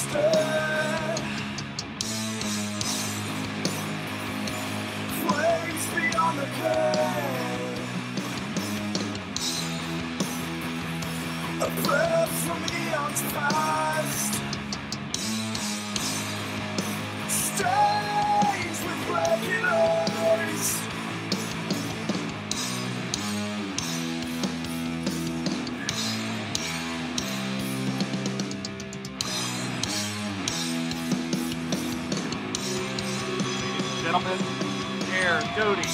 stare. Flames beyond the pain. A breath from eons past. Stays with regulars. Gentlemen, Air Doty.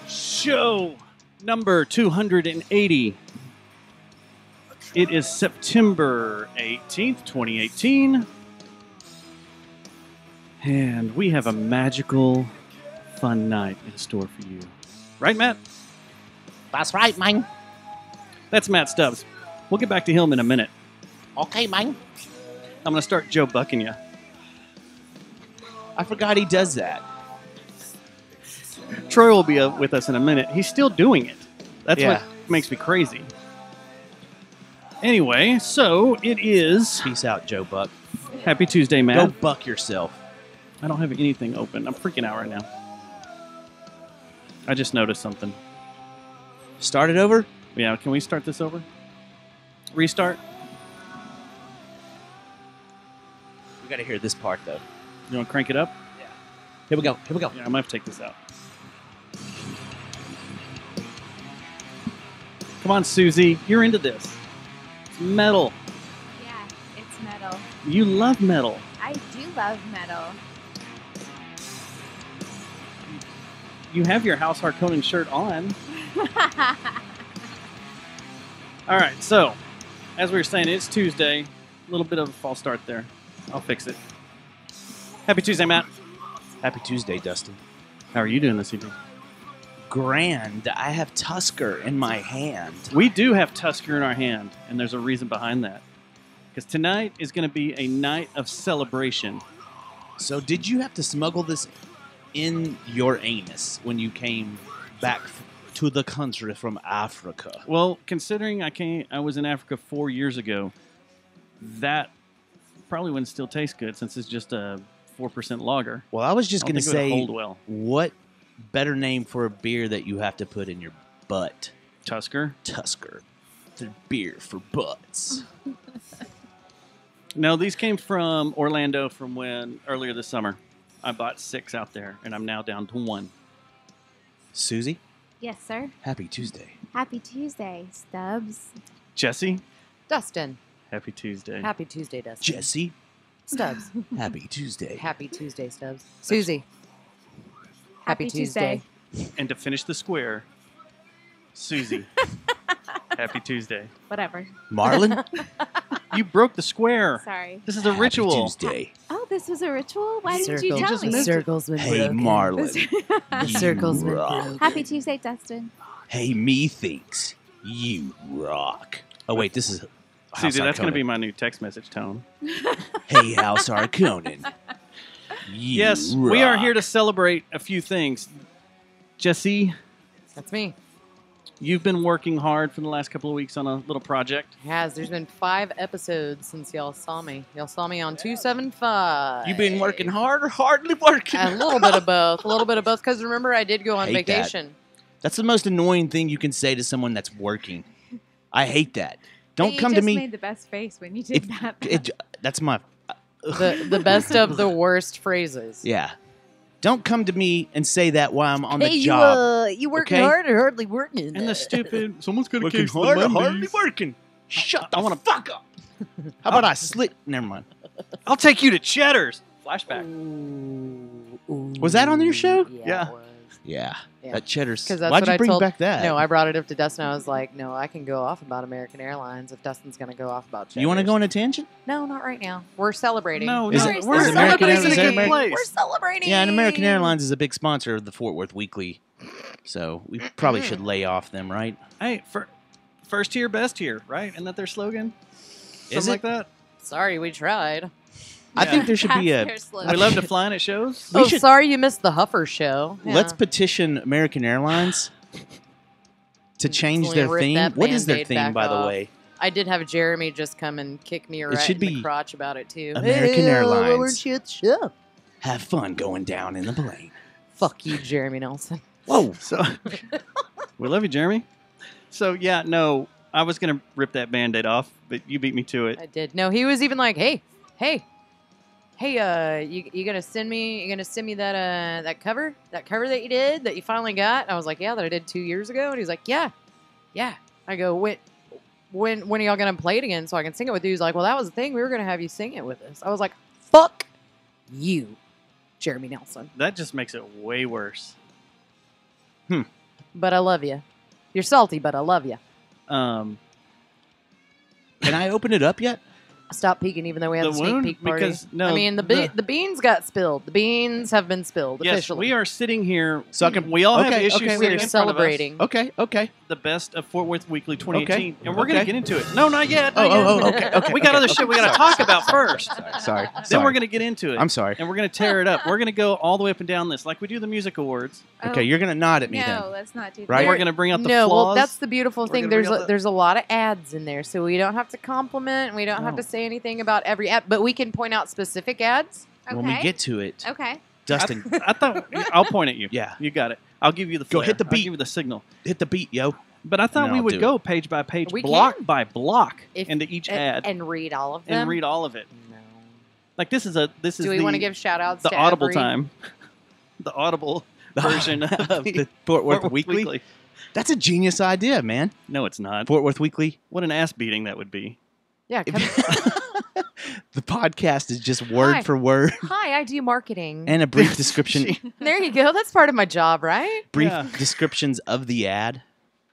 Show number 280. It is September 18th, 2018. And we have a magical, fun night in store for you. Right, Matt? That's right, man. That's Matt Stubbs. We'll get back to him in a minute. Okay, man. I'm going to start Joe bucking you. I forgot he does that. Troy will be with us in a minute. He's still doing it. That's Yeah. what makes me crazy. Anyway, so it is... Peace out, Joe Buck. Happy Tuesday, Matt. Go buck yourself. I don't have anything open. I'm freaking out right now. I just noticed something. Start it over? Yeah, can we start this over? Restart? We got to hear this part, though. You want to crank it up? Yeah. Here we go. Here we go. Yeah, I might have to take this out. Come on, Susie. You're into this. It's metal. Yeah, it's metal. You love metal. I do love metal. You have your House Harkonnen shirt on. All right, so as we were saying, it's Tuesday. A little bit of a false start there. I'll fix it. Happy Tuesday, Matt. Happy Tuesday, Dustin. How are you doing this evening? Grand. I have Tusker in my hand. We do have Tusker in our hand, and there's a reason behind that. Because tonight is going to be a night of celebration. So did you have to smuggle this in your anus when you came back to the country from Africa? Well, considering I was in Africa 4 years ago, that probably wouldn't still taste good since it's just a 4% lager. Well, I was just going to say, hold well. What better name for a beer that you have to put in your butt? Tusker. Tusker. The beer for butts. No, these came from Orlando from earlier this summer. I bought 6 out there, and I'm now down to 1. Susie, Yes, sir. happy Tuesday. Happy Tuesday, Stubbs. Jesse, Dustin. happy Tuesday. Happy Tuesday, Dustin. Jesse, Stubbs. happy Tuesday. Happy Tuesday, Stubbs. Susie. Happy Tuesday. And to finish the square, Susie, happy Tuesday. Whatever. Marlon, You broke the square. Sorry. This is a happy ritual. Tuesday. Oh, this was a ritual? Why didn't you Circle. tell just me? missed The circle's been Hey, broken. Marlon. The you circle's been rock. broken. Happy Tuesday, Dustin. Hey, methinks you rock. Oh, wait, this is House Susie, that's going to Harkonnen. be my new text message tone. Hey, House Harkonnen. You Yes, we are rock. here to celebrate a few things. Jesse, That's me. you've been working hard for the last couple of weeks on a little project. There's been 5 episodes since y'all saw me. Y'all saw me on 275. You been working hard or hardly working? A little bit of both. A little bit of both. Because remember, I did go on Hate that. vacation. That's the most annoying thing you can say to someone that's working. I hate that. Don't You come to just me. made the best face when you did that. That's my. The best of the worst phrases. Yeah. Don't come to me and say that while I'm on the Hey, job. you working okay? hard or hardly working? And the stupid, someone's going to Working case hard or the hardly Mondays. working. Shut the I wanna- fuck up. How about I slit? Never mind. I'll take you to Cheddar's. Flashback. Was that on your show? Yeah. It was. Yeah. Yeah. That cheddar's. Because that's Why'd what you I bring told. back that? No, I brought it up to Dustin. I was like, no, I can go off about American Airlines if Dustin's going to go off about. You want to Cheddar's. go on a tangent? No, not right now. We're celebrating. No, Is no, it- we're is American celebrating Airlines- in a is good Ameri- place. We're celebrating. Yeah, and American Airlines is a big sponsor of the Fort Worth Weekly, so we probably Mm. should lay off them, right? Hey, first here, best here, right? Isn't that their slogan? Something Is it? like that? Sorry, we tried. I think there should be That's a. their slogan. We love to fly in at shows. We Oh, should- sorry you missed the Huffer show. Let's Yeah. petition American Airlines to change Just their rip theme. that What is their Band-Aid theme, back by the off. way? I did have Jeremy just come and kick me right should in be the crotch about it too. American Why Airlines. weren't you at the show? Have fun going down in the plane. Fuck you, Jeremy Nelson. Whoa. So we love you, Jeremy. So yeah, no, I was gonna rip that Band-Aid off, but you beat me to it. I did. No, he was even like, hey, you gonna send me that cover that you did that you finally got? And I was like, yeah, that I did 2 years ago. And he's like, yeah. I go, when are y'all gonna play it again so I can sing it with you? He's like, well, that was the thing. We were gonna have you sing it with us. I was like, fuck you, Jeremy Nelson. That just makes it way worse. But I love you. You're salty, but I love you. Um, Can I open it up yet? Stop peeking, even though we have The a sneak wound? peek party. Because, no, I mean, the beans got spilled. The beans have been spilled yes, officially. we are sitting here. So I can- we all have okay, issues okay, sitting We are in front of us. celebrating. Okay. The best of Fort Worth Weekly 2018, Okay, and we're gonna okay. get into it. No, not yet. not yet. Okay. We got other shit we got to talk about first. Sorry. Then we're gonna get into it. I'm sorry. And we're gonna tear it up. We're gonna go all the way up and down this, like we do the music awards. Okay, you're gonna nod at me No, then. let's not do that. Right? And we're gonna bring out the no, flaws. well, that's the beautiful We're thing. gonna bring out There's a lot of ads in there, so we don't have to compliment. We don't have No. to say anything about every ad, but we can point out specific ads. Okay. When we get to it, Okay. Dustin, I thought I'll point at you. Yeah. you got it. I'll give you the Go flare. hit the I'll beat. give you the signal. hit the beat, yo. But I thought And we I'll would do go page by page, We block can. by block If- into each ad and read all of them. and read all of it. No. Like this is Do we want to give shout outs the to audible every- time, the audible version of the Fort Worth Weekly. That's a genius idea, man. No, it's not. Fort Worth Weekly. What an ass beating that would be. Yeah. Come, The podcast is just word Hi. for word hi, I do marketing. and a brief description. There you go. That's part of my job, right? Brief Yeah. descriptions of the ad.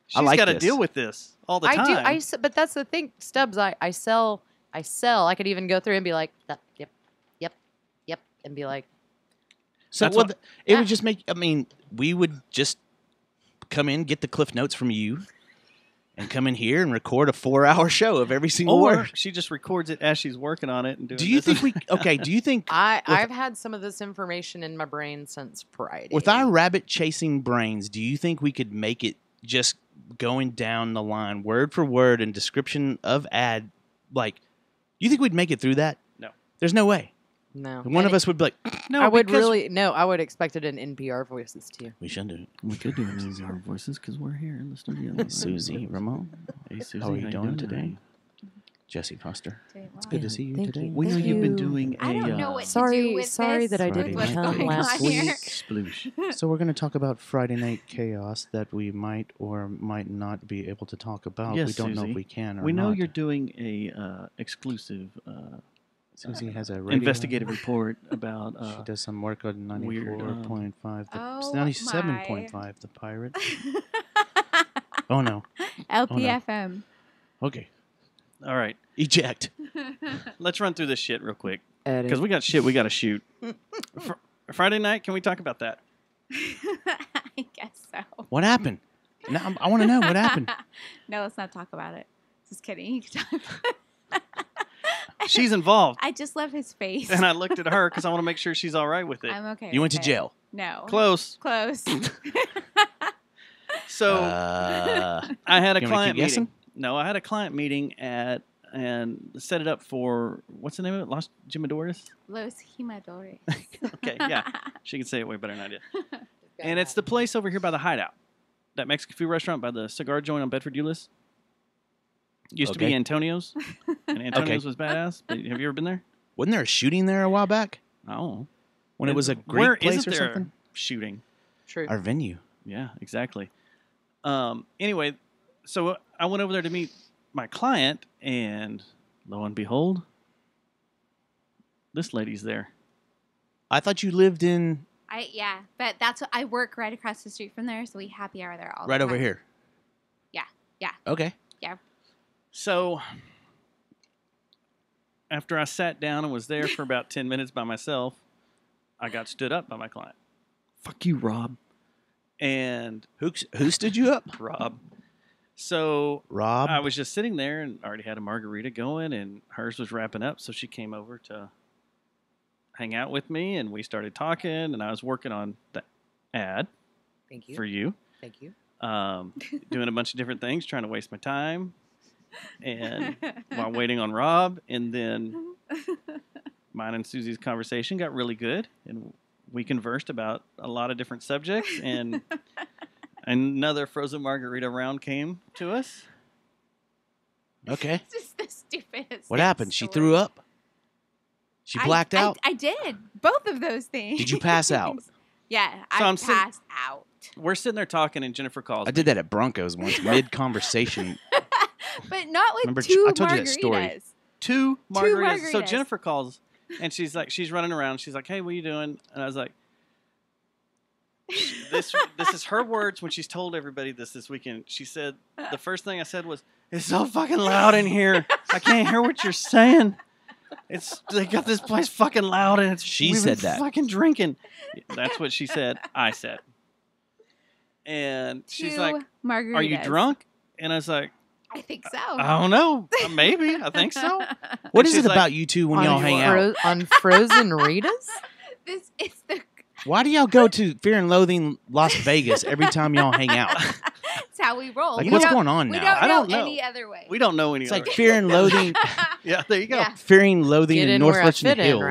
She's like got to this. deal with this all the I time. do. But that's the thing, Stubbs. I sell. I could even go through and be like, yep, and be like, So That's well, what- it Yeah. would just make. I mean, we would just come in, get the cliff notes from you, and come in here and record a 4-hour show of every single or word. she just records it as she's working on it and doing. Do you this. think we? Okay. Do you think I've had some of this information in my brain since Friday. with our rabbit chasing brains, do you think we could make it just going down the line, word for word, and description of ad? Like, do you think we'd make it through that? No. There's no way. No, One of us would be like, No, I would because really no. I would expect it in NPR voices too. we should do it. We could do it in our voices because we're here in the studio. Susie, Ramon, Hey, Susie, how are you doing today? tonight? Jesse Foster. It's Good to see you Thank today. you. We know Thank you've been you. doing a I don't know what to Sorry- do with sorry this, that I with didn't what's come going last on here. week. sploosh. So we're going to talk about Friday Night Chaos that we might or might not be able to talk about. Yes, we don't know Susie. if we can or We know not. you're doing a exclusive Susie has a radio. investigative report about. She does some work on weird, 94.5, Oh 97.5, The Pirate. Oh, no. LPFM. Okay. All right, Eject. let's run through this shit real quick Edit. because we got shit we got to shoot. Friday night, can we talk about that? I guess so. What happened? Now, I want to know what happened. No, let's not talk about it. Just kidding. You can talk. She's involved, I just love his face. and I looked at her because I want to make sure she's all right with it. I'm okay. You went to with it. jail. No. Close. Close. So I had a you wanna client keep meeting. guessing? No, I had a client meeting and set it up for what's the name of it? Los Jimadores. Los Jimadores. Okay, yeah, she can say it way better than I did. And it's the place over here by the Hideout, that Mexican food restaurant by the cigar joint on Bedford Euless. Used to be Okay. Antonio's, and Antonio's was badass. But have you ever been there? Wasn't there a shooting there a while back? Oh, When it was a Where great place isn't or there something? shooting? True. Our venue. Yeah, exactly. Anyway, so I went over there to meet my client, and lo and behold, this lady's there. I thought you lived in Yeah, but that's what I work right across the street from there, so we happy hour there all the right time. over here. Yeah, yeah. Okay. So after I sat down and was there for about 10 minutes by myself, I got stood up by my client. Fuck you, Rob. And Who stood you up? Rob. So Rob, I was just sitting there and already had a margarita going, and hers was wrapping up. So she came over to hang out with me, and we started talking. And I was working on the ad Thank you. for you, Thank you. doing a bunch of different things, trying to waste my time, and while waiting on Rob. And then mine and Susie's conversation got really good, and we conversed about a lot of different subjects. And another frozen margarita round came to us. okay. It's just the stupidest. What happened? She threw up? She blacked out? I did both of those things. Did you pass out? Yeah, So I I'm sitting- passed out. We're sitting there talking, and Jennifer calls I me. did that at Broncos once, mid-conversation. But not with Remember, two I told you margaritas. that story. Two margaritas. So margaritas. Jennifer calls, and she's running around. She's like, "Hey, what are you doing?" And I was like, "This is her words when she's told everybody this weekend." She said the first thing I said was, "It's so fucking loud in here. I can't hear what you're saying. They got this place fucking loud, and She we've said been that. fucking drinking." That's what she said. I said, and she's Two like, margaritas. "Are you drunk?" And I was like, I think so. "I don't know. Maybe. I think so." What And is she's it like, about you two when y'all hang out? On frozen Ritas? This is the. Why do y'all go to Fear and Loathing Las Vegas every time y'all hang out? That's how we roll. Like, We what's don't- going on We now? don't, I don't know. any other way. We don't know any It's other. like Fear and Loathing, Yeah, there you go. Yeah. Fearing Loathing Get in in North where I Richmond fit Hills. in,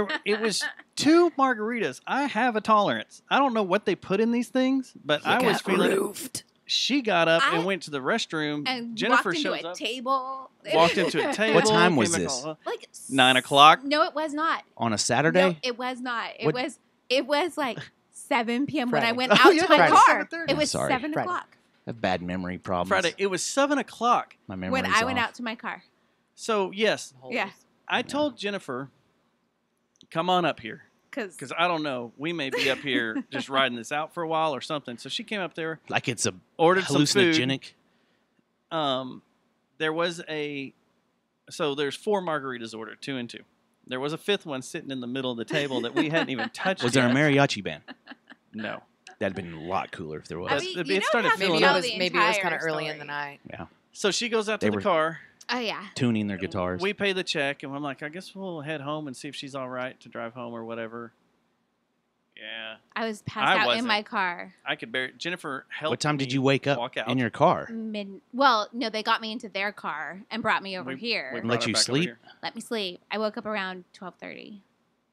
right? It was two margaritas. I have a tolerance. I don't know what they put in these things, but I was feeling it. She got up and went to the restroom. and Jennifer walked into shows a up. table. Walked into a table. What time was came back this? all- Like 9 o'clock. No, it was not. On a No, Saturday? it was not. It What- was. It was like 7 p.m. when I Friday. went Oh, out yeah, to my Friday. car. 7:30. It was Sorry. 7 Friday. o'clock I have bad memory problems. Friday. It was 7 o'clock. My when memory's I went off. out to my car. So yes, Yeah, I told Jennifer, "Come on up here, because because I don't know. We may be up here just riding this out for a while or something." So she came up there, Like it's a ordered some food. hallucinogenic. There was so there's 4 margaritas ordered, 2 and 2. There was a 5th one sitting in the middle of the table that we hadn't even touched. Was there a yet. mariachi band? No. That'd been a lot cooler if there was. I That's- mean, it you don't started have to filling Maybe up. it tell was the maybe it was entire kind of early in the story. night. So she goes out They to the were- car. Oh yeah, Tuning their guitars. We pay the check, and I'm like, I guess we'll head home and see if she's all right to drive home or whatever. Yeah, I was passed I out wasn't. in my car. I could bear. Jennifer helped. What time me did you wake up walk out. in your car? Well, no, they got me into their car and brought me over We- here. we Let brought her you back over sleep? here. Let me sleep. I woke up around 12:30.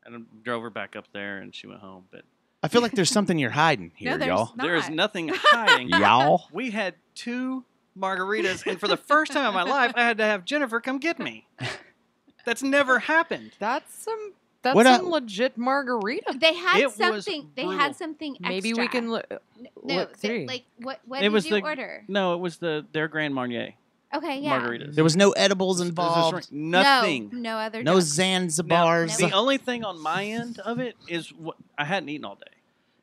And I drove her back up there, and she went home. But I feel like there's something you're hiding here, No, there's y'all. not. there is nothing hiding. Y'all. We had 2 margaritas, and for the first time in my life, I had to have Jennifer come get me. That's never happened. That's some legit margarita. They had It was something. They brutal. had something extra. Maybe we can No, look through. like what It did was you the- order? No, it was their Grand Marnier Okay, yeah. margaritas. There was no edibles This is involved. right. Nothing. No other. No drugs. Zanzibars. The only thing on my end of it is what I hadn't eaten all day,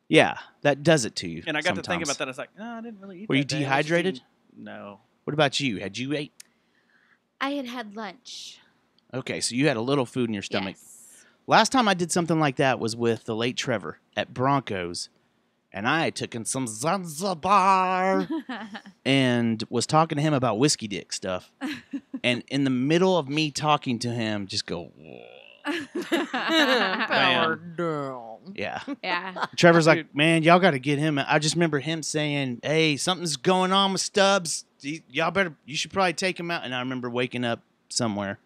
Yeah, that does it to you. and I got to think sometimes. about that. I was like, no, I didn't really eat. Were you that day. I was just dehydrated? eating- No. What about you? Had you ate? I had lunch. Okay, so you had a little food in your stomach. Yes. Last time I did something like that was with the late Trevor at Broncos, and I had taken some Zanzibar and was talking to him about whiskey dick stuff. And in the middle of me talking to him, just go, Power down. yeah. Yeah. Trevor's Dude. like, man, y'all got to get him. I just remember him saying, hey, something's going on with Stubbs. You should probably take him out. And I remember waking up somewhere.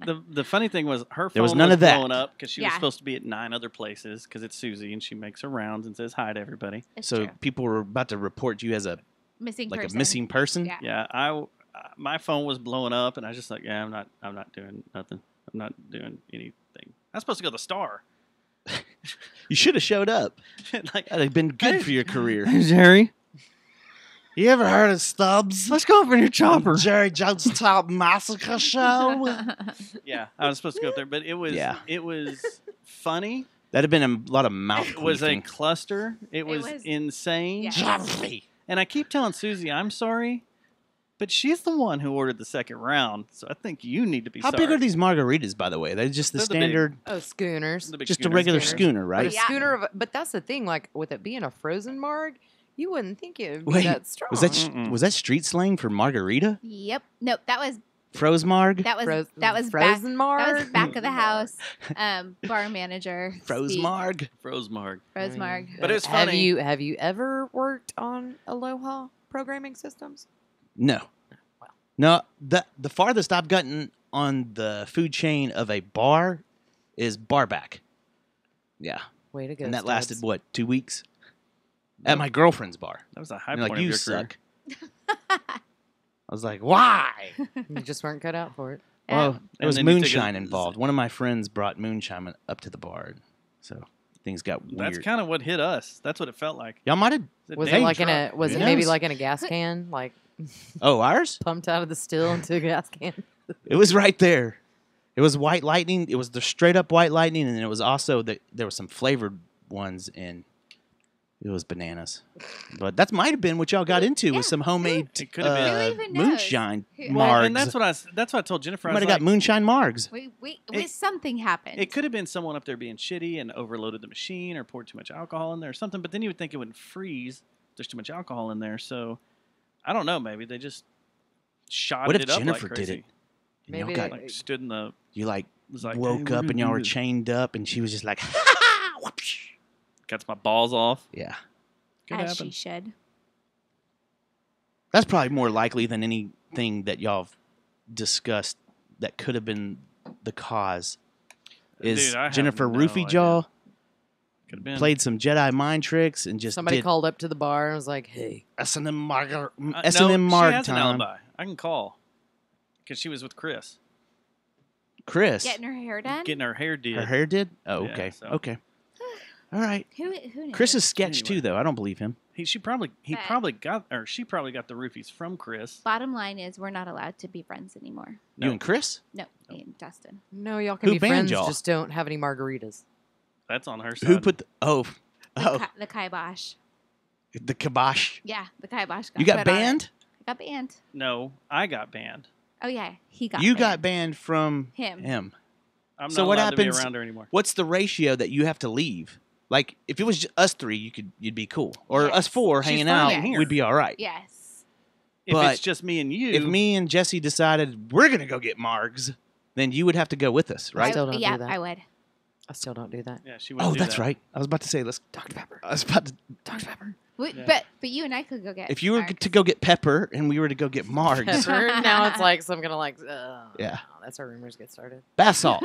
The funny thing was her phone There was none of that. blowing up because she was Yeah. supposed to be at 9 other places because it's Susie and she makes her rounds and says hi to everybody. It's So true. people were about to report you as a Missing like person. a missing person. Yeah. Yeah, my phone was blowing up and I was just like, yeah, I'm not doing nothing. I'm not doing anything. I was supposed to go to the Star. You should have showed up. Like, That'd have been good for your career. hey, Jerry, You ever heard of Stubbs? let's go up in your chopper. Jerry Jones Top Massacre Show. Yeah, I was supposed to go up there, but it was Yeah. funny. That'd have been a lot of mouth. It was a queefing. cluster. It was was- insane. Yeah. Jerry. And I keep telling Susie, I'm sorry, but she's the one who ordered the second round, so I think you need to be How sorry. big are these margaritas, by the way? They're just the They're the big- standard, Oh, schooners. The big just a schooners. regular Schooners. schooner, But right? a schooner of, but that's the thing. Like with it being a frozen marg, You wouldn't think it would be Wait, that strong. Mm-mm. was that street slang for margarita? Yep. Nope. That was Froze marg? that was back, frozen marg. that was back of the house. Bar manager. Froze speak. marg? Froze Marg. Froze marg. But it's Have funny. you ever worked on Aloha programming systems? No. No, the farthest I've gotten on the food chain of a bar is barback. Yeah. Way to go. And that lasted, Stubbs. what, 2 weeks? At my girlfriend's bar. That was a high And you're point like, of you your career. suck. I was like, why? You just weren't cut out for it. Well, And there was then you took moonshine a- involved. One of my friends brought moonshine up to the bar. So things got weird. That's kind of what hit us. That's what it felt like. Y'all might have... Was Dang it like in truck. a? Was Who it maybe knows? like in a gas can, like Oh, ours? pumped out of the still into a gas can? It was right there. It was white lightning. It was the straight up white lightning, and it was also there was some flavored ones, and it was bananas. But that might have been what y'all got into with some homemade It could have been. Who even knows? moonshine Who- Well, margs. and that's what I told Jennifer. I Might was have got like, moonshine margs. Something happened. it could have been someone up there being shitty and overloaded the machine or poured too much alcohol in there or something. But then you would think it wouldn't freeze. There's too much alcohol in there, so I don't know. Maybe they just shot What if it up Jennifer like did crazy. it? And y'all Maybe got, Like stood in the you like was like woke hey, up we're and y'all gonna were do this. chained up, and she was just like, ha, whoopsh. Cuts my balls off. Yeah. Could as happen. she should. That's probably more likely than anything that y'all have discussed that could have been the cause. Is Dude, I have Jennifer no roofied idea. y'all, Could have been. played some Jedi mind tricks, and just Somebody did called up to the bar and was like, "Hey, S&M marg No, S&M marg she has an time. alibi. I can call because she was with Chris Chris, Getting her hair done. getting her hair did. her hair did? Oh, Yeah, okay. so- Okay. All right. Who knew? Chris is sketch Anyway. too, though. I don't believe him. She But- probably got the roofies from Chris. Bottom line is, we're not allowed to be friends anymore. You and Chris? No, me and Dustin. no, y'all can Who be banned friends, y'all? just don't have any margaritas." That's on her side. Who put the... Oh. The, Oh. the kibosh. The kibosh. Yeah, the kibosh. You got put on it. banned? I got banned. No, I got banned. Oh yeah, he got. You banned. got banned from Him. I'm So not what allowed to be happens- around her anymore. What's the ratio that you have to leave? Like, if it was just us three, you'd be cool. Or Yes. us four She's hanging fine out, here. we'd be all right. Yes. If But it's just me and you, If me and Jessie decided we're going to go get margs, then you would have to go with us, right? Still don't do yeah, that. I would. I still don't do that. yeah, she wouldn't Oh, do that's that. right. I was about to say, let's... Dr Pepper. I was about to... Dr Pepper. We, Yeah. but you and I could go get. If you were marks. to go get pepper and we were to go get margs, Pepper. Now it's like some kind of like. Yeah. That's how rumors get started. bath salt.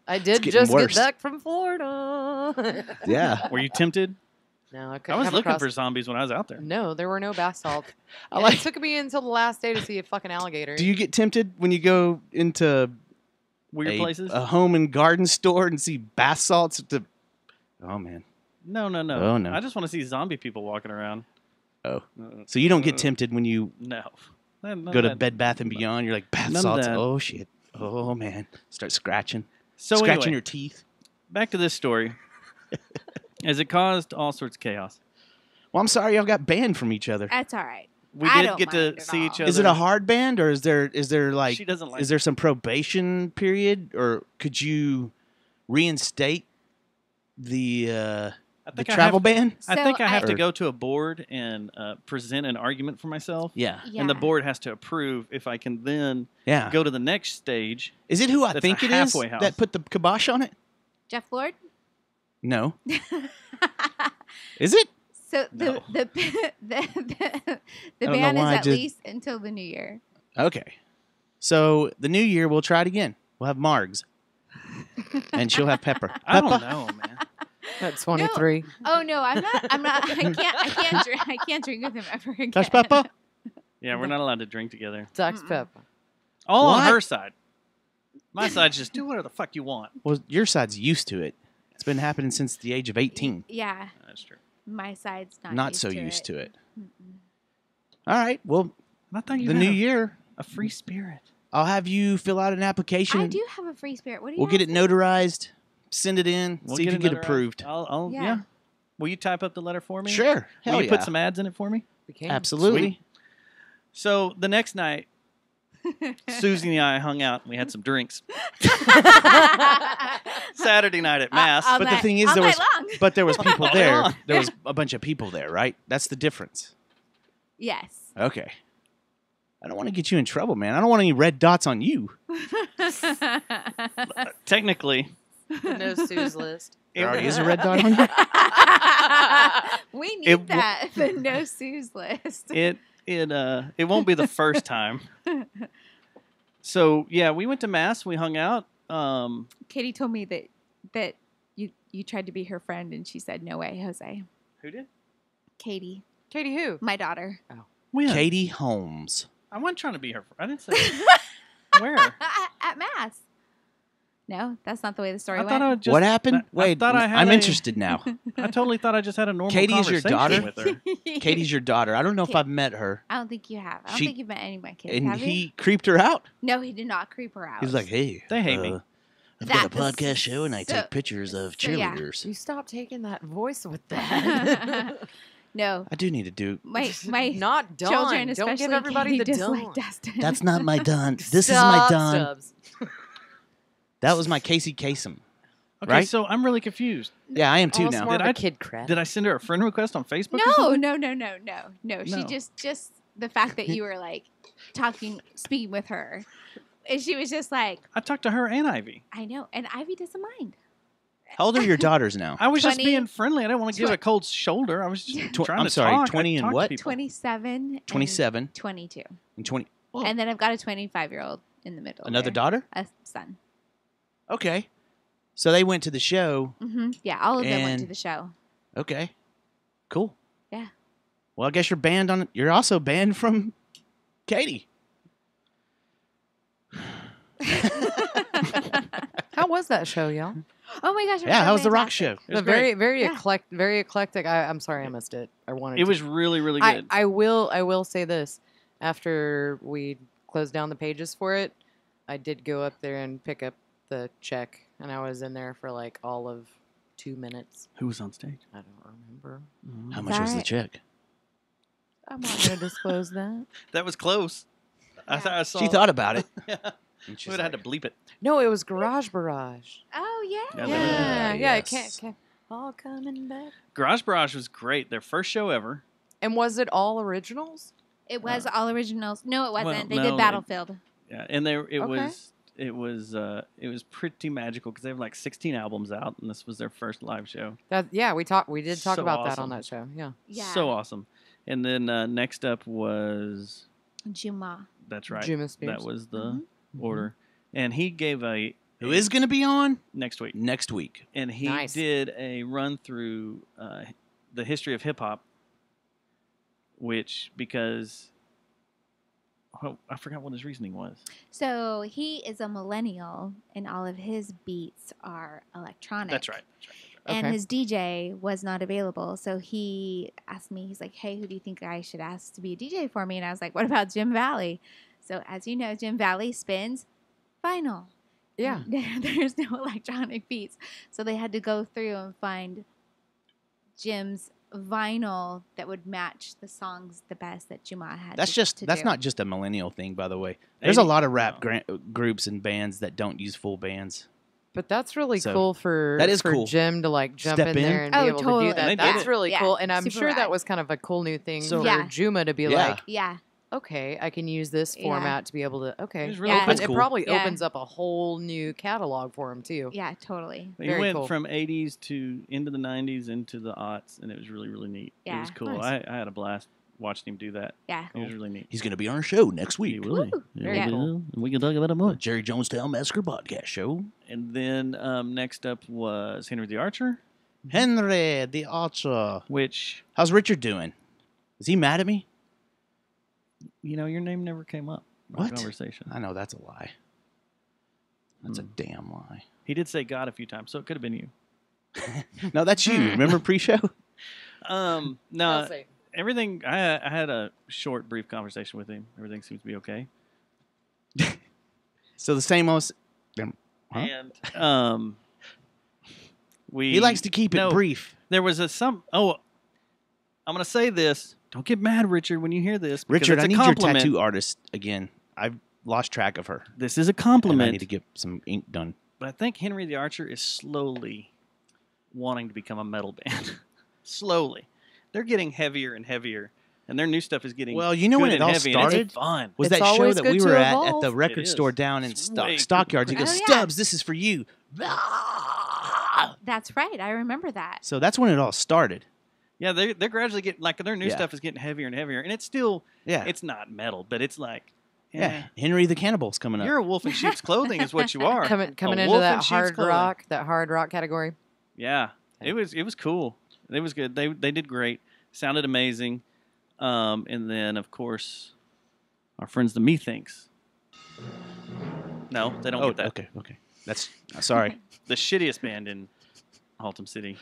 I did getting just worse. get back from Florida. Yeah. Were you tempted? No, I I couldn't was come looking across- for zombies when I was out there. No, there were no bath salts. I And like... it took me until the last day to see a fucking alligator. Do you get tempted when you go into Weird places? a home and garden store and see bath salts? Oh, man. No. Oh, no. I just want to see zombie people walking around. Oh. Uh, So you don't get tempted when you No. None go of to that. Bed Bath & Beyond? You're like, bath None of salts? that. Oh, shit. Oh, man. Start scratching. So Scratching anyway, your teeth. back to this story. As it caused all sorts of chaos. Well, I'm sorry y'all got banned from each other. That's all right. We I did don't get to mind at see each all. other. Is it a hard band, or is there like She doesn't like is there some probation period, or could you reinstate the I think I travel have- ban? I So think I have I- to go to a board and present an argument for myself. Yeah, Yeah. And the board has to approve if I can then yeah. go to the next stage. Is it who I That's think a it is halfway house. that put the kibosh on it? Jeff Lord. No, is it? So No. the I don't know ban is why I at just- least until the new year. Okay. So the new year we'll try it again. We'll have margs, and she'll have pepper. I don't Pepper? know, man. At 23. Oh no, I'm not. I can't drink with him ever again. Touch pepper. Yeah, we're not allowed to drink together. Dr Mm-mm. Pepper. All on What? her side. My side's just do whatever the fuck you want. Well, your side's used to it. It's been happening since the age of 18. Yeah, That's true. my side's not. Not used so to used it. to it. Mm-mm. All right. Well, I thought you the had new a, year, a free spirit. I'll have you fill out an application. I do have a free spirit. What do you? We'll get it notarized, send it in, We'll see if you it get notarized. approved. I'll Yeah. yeah. Will you type up the letter for me? Sure. Will Hell you yeah. put some ads in it for me? We can. Absolutely. Sweet. So the next night, Susie and I hung out and we had some drinks. Saturday night at Mass. All But the night- thing is, all there was night long. but there was people All day there. long. There was a bunch of people there, right? That's the difference. Yes. Okay. I don't want to get you in trouble, man. I don't want any red dots on you. Technically, No Sue's list. There already is a red dot on you. We need It w- that. The no Sue's list. it won't be the first time. So yeah, we went to Mass. We hung out. Katie told me that you tried to be her friend, and she said, "No way, Jose." Who did? Katie, Katie who? my daughter. When? Katie Holmes. I wasn't trying to be her. I didn't say where. At Mass. No, that's not the way the story I went. thought I just. What happened? I Wait, thought I had I'm a- interested now. I totally thought I just had a normal Katie's your conversation daughter? with her. Katie's your daughter. I don't know if Kate. I've met her. I don't think you have. I don't She- think you've met any of my kids. And have you? he creeped her out. No, he did not creep her out. He was like, "Hey, They hate me. I've got a That was podcast show, and I so- take pictures of so, yeah. cheerleaders." You stop taking that voice with that. no, I do need to do. my Not Dawn. children, Don't especially give everybody Katie, the Dawn. dislike Dustin. That's not my Don. This is my Stop, Don. Stubbs. That was my Casey Kasem. Okay, Right? so I'm really confused. Yeah, I am too Almost now. more Did of I- a kid crap. Did I send her a friend request on Facebook? or No, something? no. She No. just the fact that you were like speaking with her, and she was just like, I talked to her and Ivy. I know, and Ivy doesn't mind. How old are your daughters now? I was just 20 being friendly. I didn't want to give it a cold shoulder. I was just trying I'm to sorry, talk. 20 I and talk to what? people. 27, 27 and 22, and 20. Oh, and then I've got a 25-year-old in the middle. another there. daughter? A son. Okay. So they went to the show. Yeah, all of them went to And- the show. Okay. Cool. Yeah. Well, I guess you're banned on. You're also banned from Katie. How was that show, y'all? Oh my gosh! it Yeah, so how was the rock fantastic. show? It was Very, very Yeah. very eclectic. I'm sorry I missed it. I wanted. It to. was really, really good. I will say this. After we closed down the pages for it, I did go up there and pick up the check, and I was in there for like all of 2 minutes. Who was on stage? I don't remember. How Is much that was the right? check? I'm not going to disclose that. That was close. I thought I saw. She thought about it. Yeah. And she's Would have had like, to bleep it. No, it was Garage Barrage. Oh Yeah, yeah. Yeah, that- yeah. It yes. can't. All coming back. Garage Barrage was great. Their first show ever. And was it all originals? It was all originals. No, it wasn't. Well, They no, did Battlefield. Yeah, and it Okay. was pretty magical because they have like 16 albums out, and this was their first live show. That we did talk So about that awesome. on that show. Yeah. Yeah. So awesome. And then next up was Juma. that's right. Juma Spears. That was the Mhm. order, and he gave Who is going to be on next week, next week? and he Nice. did a run through the history of hip hop, which because. Oh, I forgot what his reasoning was. So he is a millennial, and all of his beats are electronic. That's right. And Okay. his DJ was not available, so he asked me. He's like, "Hey, who do you think I should ask to be a DJ for me?" And I was like, "What about Jim Valley?" So as you know, Jim Valley spins vinyl. Yeah. And there's no electronic beats, so they had to go through and find Jim's vinyl that would match the songs the best that Juma had. That's to that's do. not just a millennial thing, by the way. There's a 80 lot of rap no. groups and bands that don't use full bands. But that's really So, cool for that is for cool. Jim to like jump Step in in. there and Oh, be able totally. to do And they that. did That's it. really Yeah, cool, and I'm super sure rad. that was kind of a cool new thing So- for Yeah. Juma to be Yeah. like, Yeah, okay, I can use this Yeah. format to be able to. Okay, It was really Yeah. cool. That's It cool. probably Yeah. opens up a whole new catalog for him too. yeah, totally. He Very went cool. from 80s to into the 90s into the aughts, and it was really, really neat. It Yeah. was cool. Nice. I had a blast watching him do that. Yeah. It was really neat. He's going to be on our show next He week. will. Woo. Very Yeah, cool. we can talk about it more. Jerry Jonestown Massacre podcast show. And then next up was Henry the Archer, Henry the Archer. which, How's Richard doing? Is he mad at me? your name never came up in our What? conversation. I know that's a lie. That's a damn lie. He did say God a few times, so it could have been you. No, that's you. Remember pre-show? I'll No, say. everything, I had a short, brief conversation with him. Everything seems to be okay. So the same old. Huh? And we He likes to keep it no, brief. There was I'm going to say this. Don't get mad, Richard, when you hear this. Because Richard, it's I a need compliment. your tattoo artist again. lost track of her. This is a And I compliment. need to get some ink done. But I think Henry the Archer is slowly wanting to become a metal band. Slowly. They're getting heavier and heavier. And their new stuff is getting Well, you know good when it and all heavy, and started? it's fun. Was It's that show always that good we to were at evolve. the It record is. store down in It's way Stockyards? You go, Oh, yeah. Stubbs, this is for you. That's right. I remember that. So that's when it all started. Yeah, they're gradually getting, like, their new Yeah. stuff is getting heavier and heavier. And it's still, Yeah. it's not metal, but it's like, Yeah. Henry the Cannibal's coming up. You're a wolf in sheep's clothing is what you are. coming A into wolf in that sheep's hard clothing. rock category. Yeah, it was cool. It was good. They did great. Sounded amazing. And then of course, our friends the Methinks. No, they don't get that. Okay. That's sorry. The shittiest band in Haltom City,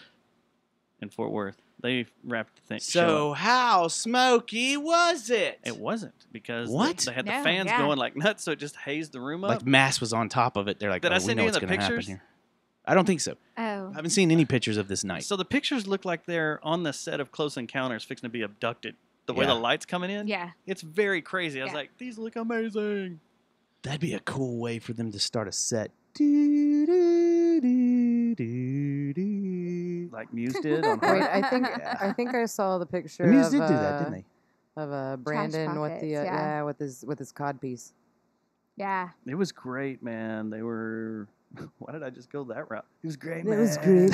in Fort Worth. They wrapped the thing. show So up. how smoky was it? It wasn't because What? they had No, the fans yeah. going like nuts, so it just hazed the room up. Like mass was on top of it. They're like, Did I we send know you what's the going to happen pictures? here. I don't think so. Oh. I haven't seen any pictures of this night. So the pictures look like they're on the set of Close Encounters, fixing to be abducted. The way Yeah. the light's coming in, Yeah. it's very crazy. I was Yeah. like, these look amazing. That'd be a cool way for them to start a set. Do, do, do, do, do. Like Muse did on Wait, Heart. I think I saw the picture. The Muse of, did do that, didn't they? Of Brandon with the pockets, yeah. with his cod piece. Yeah. It was great, man. They were. Why did I just go that route? It was great, man. It was great,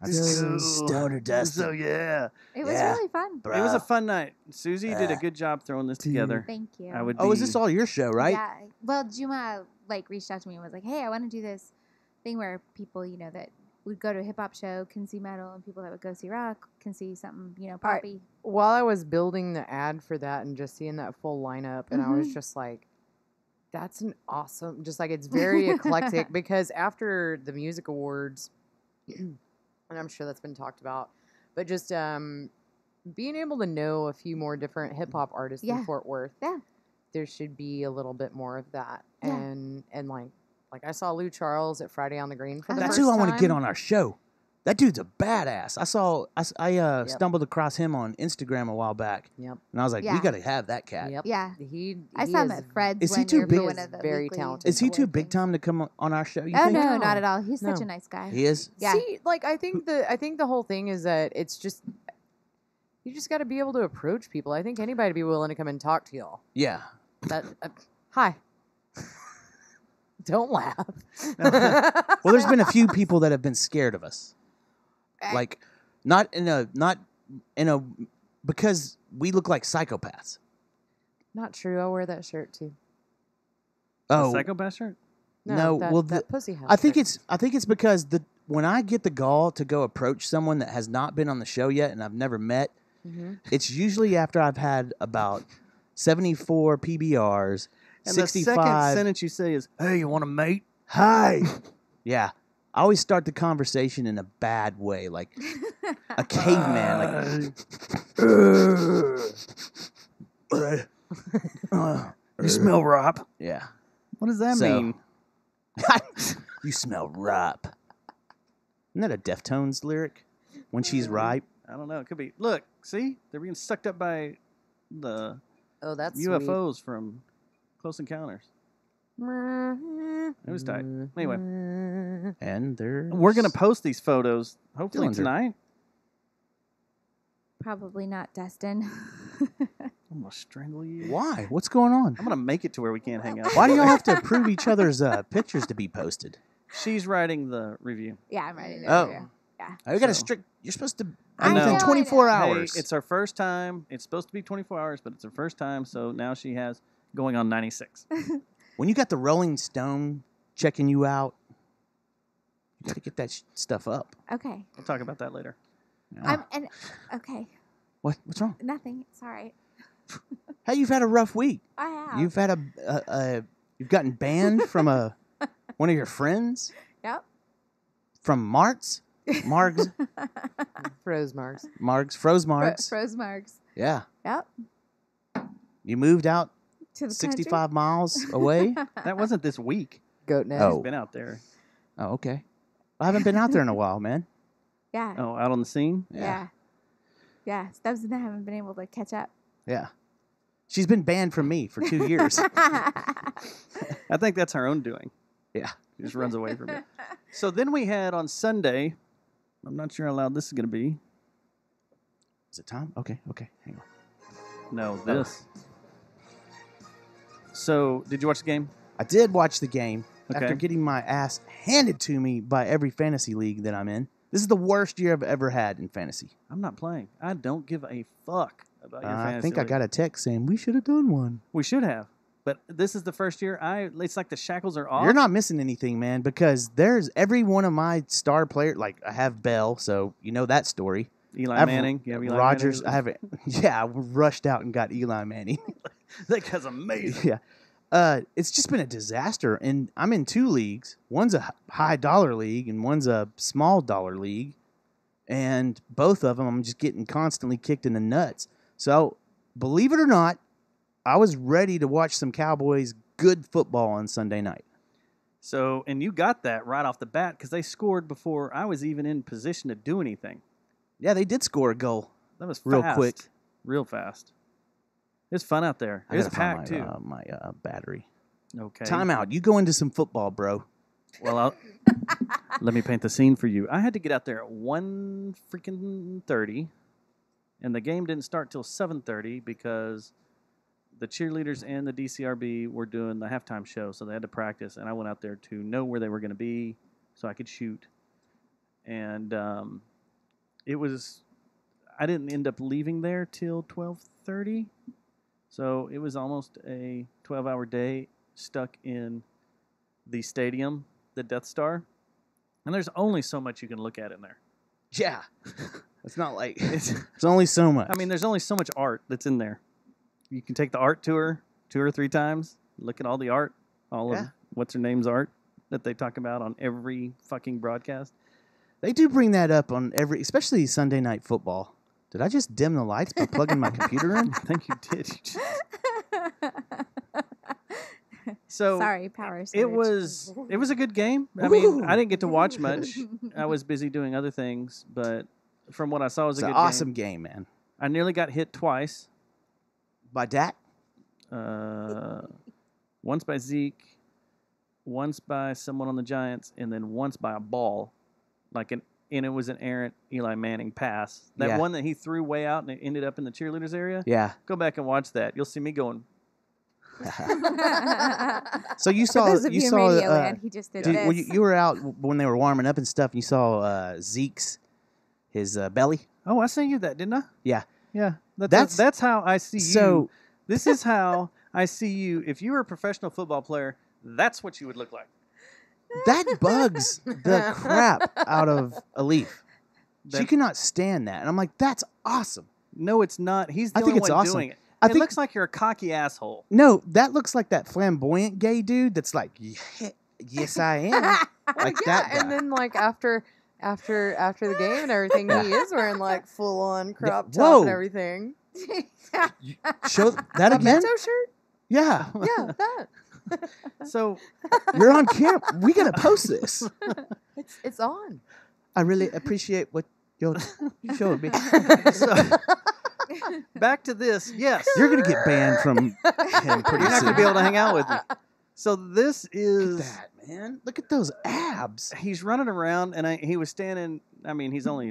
I'm so stoner dusted. So yeah, It was Yeah. really fun. it was a fun night. Susie did a good job throwing this together. Thank you. I would. Oh, is be- this all your show, right? Yeah. Well, Juma like reached out to me and was like, "Hey, I want to do this thing where people, that would go to a hip hop show can see metal, and people that would go see rock can see something, poppy." While I was building the ad for that and just seeing that full lineup, and I was just like, "That's an awesome!" Just like it's very eclectic because after the music awards, and I'm sure that's been talked about, but just being able to know a few more different hip hop artists Yeah. in Fort Worth, Yeah. there should be a little bit more of that, Yeah. and like I saw Lou Charles at Friday on the Green for the That's first who I want to get time. on our show. That dude's a badass. I stumbled across him on Instagram a while back, Yep. and I was like, we Yeah. got to have that cat. Yep. Yeah. He I saw him is- at Fred's Is he one too year big? for one He is of the very weekly talented. Is he too award big things. time to come on our show? You Oh think? no, No. not at all. He's such No. a nice guy. He is. Yeah. See, like I think the whole thing is that it's just you just got to be able to approach people. I think anybody would be willing to come and talk to y'all. Yeah. That hi. Don't laugh. Well, there's been a few people that have been scared of us, like not in a because we look like psychopaths. Not true. I'll wear that shirt too. Oh, Psychopath shirt? No, that, well, that pussy house. I think shirt. it's because when I get the gall to go approach someone that has not been on the show yet and I've never met, Mhm. it's usually after I've had about 74 PBRs, And the 65. second sentence you say is, "Hey, you want a mate?" Hi. Yeah. I always start the conversation in a bad way, like a caveman. You smell rap. Yeah. What does that So- mean? You smell ripe. Isn't that a Deftones lyric? When she's ripe? I don't know. It could be. Look, see, they're being sucked up by the Oh, that's UFOs from Close Encounters. Sweet. It was tight. Anyway, And they're... we're gonna post these photos hopefully Dylan's are- tonight. Probably not Dustin. I'm gonna strangle you. Why? What's going on? I'm gonna make it to where we can't hang out. Why do y'all have to approve each other's pictures to be posted? She's writing the review. Yeah, I'm ready to Oh. review. Yeah. I got a So- strict... You're supposed to... I know. Within 24 Hey, hours. it's our first time. It's supposed to be 24 hours, but it's her first time. So now she has going on 96. When you got the Rolling Stone checking you out, you got to get that stuff up. Okay. We'll talk about that later. Yeah. Okay. What's wrong? Nothing. It's all right. Hey, you've had a rough week. I have. You've had you've gotten banned from one of your friends Yep. from Margs, Froze marks. Froze Margs. Froze marks. Yeah, Yep. you moved out To the 65 miles away. That wasn't this week. Goat nest. Oh. Been out there. Oh, okay. I haven't been out there in a while, man. Yeah. Oh, out on the scene. Yeah. Yeah. Stubbs and I haven't been able to catch up. Yeah. She's been banned from me for 2 years. I think that's her own doing. Yeah. She just runs away from it. So then we had on Sunday, I'm not sure how loud this is going to be. Is it time? Okay. Hang on. No, this. So, did you watch the game? I did watch the game Okay. after getting my ass handed to me by every fantasy league that I'm in. This is the worst year I've ever had in fantasy. I'm not playing. I don't give a fuck about your fantasy I think I league. got a text saying we should have done one. We should have. But this is the first year it's like the shackles are off. You're not missing anything, man, because there's every one of my star players. Like I have Bell, so you know that story. Eli I have Manning. You have Eli Rodgers. Manning? I have it. Yeah, I rushed out and got Eli Manning. That guy's amazing. Yeah. It's just been a disaster, and I'm in 2 leagues. One's a high dollar league, and one's a small dollar league. And both of them, I'm just getting constantly kicked in the nuts. So, believe it or not, I was ready to watch some Cowboys good football on Sunday night. So, and you got that right off the bat because they scored before I was even in position to do anything. Yeah, they did score a goal. That was Real fast. quick. Real fast. It's fun out there. I It's gotta find packed, my, too. My battery. Okay. Time out. You go into some football, bro. Well, let me paint the scene for you. I had to get out there at 1:30, and the game didn't start till 7:30 because the cheerleaders and the DCRB were doing the halftime show, so they had to practice, and I went out there to know where they were going to be so I could shoot. And I didn't end up leaving there till 12:30, so it was almost a 12-hour day stuck in the stadium, the Death Star, and there's only so much you can look at in there. Yeah. It's not like it's only so much. I mean, there's only so much art that's in there. You can take the art tour 2 or 3 times, look at all the art, all of what's-her-name's art that they talk about on every fucking broadcast. They do bring that up on especially Sunday Night Football. Did I just dim the lights by plugging my computer in? I think you did. So Sorry, power surge. it was a good game. I mean, I didn't get to watch much. I was busy doing other things, but from what I saw, it was It's a an good awesome game. game, man. I nearly got hit twice. By Dak? Once by Zeke, once by someone on the Giants, and then once by a ball, and it was an errant Eli Manning pass. That one that he threw way out and it ended up in the cheerleaders area. Yeah. Go back and watch that. You'll see me going. So you For saw those of you in Radio uh, Land, he just did dude, this. when you were out when they were warming up and stuff, and you saw Zeke's his belly. Oh, I sent you that, didn't I? Yeah. Yeah. That's how I see you. So This is how I see you. If you were a professional football player, that's what you would look like. that bugs the crap out of Alif. She That- cannot stand that, and I'm like, that's awesome. No, it's not. He's the I think only it's one awesome. doing it. I It think- looks like you're a cocky asshole. No, that looks like that flamboyant gay dude that's like, yes, I am. Like that guy. and then after the game and everything, he is wearing full on crop top Whoa. and everything. Show that That again? Bento shirt? Yeah. Yeah, that. So You're on camera. We got to post this. It's on. I really appreciate what you showed me. so back to this. Yes. You're going to get banned from him pretty You're not soon. going to be able to hang out with me. So this Look is... at that, man. Look at those abs. He's running around, and he was standing... I mean, he's only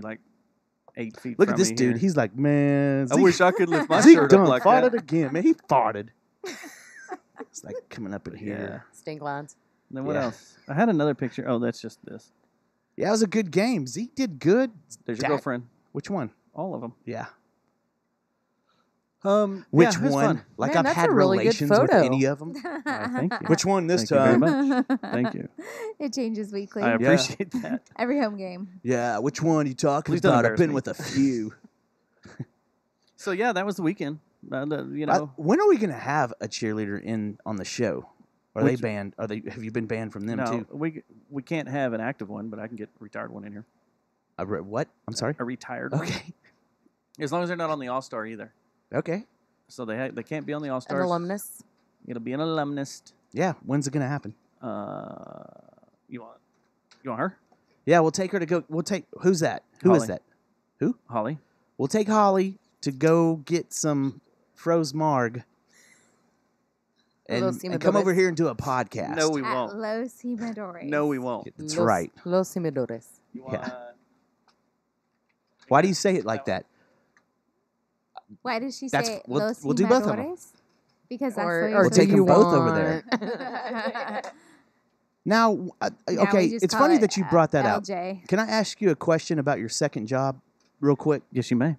8 feet Look from at this me dude. here. He's like, man. I wish I could lift my Zeke shirt done up like farted that. again, man. He farted. It's like coming up in Yeah. here. Stink lines. Then what Yeah. else? I had another picture. Oh, that's just this. Yeah, it was a good game. Zeke did good. There's your Dak- girlfriend. Which one? All of them. Yeah. Yeah, Which it was one? fun. Like Man, I've that's had a really good relations with photo. any of them. Thank you. Which one this Thank you very time? much. Thank you. It changes weekly. I appreciate that. Every home game. Yeah, which one are you talking Please don't about? I've embarrass been me. with a few. So yeah, that was the weekend. You know, When are we going to have a cheerleader in on the show? Are they Which- banned? Have you been banned from them no, too? we can't have an active one, but I can get a retired one in here. What? I'm sorry. A retired one. Okay. As long as they're not on the All Star either. Okay. So they can't be on the All An Stars. alumnus. It'll be an alumnus. Yeah. When's it going to happen? You want her? Yeah, we'll take her to go. We'll take. Who's that? Who is Holly. that? Holly. We'll take Holly to go get some froze marg Los and come over Simadores. here and do a podcast. No, we At won't. Los Simadores. No, we won't. That's Los- right. Los Simadores. You Yeah. wanna- Why do you say it like that? Why does she That's- say we'll- Los we'll do both of 'em. Simadores? Because that's Or, what or you're We'll do take 'em you both over there. want- Now, Now okay, we just it's call funny it, that you brought that out. LJ. Can I ask you a question about your second job, real quick? Yes, you may.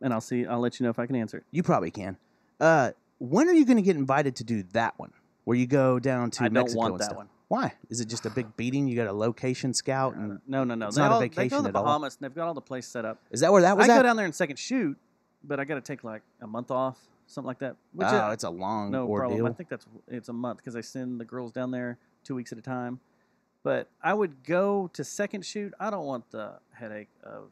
And I'll let you know if I can answer it. You probably can. When are you going to get invited to do that one, where you go down to I don't Mexico want and that stuff? one. Why? Is it just a big beating? You got a location scout, and No. It's They not a all- They vacation go to at the all. Bahamas, and they've got all the place set up. is that where that was I at? go down there in second shoot, but I got to take like a month off, something like that. Which Oh, it's a long no ordeal. problem. I think it's a month because I send the girls down there 2 weeks at a time. But I would go to second shoot. I don't want the headache of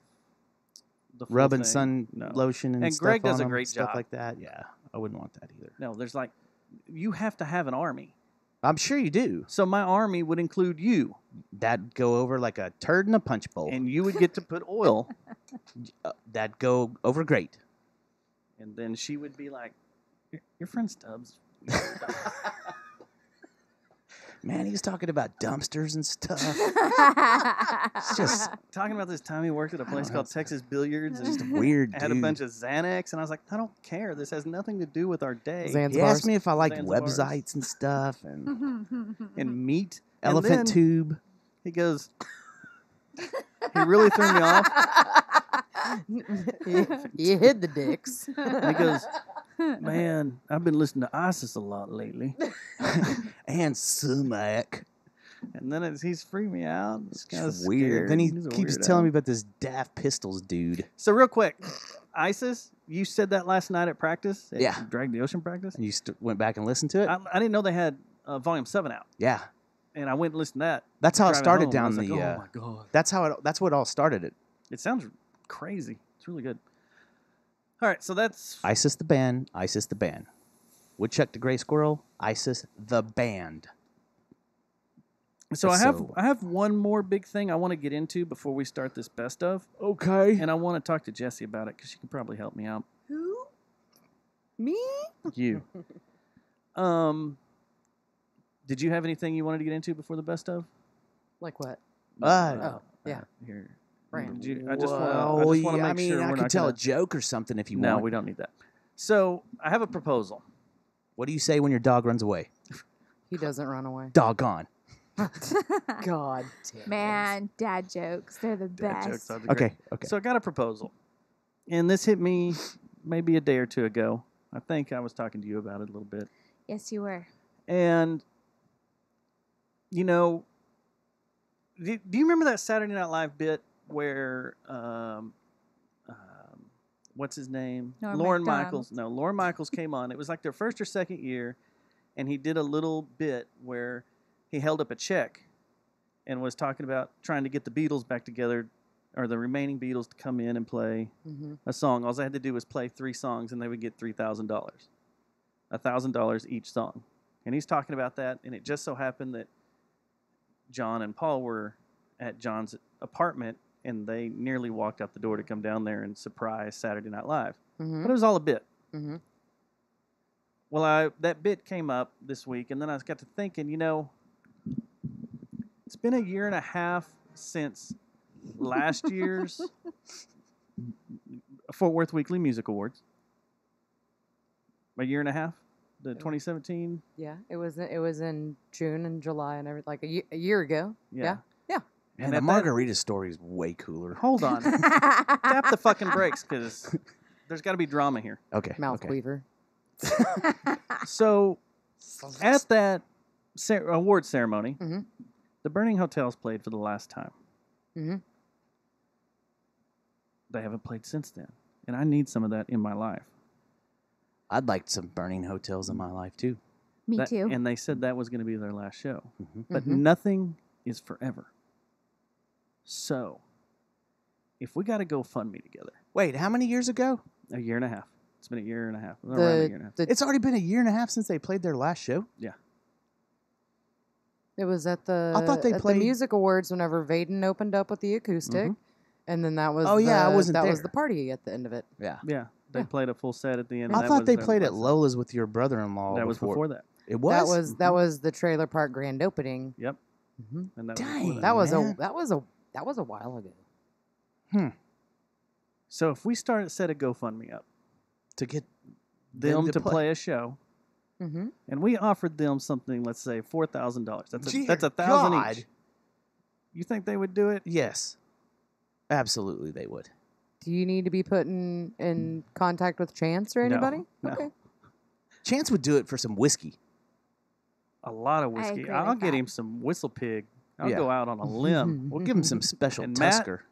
the full Rubbing thing. sun No. lotion and, And stuff Greg does on a 'em, great stuff job. like that. Yeah, I wouldn't want that either. No, there's like you have to have an army. I'm sure you do. So my army would include you, That'd go over like a turd in a punch bowl. and you would get to put oil. That'd go over great. And then she would be like, your friend Stubbs. Man, he was talking about dumpsters and stuff. It's just Talking about this time he worked at a place know. called Texas Billiards and just a weird had dude. a bunch of Xanax. And I was like, I don't care. This has nothing to do with our day. He Zanzibar's. asked me if I liked Zanzibar's. websites and stuff and And meat. And elephant then tube. He goes, he really threw me off. You hid the dicks. And he goes, man, I've been listening to ISIS a lot lately. And sumac. And then he's freaked me out. It's kind of It's weird. Then he He's a keeps weirdo. telling me about this Daft Pistols dude. So real quick, ISIS, you said that last night at practice? At Yeah. Drag the Ocean practice? And you went back and listened to it? I didn't know they had Volume 7 out. Yeah. And I went and listened to that. That's how it driving started home. I down was the like, oh my God. that's what all started it. It sounds crazy. It's really good. All right, so that's ISIS the band, ISIS the band. Woodchuck the Gray Squirrel, ISIS the band. so I have So- I have one more big thing I want to get into before we start this best of, Okay. and I want to talk to Jessie about it because she can probably help me out. Who? Me? You. Did you have anything you wanted to get into before the best of? Like what? Uh, yeah. Here. Brand. Did you- I just want well, to yeah, make I mean, sure I we're could not tell gonna, a joke or something if you No, want. we don't need that. So I have a proposal. What do you say when your dog runs away? He doesn't run away. Doggone. God damn it. Man, dad jokes. They're the Dad best. jokes are the great. Okay. Okay. So I got a proposal, and this hit me maybe a day or two ago. I think I was talking to you about it a little bit. Yes, you were. And, you know, do you remember that Saturday Night Live bit where, what's his name? Norm Lorne Macdonald. Michaels. No, Lorne Michaels came on. It was like their first or second year, and he did a little bit where he held up a check and was talking about trying to get the Beatles back together, or the remaining Beatles to come in and play Mhm. a song. All I had to do was play 3 songs, and they would get $3,000, $1,000 each song. And he's talking about that, and it just so happened that John and Paul were at John's apartment, and they nearly walked out the door to come down there and surprise Saturday Night Live. Mhm. But it was all a bit. Mhm. Well, that bit came up this week, and then I got to thinking, you know, it's been a year and a half since last year's Fort Worth Weekly Music Awards. A year and a half? The 2017? Yeah, it was in June and July and everything, like a year ago. Yeah. Man, And the at that- margarita story is way cooler. Hold on. Tap the fucking brakes, because there's got to be drama here. Okay. Mouth okay. weaver. So, at that award ceremony, Mhm. the Burning Hotels played for the last time. Mhm. They haven't played since then, and I need some of that in my life. I'd like some burning hotels in my life too. Me That- too. And they said that was going to be their last show. Mhm. But Mhm. nothing is forever. So, if we got to go fund me together, Wait, how many years ago? a year and a half. It's been a year and a half. Around a The, year and a half. the, It's already been a year and a half since they played their last show. it was at the I thought they at played- the music awards whenever Vaden opened up with the acoustic, and then that was Oh, yeah, I wasn't that was there. the party at the end of it. Yeah. Yeah, they Yeah. played a full set at the end. I and that thought was they their played at last- Lola's with your brother-in-law. That was before that. It was. That was the trailer park grand opening. Yep. hmm And that Dang. was before That was Man. that was a while ago. So if we set a GoFundMe up, to get them to play a show, Mm-hmm. and we offered them something, let's say $4,000. Dear That's $1,000 God. each. You think they would do it? Yes, absolutely, they would. Do you need to be put in contact with Chance or anybody? no. Okay. Chance would do it for some whiskey. A lot of I whiskey. agree I'll with get that. him some Whistle Pig. I'll Yeah. go out on a limb. We'll give him some special And Matt- Tusker.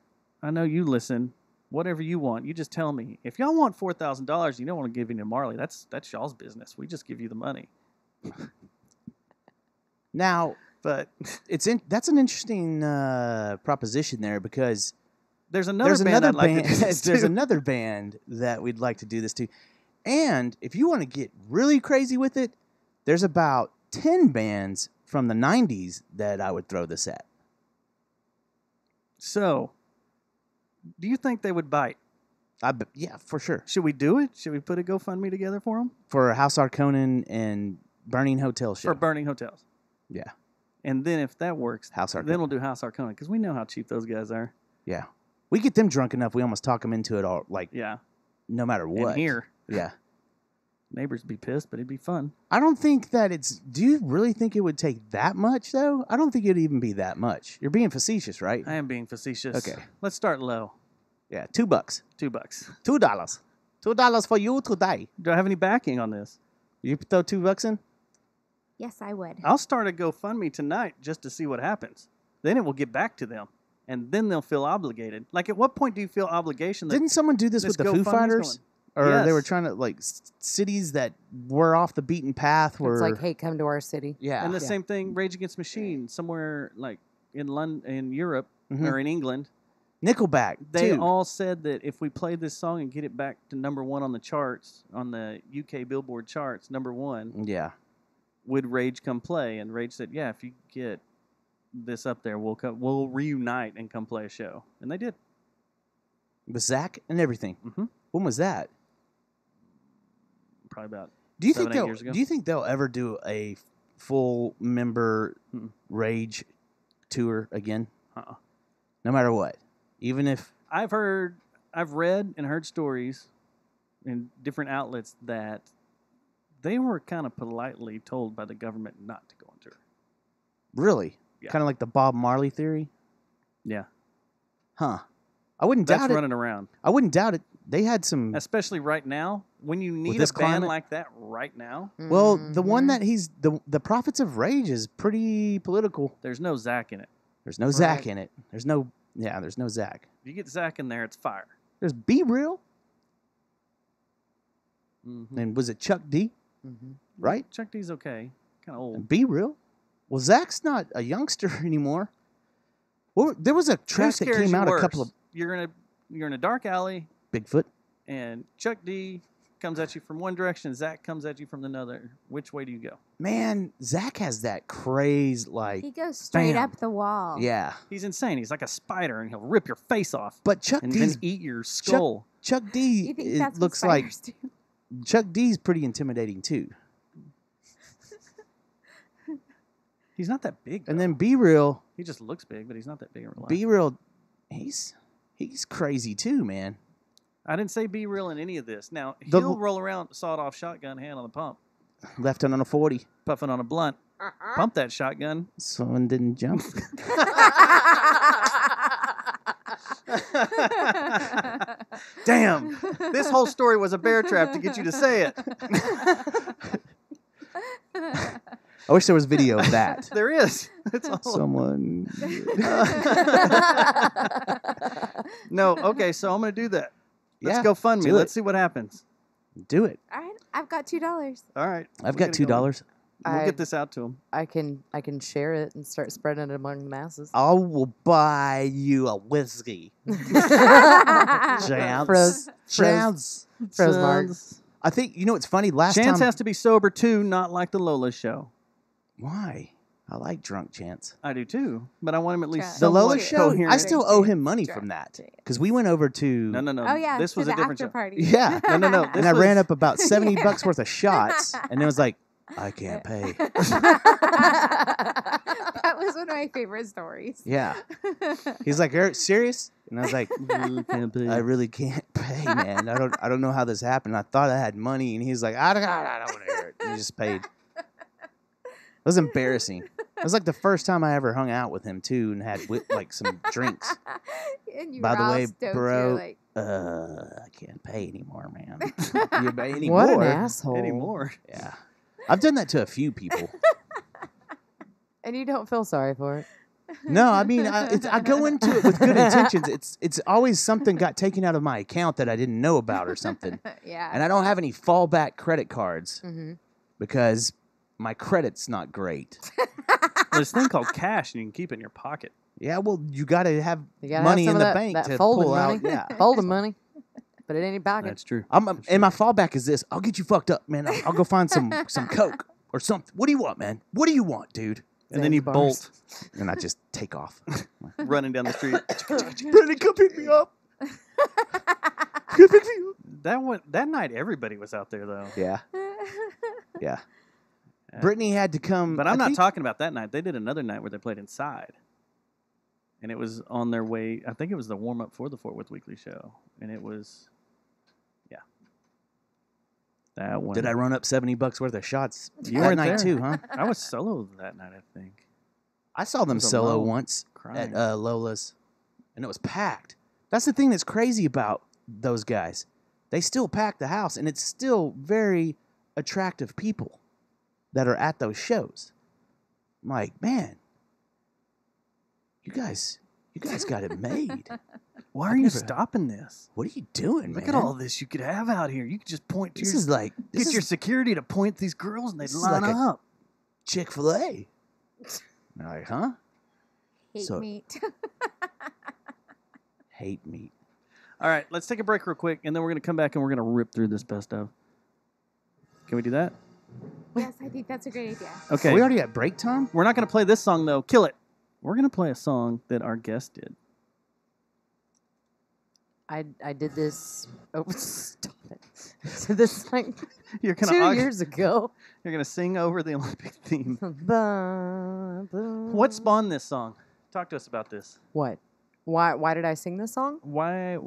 I know you listen. Whatever you want, you just tell me. If y'all want $4,000, you don't want to give it to Marley. That's y'all's business. We just give you the money. Now, But that's an interesting proposition there because there's another there's band another I'd like band. to do this There's to. another band that we'd like to do this to, and if you want to get really crazy with it, there's about 10 bands from the '90s that I would throw this at. So, do you think they would bite? Yeah, for sure. Should we do it? Should we put a GoFundMe together for them? For House Arconin and Burning Hotel show. For burning hotels. Yeah, And then if that works, House then Arconin. we'll do House Arcona because we know how cheap those guys are. Yeah, we get them drunk enough. We almost talk them into it all, like Yeah. no matter what. And here, Yeah. neighbors would be pissed, but it'd be fun. I don't think that it's. Do you really think it would take that much, though? I don't think it'd even be that much. You're being facetious, right? I am being facetious. Okay. Let's start low. Yeah, $2. $2. $2. $2 for you today. Do I have any backing on this? You throw $2 in? Yes, I would. I'll start a GoFundMe tonight just to see what happens. Then it will get back to them, and then they'll feel obligated. Like, at what point do you feel obligation? That Didn't someone do this with the Foo GoFundMe's Fighters? going? Or they were Yes. trying to, like, cities that were off the beaten path were. It's like, hey, come to our city. yeah. And the same thing, Rage Against Machine, somewhere like in London, in Europe, Mhm. or in England, Nickelback, they too. all said that if we played this song and get it back to number 1 on the charts, on the UK Billboard charts, number 1, Yeah. would Rage come play? And Rage said, yeah, if you get this up there, we'll reunite and come play a show. And they did. With Zach and everything. Mhm. When was that? Probably about Do you 7, think 8 they'll? years ago. Do you think they'll ever do a full member Mm-mm. Rage tour again? Uh-uh. No matter what, even if I've read and heard stories in different outlets that they were kind of politely told by the government not to go on tour. really, Yeah. kind of like the Bob Marley theory, Yeah, huh? I wouldn't that's doubt it. running around, I wouldn't doubt it. They had some. especially right now when you need a this band climate? like that right now. Well, the one Mhm. that he's the Prophets of Rage is pretty political. There's no Zach in it. There's no Zach Right. in it. There's no Zach. If you get Zach in there, it's fire. There's Be Real, Mm-hmm. and was it Chuck D? Mhm. Right? Chuck D's okay, kind of old. And Be Real. Well, Zach's not a youngster anymore. Well, there was a Who track that scares came you out worse? a couple of You're in a dark alley, Bigfoot. and Chuck D comes at you from one direction, Zach comes at you from another. Which way do you go? Man, Zach has that craze, like He goes straight Bam. up the wall. yeah. He's insane. He's like a spider, and he'll rip your face off But Chuck and then D's eat your skull. Chuck D You think it that's looks what like spiders do? Chuck D's pretty intimidating too. He's not that big. And though. then Be Real, he just looks big, but he's not that big in real life. Be Real, he's crazy too, man. I didn't say be real in any of this. Now The- he'll roll around sawed-off shotgun, hand on the pump, Left on a 40. puffing on a blunt. Pump that shotgun. Someone didn't jump. Damn! This whole story was a bear trap to get you to say it. I wish there was video of that. There is. It's all. Someone. No. Okay. So I'm gonna do that. Let's Yeah, go fund me. do it. Let's see what happens. Do it. All right, I've got $2. All right. I've we got gotta go. $2. We'll I- get this out to him. I can share it and start spreading it among the masses. I will buy you a whiskey. Chance. Chance. Chance. Froze Mark. I think, you know what's funny? Last Chance time. has to be sober too, not like the Lola show. Why? I like drunk Chance. I do too, but I want him at least The The Lola somewhat show, coherent. I still owe him money Drunk from that. Chance. Because we went over to. No. Oh yeah, This to was the a different after show. party. Yeah. No. And I ran up about $70 worth of shots. And it was like, I can't pay. That was one of my favorite stories. Yeah. He's like, "Are you serious?" And I was like, Can't pay. I really can't pay, man. I don't know how this happened. I thought I had money, and he's like, I don't want to hear it. And he just paid. It was embarrassing. It was like the first time I ever hung out with him too, and had like some drinks. And you By were the all way, stoked. You bro, were like, I can't pay anymore, man. You pay anymore? What an asshole. Anymore. Yeah, I've done that to a few people. And you don't feel sorry for it. No, I mean, I go into it with good intentions. It's always something got taken out of my account that I didn't know about or something. yeah. And I don't have any fallback credit cards Mm-hmm. because my credit's not great. There's this thing called cash, and you can keep it in your pocket. Yeah, well, you got to have You gotta money have in some the of that, bank that to folding pull money. out. Yeah. Folding money. Put it in your pocket. That's true. And my fallback is this: I'll get you fucked up, man. I'll go find some coke or something. What do you want, man? What do you want, dude? And then you Bars. bolt, And I just take off. running down the street. Brendan, come pick me up. Come pick me up. That night, everybody was out there though. Yeah, yeah. Yeah. Brittany had to come, But I'm I not think- talking about that night. They did another night where they played inside, and it was on their way. I think it was the warm up for the Fort Worth Weekly show, and it was, yeah, that one. Did I run up $70 worth of shots You that weren't night there. too, huh? I was solo that night, I think. I saw them was solo alone, once crying. at Lola's, and it was packed. That's the thing that's crazy about those guys. They still pack the house, and it's still very attractive people that are at those shows. I'm like, man, you guys got it made. Why I've are you never- stopping this? What are you doing, Look man? at all this you could have out here. You could just point to This your, is like get your security to point these girls, and they'd this is line like a- up. Chick-fil-A. They're like, huh? Hate So- meat. Hate meat. All right, let's take a break real quick, and then we're going to come back and we're going to rip through this best of. Can we do that? Yes, I think that's a great idea. Okay. Are we already at break time? We're not going to play this song, though. Kill it. We're going to play a song that our guest did. I did this. Oh, stop it. So this like You're 2 going years ago. You're going to sing over the Olympic theme. What What spawned this song? Talk to us about this. What? Why did I sing this song? Why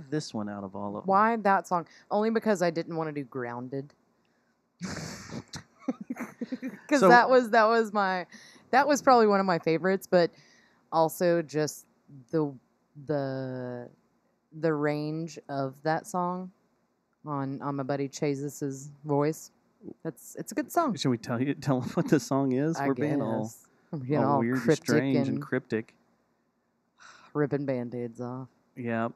this one out of all of them? Why that song? Only because I didn't want to do Grounded. Because So- that was probably one of my favorites, but also just the range of that song on my buddy Chase's voice. It's a good song. Should we tell them what the song is? I We're being all, guess. We're being all weird and cryptic strange and and cryptic. ripping band-aids off. Yeah.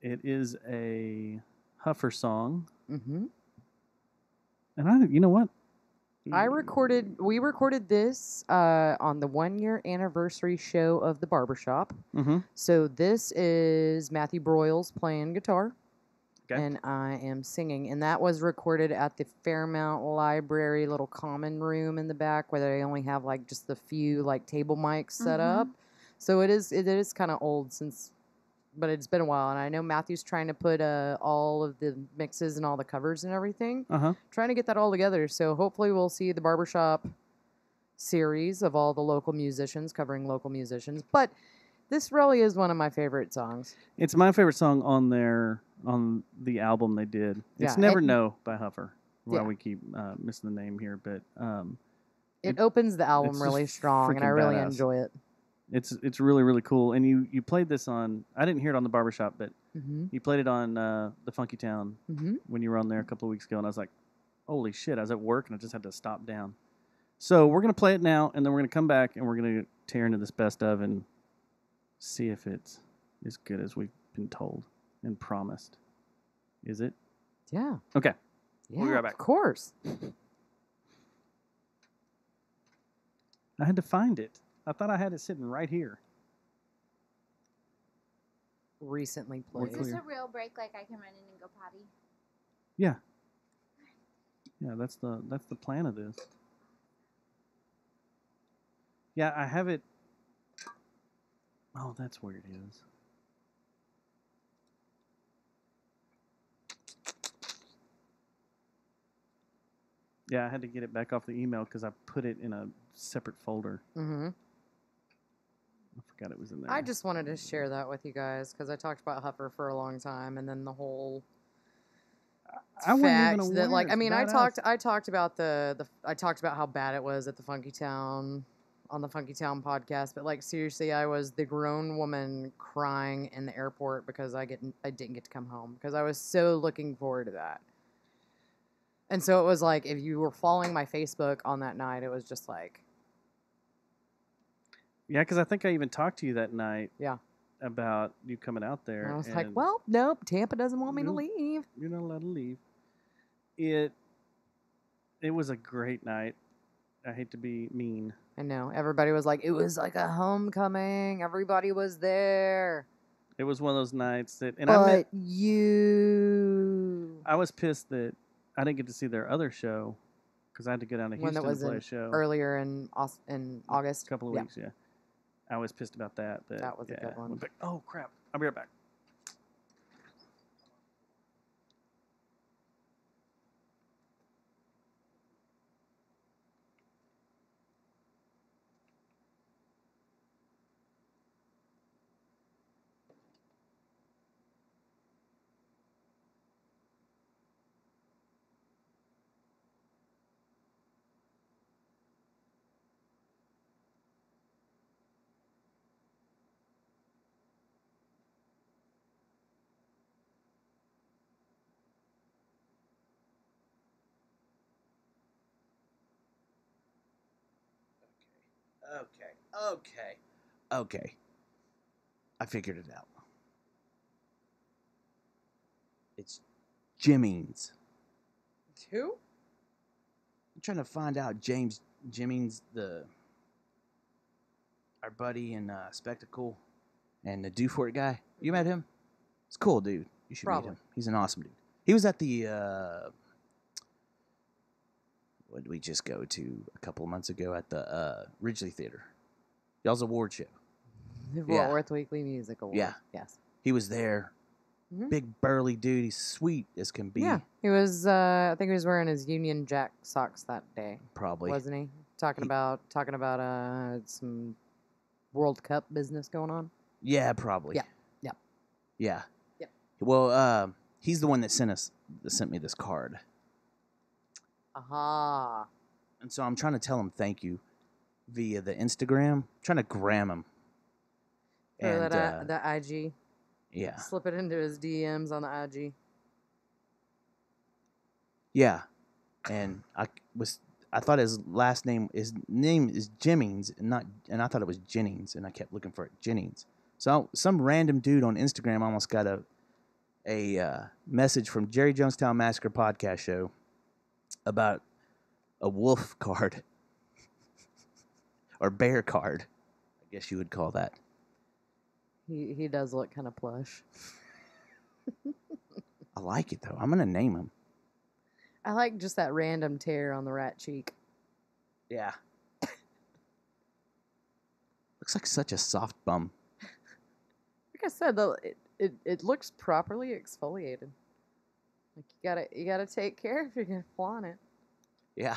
It is a Huffer song. Mm-hmm. And you know what? We recorded this on the 1-year anniversary show of the Barbershop. Mm-hmm. So this is Matthew Broyles playing guitar, Okay. and I am singing. And that was recorded at the Fairmount Library little common room in the back, where they only have like just a few like table mics set Mhm. up. So it is kind of old but it's been a while. And I know Matthew's trying to put all of the mixes and all the covers and everything. Uh-huh. Trying to get that all together. So hopefully we'll see the Barbershop series of all the local musicians covering local musicians. But this really is one of my favorite songs. It's my favorite song on the album they did. It's Yeah, Never and- Know by Huffer. Why Yeah. we keep missing the name here, but It opens the album it's really just strong, and I freaking really badass. enjoy it. it's really, really cool. And you played this on, I didn't hear it on the Barbershop, but Mm-hmm. you played it on the Funky Town Mm-hmm. when you were on there a couple of weeks ago, and I was like, holy shit, I was at work and I just had to stop down. So we're going to play it now, and then we're going to come back and we're going to tear into this best of and see if it's as good as we've been told and promised. Is it? Yeah. Okay. Yeah, We'll be right back. Of course. I had to find it. I thought I had it sitting right here. Recently We're played. Is this clear. a real break? Like I can run in and go potty? Yeah. Yeah, that's the plan of this. Yeah, I have it. Oh, that's where it is. Yeah, I had to get it back off the email because I put it in a separate folder. Mm-hmm. I forgot it was in there. I just wanted to share that with you guys because I talked about Huffer for a long time, and then the whole I wasn't fact even aware. that, like, I It's mean, I badass. talked about I talked about how bad it was at the Funky Town on the Funky Town podcast, but like seriously, I was the grown woman crying in the airport because I didn't get to come home because I was so looking forward to that. And so it was like, if you were following my Facebook on that night, it was just like, Yeah, because I think I even talked to you that night. Yeah. About you coming out there. I was like, and well, nope, Tampa doesn't want me to Nope. leave. You're not allowed to leave. It was a great night. I hate to be mean. I know. Everybody was like, it was like a homecoming. Everybody was there. It was one of those nights that, and But you. I was pissed that I didn't get to see their other show because I had to go down to When Houston that was to play in a show earlier in August. a couple of Yeah. weeks. Yeah, I was pissed about that. But That was a good one. But, oh crap! I'll be right back. Okay. I figured it out. It's Jimmings. Who? I'm trying to find out James Jimmings, our buddy in Spectacle, and the Do For It guy. You met him? It's cool, dude. You should Probably. meet him. He's an awesome dude. He was at the what did we just go to a couple of months ago at the Ridgely Theater? Y'all's award show. The Fort Yeah. Worth Weekly Music Award. Yeah. Yes. He was there. Mhm. Big burly dude. He's sweet as can be. Yeah. He was. I think he was wearing his Union Jack socks that day, Probably. wasn't he? Talking He- about some World Cup business going on. Yeah, probably. Yeah. Yeah. Yeah. Yeah. Well, he's the one that sent me this card. Aha. And so I'm trying to tell him thank you via the Instagram. I'm trying to gram him. Or And that IG. yeah. Slip it into his DMs on the IG. Yeah. And I thought his name is Jimmings and I thought it was Jennings and I kept looking for it Jennings. So some random dude on Instagram almost got a message from Jerry Jonestown Massacre podcast show about a wolf card or bear card, I guess you would call that. He does look kind of plush. I like it though. I'm gonna name him. I like just that random tear on the rat cheek. Yeah. Looks like such a soft bum. Like I said, though, it looks properly exfoliated. Like you gotta take care if you're gonna flaunt it. Yeah.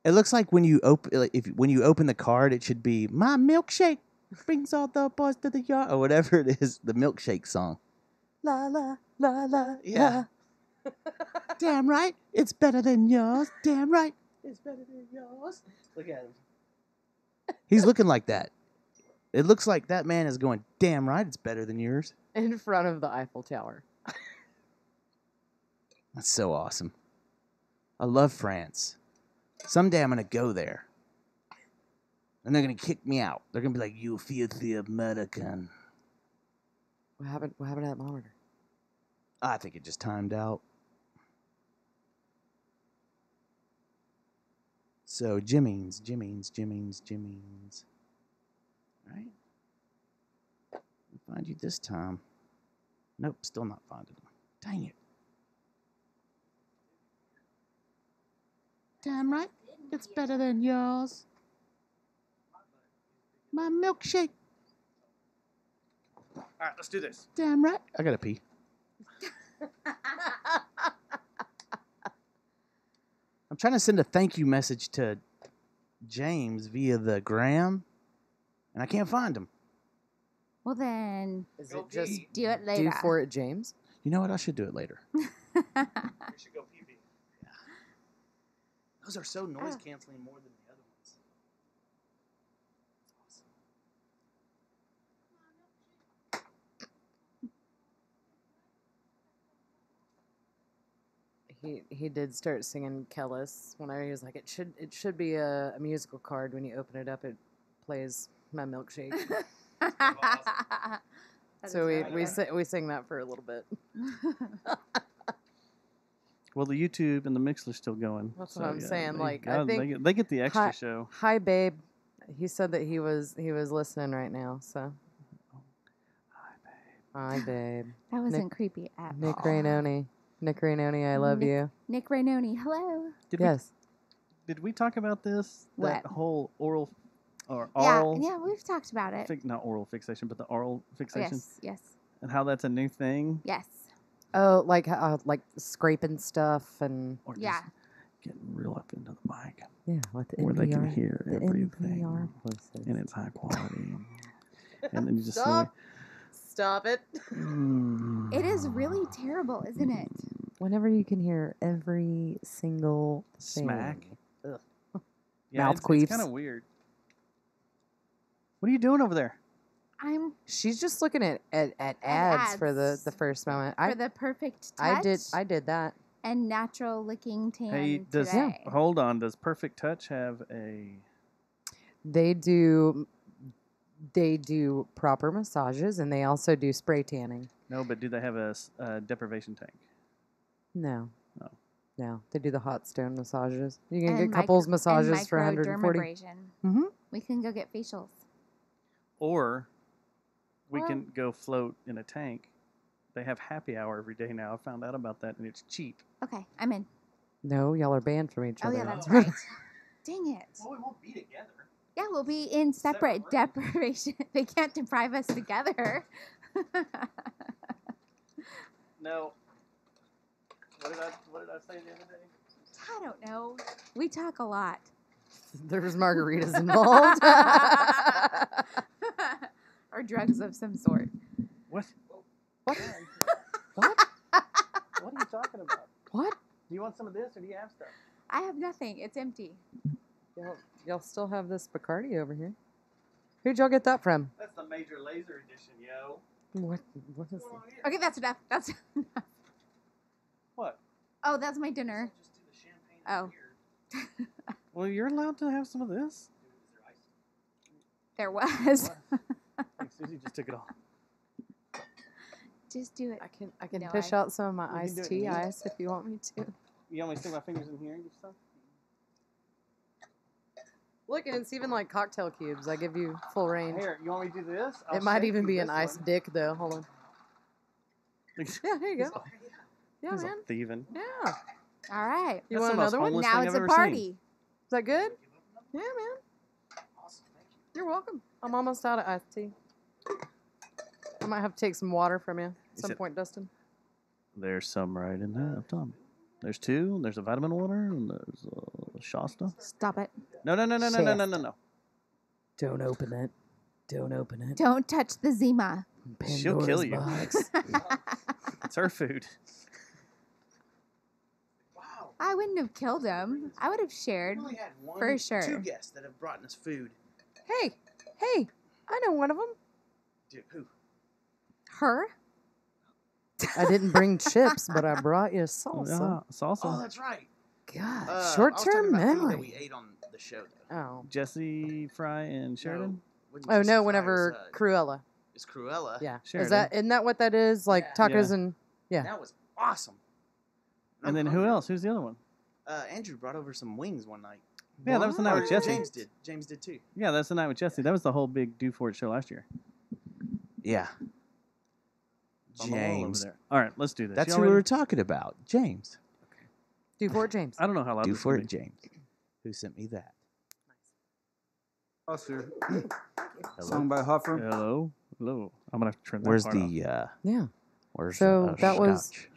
It looks like when you open the card, it should be "My milkshake brings all the boys to the yard" or whatever it is, the milkshake song. La la la la. Yeah. Damn right, it's better than yours. Damn right, it's better than yours. Look at him. He's looking like that. It looks like that man is going, "Damn right, it's better than yours." In front of the Eiffel Tower. That's so awesome. I love France. Someday I'm going to go there. And they're going to kick me out. They're going to be like, "You filthy American." What happened to that monitor? I think it just timed out. So, Jimmings. Right? I'll find you this time. Nope, still not finding him. Dang it. Damn right, it's better than yours. My milkshake. All right, let's do this. Damn right. I gotta pee. I'm trying to send a thank you message to James via the gram, and I can't find him. Well, then Is it just do it later. do for it, James? You know what? I should do it later. We should go pee-pee. Those are so noise canceling more than the other ones. He did start singing Kellis whenever he was like, it should be a musical card. When you open it up, it plays my milkshake. So we sing that for a little bit. Well, the YouTube and the Mixler's still going. That's what I'm saying. They Like, got- I think they get the extra show. Hi, babe. He said that he was listening right now. So. Hi, babe. That wasn't creepy at Nick all. Rainoni. Nick Rainoni, I love you. Nick Rainoni, hello. Yes. Did we talk about this? That What? whole oral or oral? Yeah, we've talked about it. Not oral fixation, but the oral fixation, Yes. and how that's a new thing. Yes. Oh, like scraping stuff and Or Yeah. just getting real up into the mic yeah, what the where they can NPR hear the everything, NPR voices. and it's high quality. And then you just Stop it. It is really terrible, isn't it? Whenever you can hear every single thing. smack. Ugh. Yeah, Mouth it's queefs. kind of weird. What are you doing over there? I'm She's just looking at ads for the ads. first moment. for the perfect touch. I did that. And natural licking tan Hey, does today. hold on? Does Perfect Touch have a? They do proper massages and they also do spray tanning. No, but do they have a deprivation tank? No. Oh. No, they do the hot stone massages. You can And get couples and massages for 140. microdermabrasion. Mm-hmm. We can go get facials. Or we Or- can go float in a tank. They have happy hour every day now. I found out about that, and it's cheap. Okay, I'm in. No, y'all are banned from each Oh other. yeah, that's right. Dang it. we won't be together. Yeah, we'll be in separate Separate deprivation. They can't deprive us together. No. What did I say the other day? I don't know. We talk a lot. There's margaritas involved. Or drugs of some sort. What? What? What? What are you talking about? What? Do you want some of this, or do you have stuff? I have nothing. It's empty. Y'all still have this Bacardi over here. Who'd y'all get that from? That's the Major Laser Edition, yo. What is that? Okay, that's enough. That's enough. What? Oh, that's my dinner. Oh. Well, you're allowed to have some of this. There was. Like, Susie just took it all. Just do it. I can No, fish I- out some of my We can iced do it tea in here. ice if you want me to. You want me to stick my fingers in here and get stuff? Look, and it's even like cocktail cubes. I give you full range. Here, you want me to do this? It might even be an iced dick, though. Hold on. Yeah, there you go. Yeah, He's man. a thieving. Yeah. All right. You That's want the most another one? homeless Now thing it's I've a ever seen. party. Is that good? Yeah, man. You're welcome. I'm almost out of iced tea. I might have to take some water from you at some said- point, Dustin. There's some right in there up top. There's two. There's a vitamin water and there's Shasta. Stop it. No. Don't open it. Don't open it. Don't touch the Zima. She'll kill you. box. It's her food. Wow. I wouldn't have killed him. I would have shared. We only had one, For sure. 2 guests that have brought us food. Hey, I know one of them. Dude, who? Her? I didn't bring chips, but I brought you salsa. Yeah, salsa. Oh, that's right. God, I was short-term talking about food memory. that we ate on the show, though. Oh. Jesse Fry and Sheridan. Wasn't Oh Jesse no! Fry, whenever it was, Cruella. it's Cruella. Yeah. Sheridan. Isn't that what that is? Like Yeah. tacos Yeah. and yeah. That was awesome. And then who else? Who's the other one? Andrew brought over some wings one night. Yeah, that was the night with Or Jesse. James did. James did too. Yeah, that's the night with Jesse. That was the whole big Do For It show last year. Yeah. On the wall over James. there. All right, let's do this. That's You who all we ready? were talking about. James. Do for it, James. I don't know how loud Do this for will it, be. James. Who sent me that? Oscar. Hello? Song by Huffer. Hello. I'm gonna have to turn that Where's part off. the Yeah. where's So that was- scotch?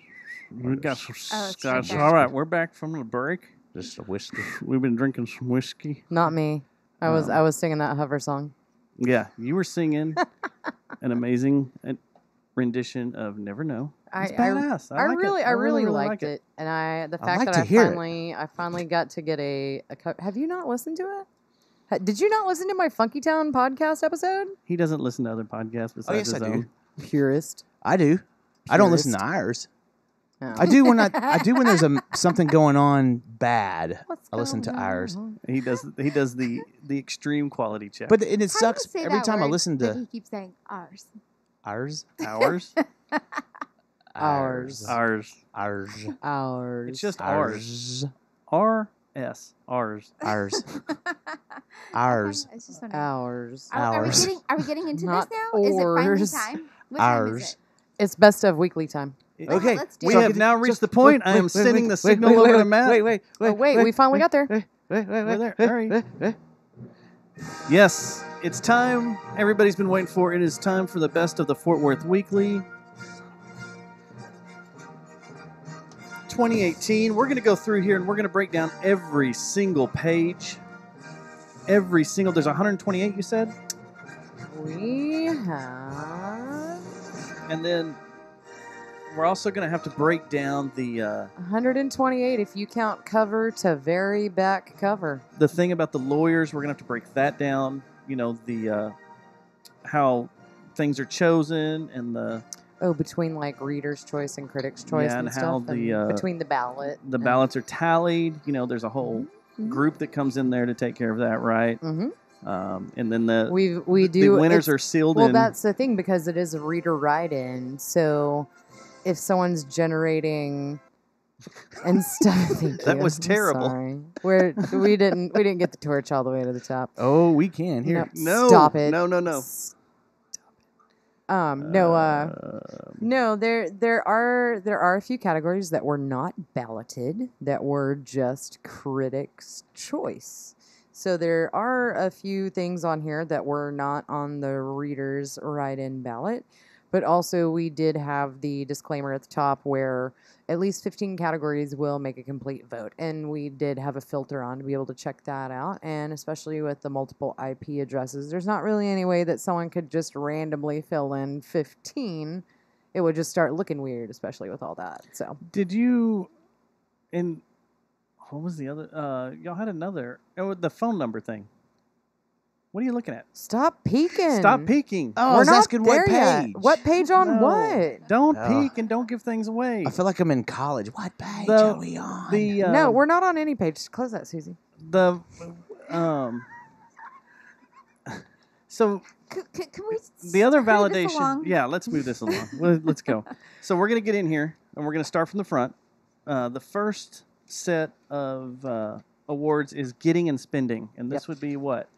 We got some Oh, scotch. sugar. All right, we're back from the break. Just a whiskey. We've been drinking some whiskey. Not me. I was singing that Hover song. Yeah, you were singing an amazing rendition of "Never Know." It's badass. I really liked like it, and the I'd fact like that to hear it. I finally got to get a. Have you not listened to it? Did you not listen to my Funky Town podcast episode? He doesn't listen to other podcasts besides yes, his I do. own. Purist. I do. I don't listen to ours. Oh. I do when there's something going on bad. What's I listen to going ours. on? He does the extreme quality check. But it How sucks do you say every that time I word listen that to he keeps saying ours. ours. ours, Ours. ours. Ours. It's just ours. R-S. Ours. Ours. Ours. Okay, I was just wondering. Ours. Ours. Are we getting into Not this now? Is it finally ours. time? What time is Ours. it? It's best of weekly time. Okay. Let's do We it. have now reached the point. I am sending the signal over to Matt. Wait, we finally got there. We're there. Hurry. Yes, it's time. Everybody's been waiting for. It is time for the best of the Fort Worth Weekly 2018. We're going to go through here and we're going to break down every single page. There's 128, you said? We have And then we're also going to have to break down the 128 if you count cover to very back cover. thing about the lawyers. We're going to have to break that down. You know, the how things are chosen and the Between like reader's choice and critic's choice Yeah, and and how stuff. the, between the ballot. ballots are tallied. You know, there's a whole Mhm. group that comes in there to take care of that, right? Mm-hmm. And then the We do. the winners it's- are sealed Well, in. that's the thing because it is a reader write-in. So if someone's generating and stuff, thank That you. was I'm terrible. sorry. We didn't get the torch all the way to the top. Oh, we can. Here. No, stop it. no. No, there are a few categories that were not balloted that were just critics' choice. So there are a few things on here that were not on the reader's write-in ballot, but also we did have the disclaimer at the top where at least 15 categories will make a complete vote, and we did have a filter on to be able to check that out. And especially with the multiple IP addresses, there's not really any way that someone could just randomly fill in 15. It would just start looking weird, especially with all that. So Did you? And what was the other? Y'all had another. Oh, the phone number thing. What are you looking at? stop peeking. Stop peeking. Oh, I We're was not asking what there yet. page. What page on No. what? Don't Oh. peek and don't give things away. I feel like I'm in college. What page The- are we on? The No, we're not on any page. Just close that, Susie. the so Can we the other hurry this validation. along? Yeah, let's move this along. Let's go. So we're gonna get in here and we're gonna start from the front. The first set of awards is getting and spending, and this would be what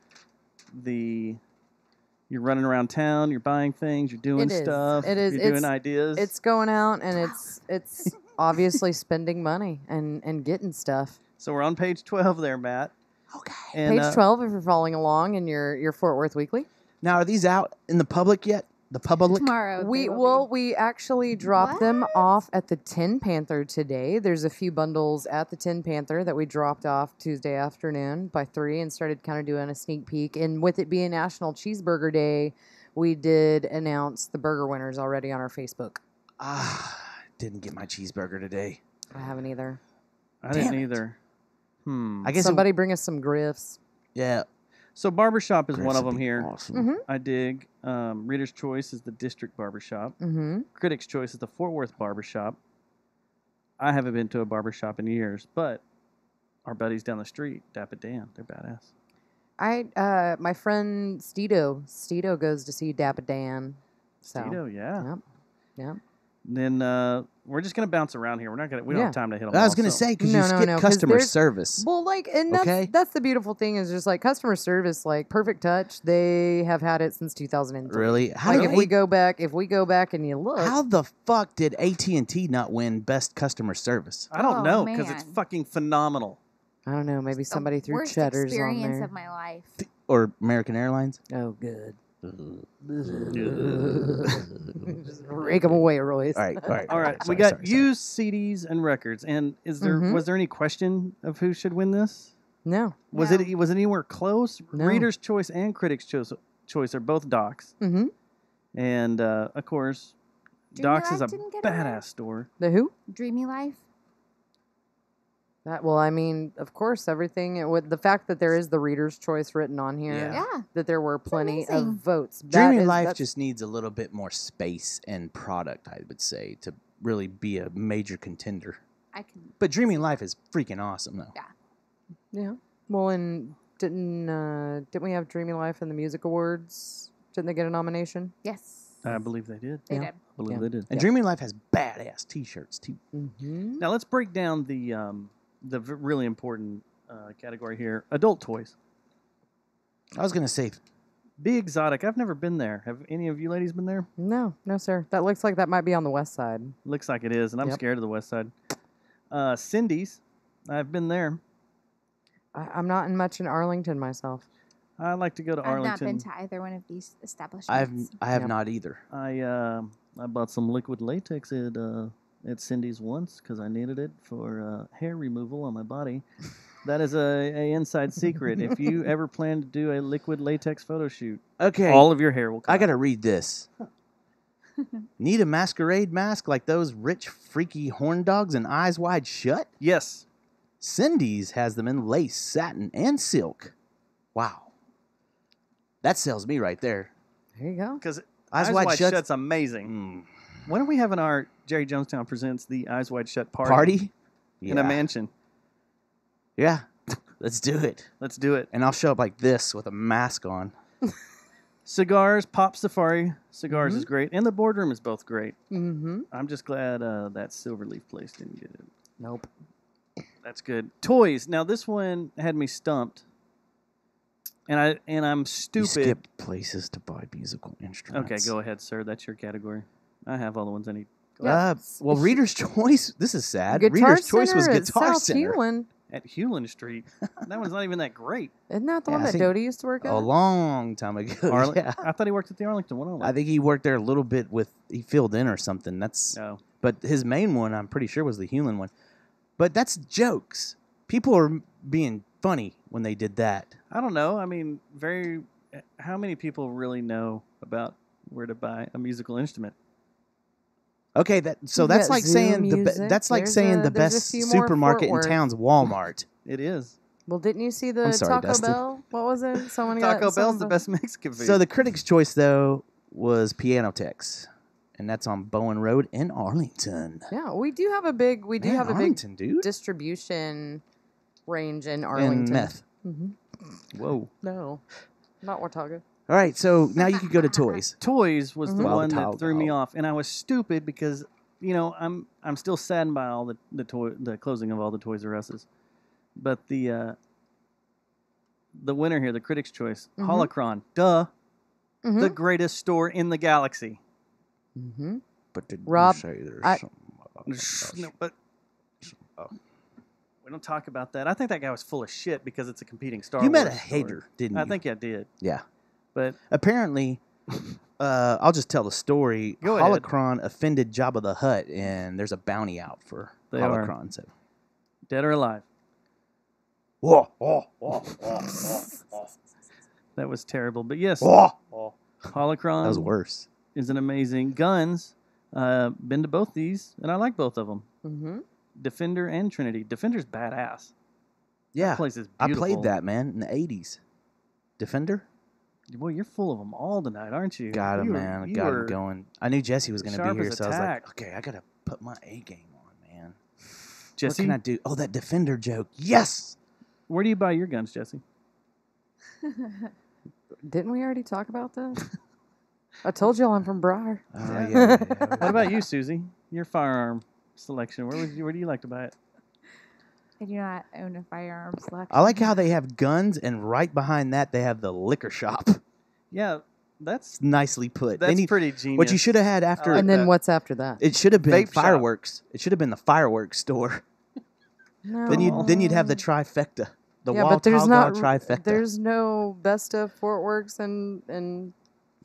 you're running around town, you're buying things, you're doing It is. stuff, It is. you're doing It's- ideas. It's going out and it's obviously spending money and getting stuff. So we're on page 12 there, Matt. Okay. And, Page 12 if you're following along in your Fort Worth Weekly. Now, are these out in the public yet? The public? Tomorrow. We they will be. we actually dropped them off at the Tin Panther today. There's a few bundles at the Tin Panther that we dropped off Tuesday afternoon by 3 and started kind of doing a sneak peek. And with it being National Cheeseburger Day, we did announce the burger winners already on our Facebook. Didn't get my cheeseburger today. I haven't either. I didn't Damn it. either. I guess Somebody bring us some griffs. yeah. So barbershop is one Chris of would them be here. Awesome. Mm-hmm. I dig. Reader's Choice is the district barbershop. Mm-hmm. Critics' Choice is the Fort Worth barbershop. I haven't been to a barbershop in years, but our buddies down the street, Dapper Dan, they're badass. My friend Stedo goes to see Dapper Dan. So, Tito, yeah. Yep. Then we're just gonna bounce around here. We don't Yeah. have time to hit them. I was all, going to so- say, because No, you no, skip no, 'cause customer there's- service. Well, like, and Okay. that's the beautiful thing is just like customer service, like Perfect Touch. They have had it since 2003. Really? How Like did if we go back and you look, How the fuck did AT&T not win best customer service? I don't Oh, know because it's man. fucking phenomenal. I don't know, maybe The somebody threw worst cheddars on experience there. of my life. Or American Airlines? Oh, good. Just rake them away, Royce. All right. All right, we Sorry, got sorry. used CDs and records. And was there any question of who should win this? No. Was No. it anywhere close? No. Reader's Choice and Critics' Choice are both Docs, Mm-hmm. and of course, Dreamy Docs is a Life didn't get a win? badass store. The who? Dreamy Life. Well, I mean, of course, everything with the fact that there is the reader's choice written on here, Yeah. Yeah. that there were plenty of amazing. votes. Dreamy Life just needs a little bit more space and product, I would say, to really be a major contender. I can. But Dreamy Life is freaking awesome, though. Yeah. Well, and didn't we have Dreamy Life in the Music Awards? Didn't they get a nomination? Yes. I believe they did. They Yeah. did. I believe Yeah. they did. And Dreamy Life has badass T-shirts too. Mm-hmm. Now let's break down the really important category here: adult toys. I was gonna say, Be Exotic. I've never been there. Have any of you ladies been there? No, sir. That looks like that might be on the west side. Looks like it is, and I'm Yep. scared of the West Side. Cindy's. I've been there. I'm not much in Arlington myself. I like to go to I've not Arlington. been to either one of these establishments. I have Yep. not either. I bought some liquid latex at Cindy's once because I needed it for hair removal on my body. That is a inside secret. If you ever plan to do a liquid latex photo shoot, Okay, all of your hair will come I gotta out. read this. Need a masquerade mask like those rich, freaky horn dogs and Eyes Wide Shut? Yes. Cindy's has them in lace, satin, and silk. Wow. That sells me right there. There you go. Because Eyes Eyes Wide Wide Shut's- Shut's amazing. Mm. When are we having our Jerry Jonestown Presents the Eyes Wide Shut Party? in a mansion? Yeah. Let's do it. Let's do it. And I'll show up like this with a mask on. Cigars, Pop Safari Cigars is great, and the boardroom is both great. Mm-hmm. I'm just glad that Silverleaf place didn't get it. Nope. That's good. Toys. Now this one had me stumped, and I'm You stupid. skip places to buy musical instruments. Okay, go ahead, sir. That's your category. I have all the ones I need. Well, Reader's Choice. This is sad. Guitar Reader's Choice was Center at Guitar South Center. Hewlin. At Hewlin Street. That one's not even that great. Isn't that the one Yeah, I that think- Dodie used to work at? A long time ago. Yeah. I thought he worked at the Arlington one. Only. I think he worked there a little bit with, he filled in or something. That's, No. but his main one, I'm pretty sure, was the Hewlin one. But that's jokes. People are being funny when they did that. I don't know. I mean, how many people really know about where to buy a musical instrument? Okay, so You that's got like Zoo saying Music. that's like There's saying a- the there's a best few more supermarket in Fort Worth. town's Walmart. It is. Well, didn't you see the I'm sorry, Taco Dustin. Bell? What was it? Someone got Taco Bell's the some- best Mexican food. So the Critics' Choice though was Piano Tex, and that's on Bowen Road in Arlington. Yeah, we do have a big Arlington, dude. distribution range in And Arlington. meth. Mm-hmm. Whoa. No, not Watauga. All right, so now you can go to toys. Toys was the Mhm. one Wild that threw me Dog. off, and I was stupid because I'm still saddened by all the closing of all the Toys R Us's, but the winner here, the Critics' Choice, Mhm. Holocron, duh, the Mm-hmm. greatest store in the galaxy. Mm-hmm. But did Rob, you say there's I- some? No, but we don't talk about that. I think that guy was full of shit because it's a competing Star You Wars. met a store. hater, didn't you? I think I did, Yeah. but Apparently, I'll just tell the story. Go ahead. Holocron offended Jabba the Hutt, and there's a bounty out for They are. Holocron. So, dead or alive. whoa, That was terrible. But yes, whoa. Holocron That was worse. is an amazing guns. Been to both these, and I like both of them. Mm-hmm. Defender and Trinity. Defender's badass. Yeah, That place is I beautiful. played that, man, in the 80s. Defender? Boy, you're full of them all tonight, aren't you? Got him, You were- man. you Got were- him going. I knew Jessie was going to sharp be here, as so a I was like, tack. okay, I got to put my A game on, man. Jesse, What can I do? Oh, that Defender joke. Yes! where do you buy your guns, Jesse? Didn't we already talk about that? I told y'all I'm from Briar. Yeah. What about you, Susie? Your firearm selection. Where do you like to buy it? I do not own a firearm selection. I like how they have guns, and right behind that, they have the liquor shop. Yeah, that's It's nicely put. that's They need, pretty genius. what you should have had after, like And then that. what's after that? it should have been Vape shop. fireworks. It should have been the fireworks store. No. Then you'd have the trifecta. The yeah, but there's Watauga not. trifecta. There's no best of Fort Works and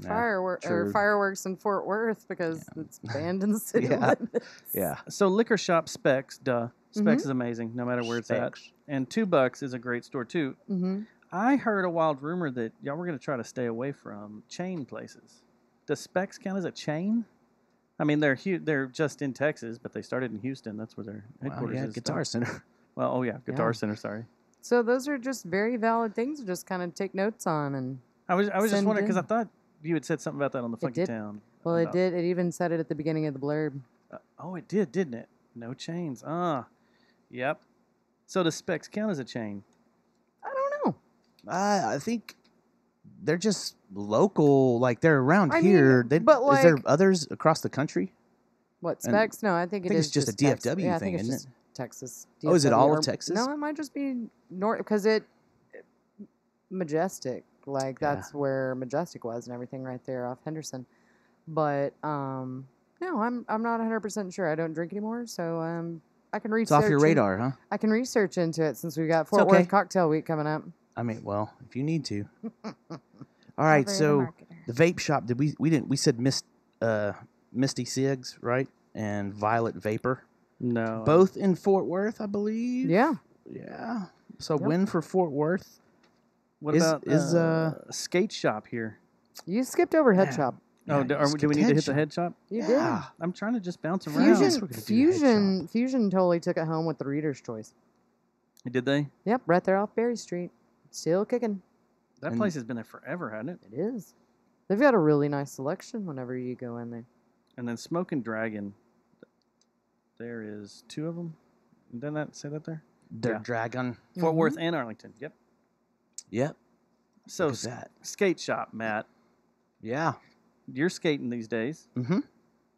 true. fireworks in Fort Worth because it's banned in the city Yeah. limits. Yeah. So liquor shop Specs, duh. Specs Mhm. is amazing, no matter where it's at. Specs. And $2 is a great store too. Mm-hmm. I heard a wild rumor that y'all were going to try to stay away from chain places. Does Specs count as a chain? I mean, they're just in Texas, but they started in Houston. That's where their Wow, headquarters yeah, is. Guitar Center. Well, oh yeah, Guitar Yeah. Center. Sorry. So those are just very valid things to just kind of take notes on. And I was just Send wondering because I in. thought you had said something about that on the Funky did. Town. well, it about- did. It even said it at the beginning of the blurb. Oh, it did, didn't it? No chains. Yep. So does Specs count as a chain? I don't know. I think they're just local. Like they're around I here. mean, but, is there like- others across the country? What And Specs? No, I think I think it's just a Texas. DFW Yeah, I thing, think it's isn't just Texas. Oh, is it all of or- Texas? No, it might just be north because Majestic. Like Yeah. that's where Majestic was and everything right there off Henderson. But no, I'm not 100% sure. I don't drink anymore, so I can research. It's off your radar, huh? I can research into it since we got Fort okay. Worth Cocktail Week coming up. I mean, well, if you need to. All right, so the vape shop. Did we didn't we said Misty Cigs, right? And Violet Vapor. No. Both in Fort Worth, I believe. Yeah. Yeah. So Yep. win for Fort Worth. What is- about is, skate shop here? You skipped over Head Yeah. Shop. Oh, Yeah, do, you do we skipped need to hit the shop. head shop? You Yeah. I'm trying to just bounce did. around. we're Fusion, gonna do the Head Fusion totally took it home with the Reader's Choice. Did they? Yep, right there off Berry Street. Still kicking. That And- place has been there forever, hasn't it? It is. They've got a really nice selection whenever you go in there. And then Smoking Dragon. There is 2 of them. Didn't that say that there? Their Yeah. Dragon. Fort Mhm. Worth and Arlington. Yep. Yep. So Look at that. skate shop, Matt. Yeah. You're skating these days. Mm-hmm.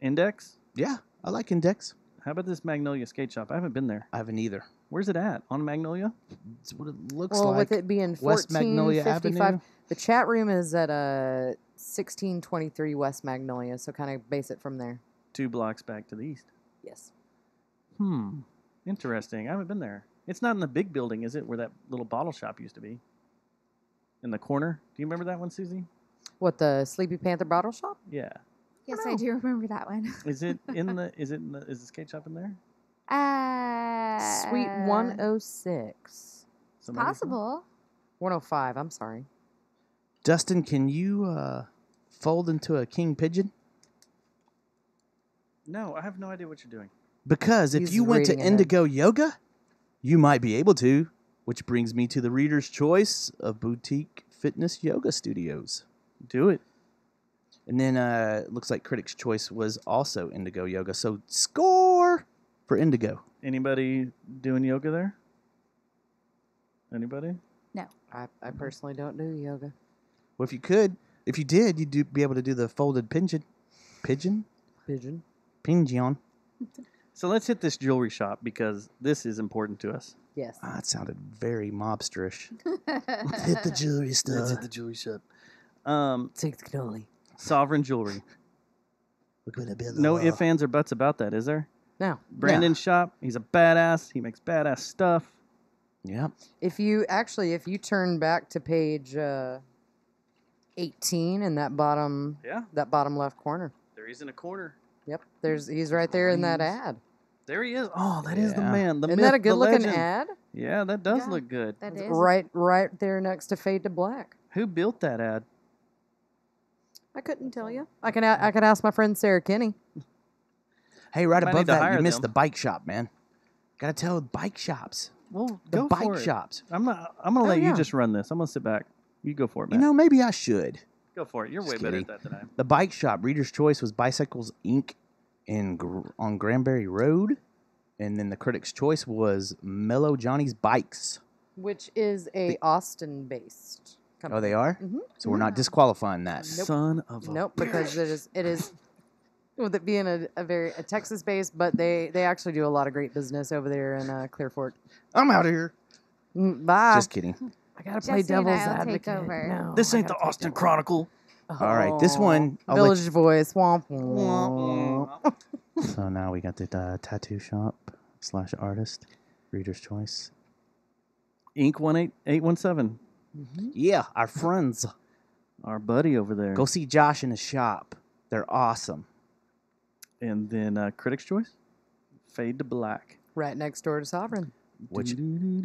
Index. Yeah. I like Index. How about this Magnolia skate shop? I haven't been there. I haven't either. Where's it at? On Magnolia? It's what it looks Well, like. with it being West Magnolia 1455, Avenue. the chat room is at 1623 West Magnolia, so kind of base it from there. 2 blocks back to the east. Yes. Interesting. I haven't been there. It's not in the big building, is it? Where that little bottle shop used to be. In the corner. Do you remember that one, Susie? What, the Sleepy Panther bottle shop? Yeah. Yes, know. I do remember that one. Is it in the? Is the skate shop in there? Suite 106. Somebody- Possible. 105, I'm sorry. Dustin, can you fold into a king pigeon? No, I have no idea what you're doing. Because if He's you went to reading ahead. Indigo Yoga, you might be able to. Which brings me to the reader's choice of boutique fitness yoga studios. Do it. And then it looks like Critics' Choice was also Indigo Yoga. So score for Indigo. Anybody doing yoga there? Anybody? I personally don't do yoga. Well, if you did, you'd be able to do the folded pigeon. Pigeon? Pigeon. Pigeon. So let's hit this jewelry shop because this is important to us. Yes. Ah, it sounded very mobsterish. Hit the jewelry stuff. Let's hit the jewelry shop. Take the cannoli. Sovereign Jewelry. We're gonna build a No wall. ifs, ands, or buts about that, is there? Now, Brandon's shop. He's a badass. He makes badass stuff. Yep. if you turn back to page 18 in that bottom Yeah. left corner. There he's in a corner. Yep. He's right there in that Please. ad. There he is. Oh, that is the Yeah. man. The Isn't myth, that a good the looking legend. ad? Yeah, that does Yeah. look good. That It's is right there next to Fade to Black. Who built that ad? I couldn't tell you. I can ask my friend Sarah Kinney. Hey, right Might above need to that, hire you missed them. the bike shop, man. Gotta tell bike shops. Well, The go bike for it. shops. I'm gonna let yeah. you just run this. I'm gonna sit back. You go for it, man. You know, maybe I should. Go for it. You're way Just better kidding. at that than I am. The bike shop, Reader's Choice, was Bicycles Inc. on Granbury Road. And then the Critics' Choice was Mellow Johnny's Bikes. Which is a Austin-based company. Oh, they are? Mhm. So we're not disqualifying that. Nope. Son of a Nope, because it is with it being a Texas based, but they actually do a lot of great business over there in Clear Fork. I'm out of here. Bye. Just kidding. I gotta play Jesse and devil's I'll take advocate. over. No, This I ain't the gotta take Austin over. Chronicle. All right, this Oh, one, I'll let Village voice. Womp womp. So now we got the tattoo shop / artist, Reader's Choice. Inc. 18817. Yeah, our friends. our buddy over there. Go see Josh in the shop. They're awesome. And then Critics' Choice, Fade to Black. Right next door to Sovereign. Which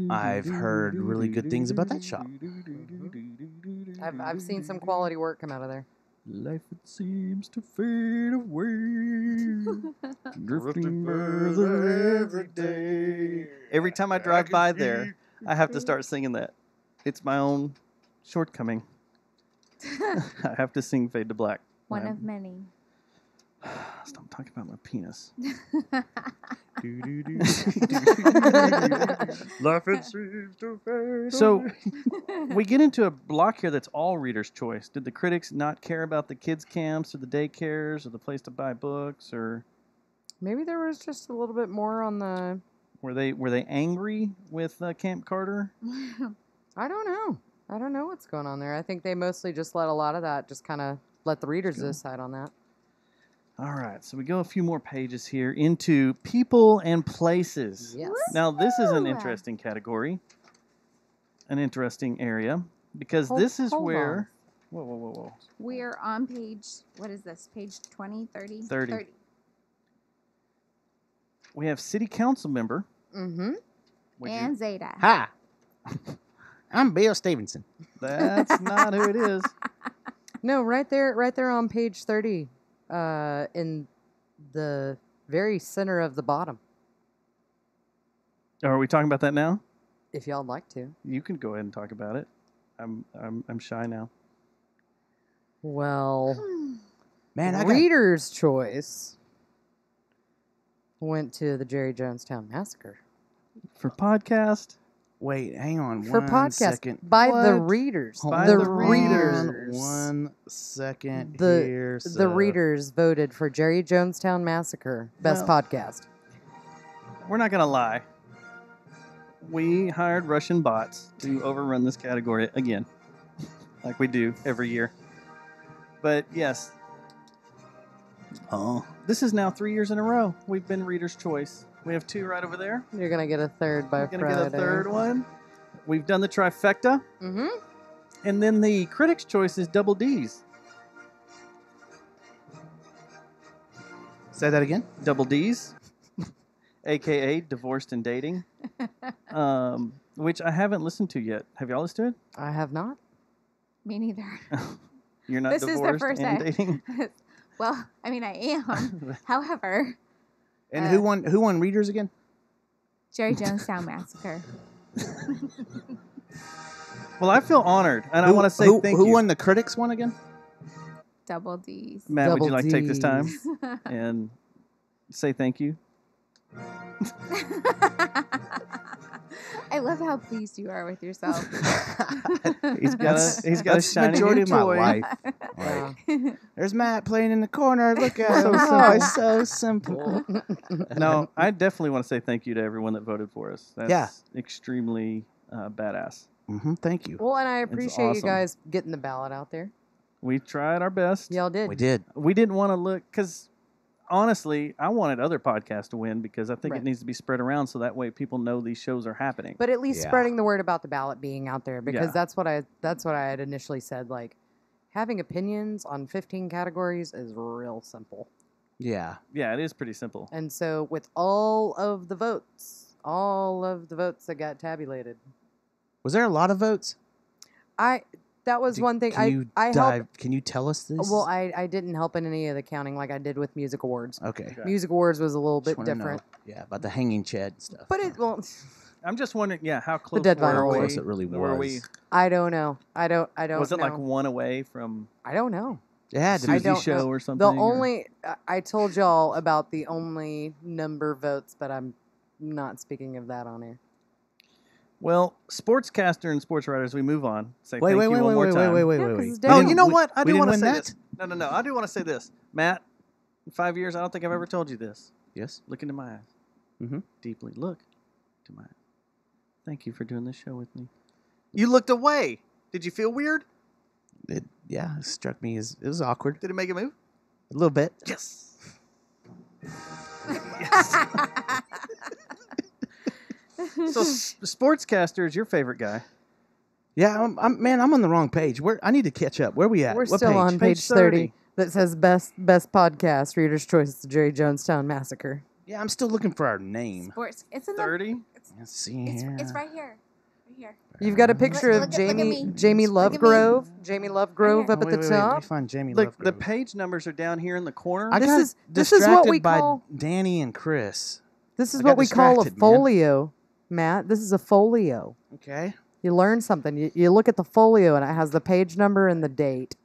I've heard really good things about that shop. I've seen some quality work come out of there. Life it seems to fade away, drifting further every day. Every time I drive by there, I have to start singing that. It's my own shortcoming. I have to sing Fade to Black. One of many. Stop talking about my penis. Life it seems to fade. So we get into a block here that's all reader's choice. Did the critics not care about the kids' camps or the daycares or the place to buy books, or Maybe there was just a little bit more on the. were they angry with Camp Carter? I don't know. I don't know what's going on there. I think they mostly just let a lot of that just kind of let the readers decide on that. All right, so we go a few more pages here into people and places. Yes. Now, this is an Woo! interesting category, an interesting area, because Hold- this is hold where... Whoa. We're on page, what is this? Page 20, 30? 30. We have city council member. Mm-hmm. Would you- And Zeta. Hi. I'm Bill Stevenson. That's not who it is. No, right there on page 30, in the very center of the bottom. Are we talking about that now? If y'all'd like to. You can go ahead and talk about it. I'm shy now. Well, Man, I got Reader's Choice went to the Jerry Jonestown Massacre. For podcast, Wait, hang on For one podcast second. by the What? readers. By the the readers. One second The here. the readers voted for Jerry Jonestown Massacre best podcast. we're not going to lie. We hired Russian bots to overrun this category again, like we do every year. But yes, this is now 3 years in a row. We've been Reader's Choice. We have 2 right over there. You're gonna get a third by We're going to Friday. get a third one. We've done the trifecta. Mm-hmm. And then the Critics' Choice is double D's. Say that again. Double D's, a.k.a. Divorced and Dating, which I haven't listened to yet. Have y'all listened I have not. Me neither. to it? You're not This is the divorced first and time. dating? Well, I mean, I am. However, And who won readers again? Jerry Jonestown Massacre. Well, I feel honored, and I want to say thank who you. won the critics one again? Double D's. Matt, would you Double like to take this time Ds. and say thank you? I love how pleased you are with yourself. He's got a That's the shiny majority new of my toy. life. Yeah. Like, there's Matt playing in the corner. Look at him. So Oh, simple. it's so simple. No, I definitely want to say thank you to everyone that voted for us. That's Yeah. extremely badass. Thank you. Well, and I appreciate you awesome. guys getting the ballot out there. We tried our best. Y'all did. We did. We didn't want to look, because honestly, I wanted other podcasts to win because I think Right. it needs to be spread around so that way people know these shows are happening. But at least Yeah. spreading the word about the ballot being out there, because Yeah. that's what I had initially said. Like, having opinions on 15 categories is real simple. Yeah. Yeah, it is pretty simple. And so with all of the votes that got tabulated, Was there a lot of votes? that was one thing. Can you I helped. Can you tell us this? Well, I didn't help in any of the counting like I did with Music Awards. Okay. Okay. Music Awards was a little Just bit wanna know, different, yeah, about the hanging shed stuff. but it well, I'm just wondering, how close dead were vinyl we? How close it really Were was. we? I don't know. I don't. Was it know. like one away from I don't know. It had to be. I Susie don't show know. or something? The only I told y'all about the only number of votes, but I'm not speaking of that on air. Well, sportscaster and sports writers, we move on. Say Wait, thank wait, you wait, one wait, more wait, time. wait, wait, Yeah, wait, 'cause wait. it's Oh, different. you know what? I we do didn't want to win say that? this. No. I do want to say this. Matt, in 5 years, I don't think I've ever told you this. Yes. Look into my eyes. Mhm. Deeply look to my eyes. Thank you for doing this show with me. You looked away. Did you feel weird? It struck me as it was awkward Did it make a move? a little bit. Yes. Yes. So, sportscaster is your favorite guy. Yeah, I'm on the wrong page. I need to catch up. Where we at? We're What still page? on page 30 that says best podcast, Reader's Choice, the Jerry Jonestown Massacre. Yeah, I'm still looking for our name. Sports. It's in 30. Let's see the. here. It's right here. Right here. You've got a picture Look of at Jamie me. Jamie Look at me. Lovegrove. Jamie Lovegrove Right up at the Wait, top. let me find Jamie Look, the Lovegrove. page numbers are down here in the corner. I This got is- this is what we distracted by call- Danny and Chris. This is I what got we call a distracted, man. folio, Matt. This is a folio. Okay. You learn something. You look at the folio and it has the page number and the date.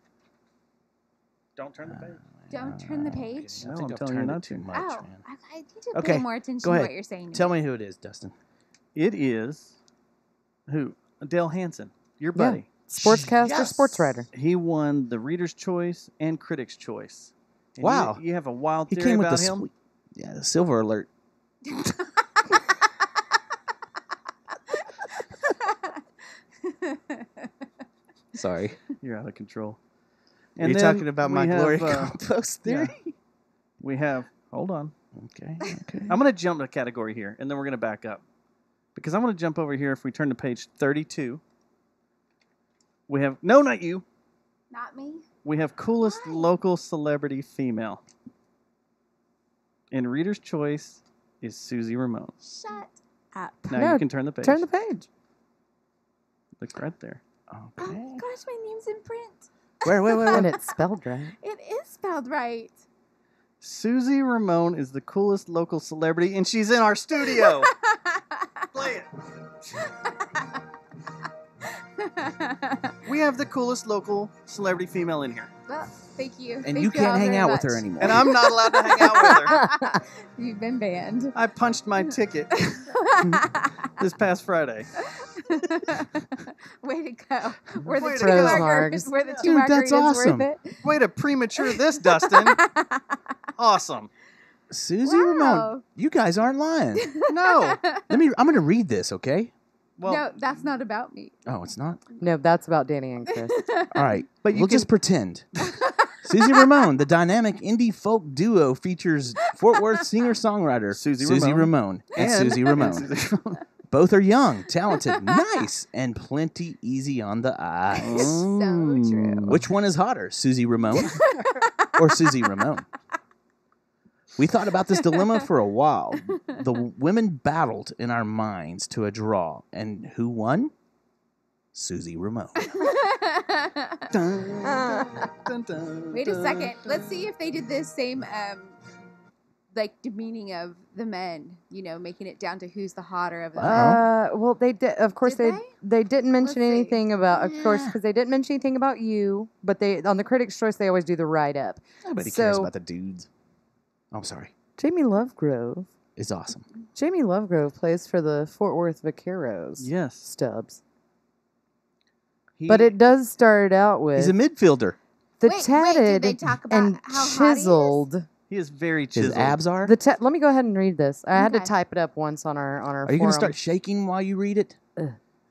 Don't turn the page. Don't turn the page. I No, think I'm I've telling you turned not it too to. much, Oh, man. I need to Okay, pay more attention go to ahead. what you're saying. Tell me who it is, Dustin. It is who? Dale Hansen, your buddy. Sportscaster, Yes. sports writer. He won the Reader's Choice and Critics' Choice. And Wow. You have a wild He theory came with about the him? the silver alert. Sorry. You're out of control. Are you then talking about my we have, glory uh, compost yeah. theory? We have, hold on. Okay. I'm going to jump a category here, and then we're going to back up. Because I want to jump over here. If we turn to page 32, we have, no, not you. Not me. We have coolest Why? local celebrity female. And Reader's Choice is Susie Ramone. Shut up. Now No, you can turn the page. Turn the page. Look right there. Oh Okay. my gosh, my name's in print. Wait. And it's spelled right. It is spelled right. Susie Ramone is the coolest local celebrity, and she's in our studio. Play it. We have the coolest local celebrity female in here. Well, thank you. And Thank you can't all hang very out with her much. anymore. And I'm not allowed to hang out with her. You've been banned. I punched my ticket this past Friday. Way to go. Were the Way to two go. margaritas, were the two Dude, that's margaritas awesome. worth it? Way to premature this, Dustin. Awesome. Susie Wow. Ramone, you guys aren't lying. No. I'm going to read this, okay? Well, no, that's not about me. Oh, it's not? No, that's about Danny and Chris. All right. But you we'll can- just pretend. Susie Ramone, the dynamic indie folk duo, features Fort Worth singer-songwriter Susie Ramone and Susie Ramone. Susie Ramone. Both are young, talented, nice, and plenty easy on the eyes. So true. Which one is hotter, Susie Ramone or Susie Ramone? We thought about this dilemma for a while. The women battled in our minds to a draw, and who won? Susie Ramone. Dun, dun, Wait a dun, second. dun. Let's see if they did the same, like, demeaning of the men. You know, making it down to who's the hotter of the men. Well, they did. Of course, Did they didn't mention Let's see. anything about. Of course, Yeah. because they didn't mention anything about you. But they on the Critics' Choice they always do the write up. Nobody cares So- about the dudes. I'm sorry. Jamie Lovegrove. It's awesome. Jamie Lovegrove plays for the Fort Worth Vaqueros. Yes. Stubbs. He- But it does start out with He's a midfielder. the Wait, tatted did they talk about and how hot he is? chiseled. He is very His chiseled. abs are. Let me go ahead and read this. I had to Okay. type it up once on our Are you going forum. to start shaking while you read it?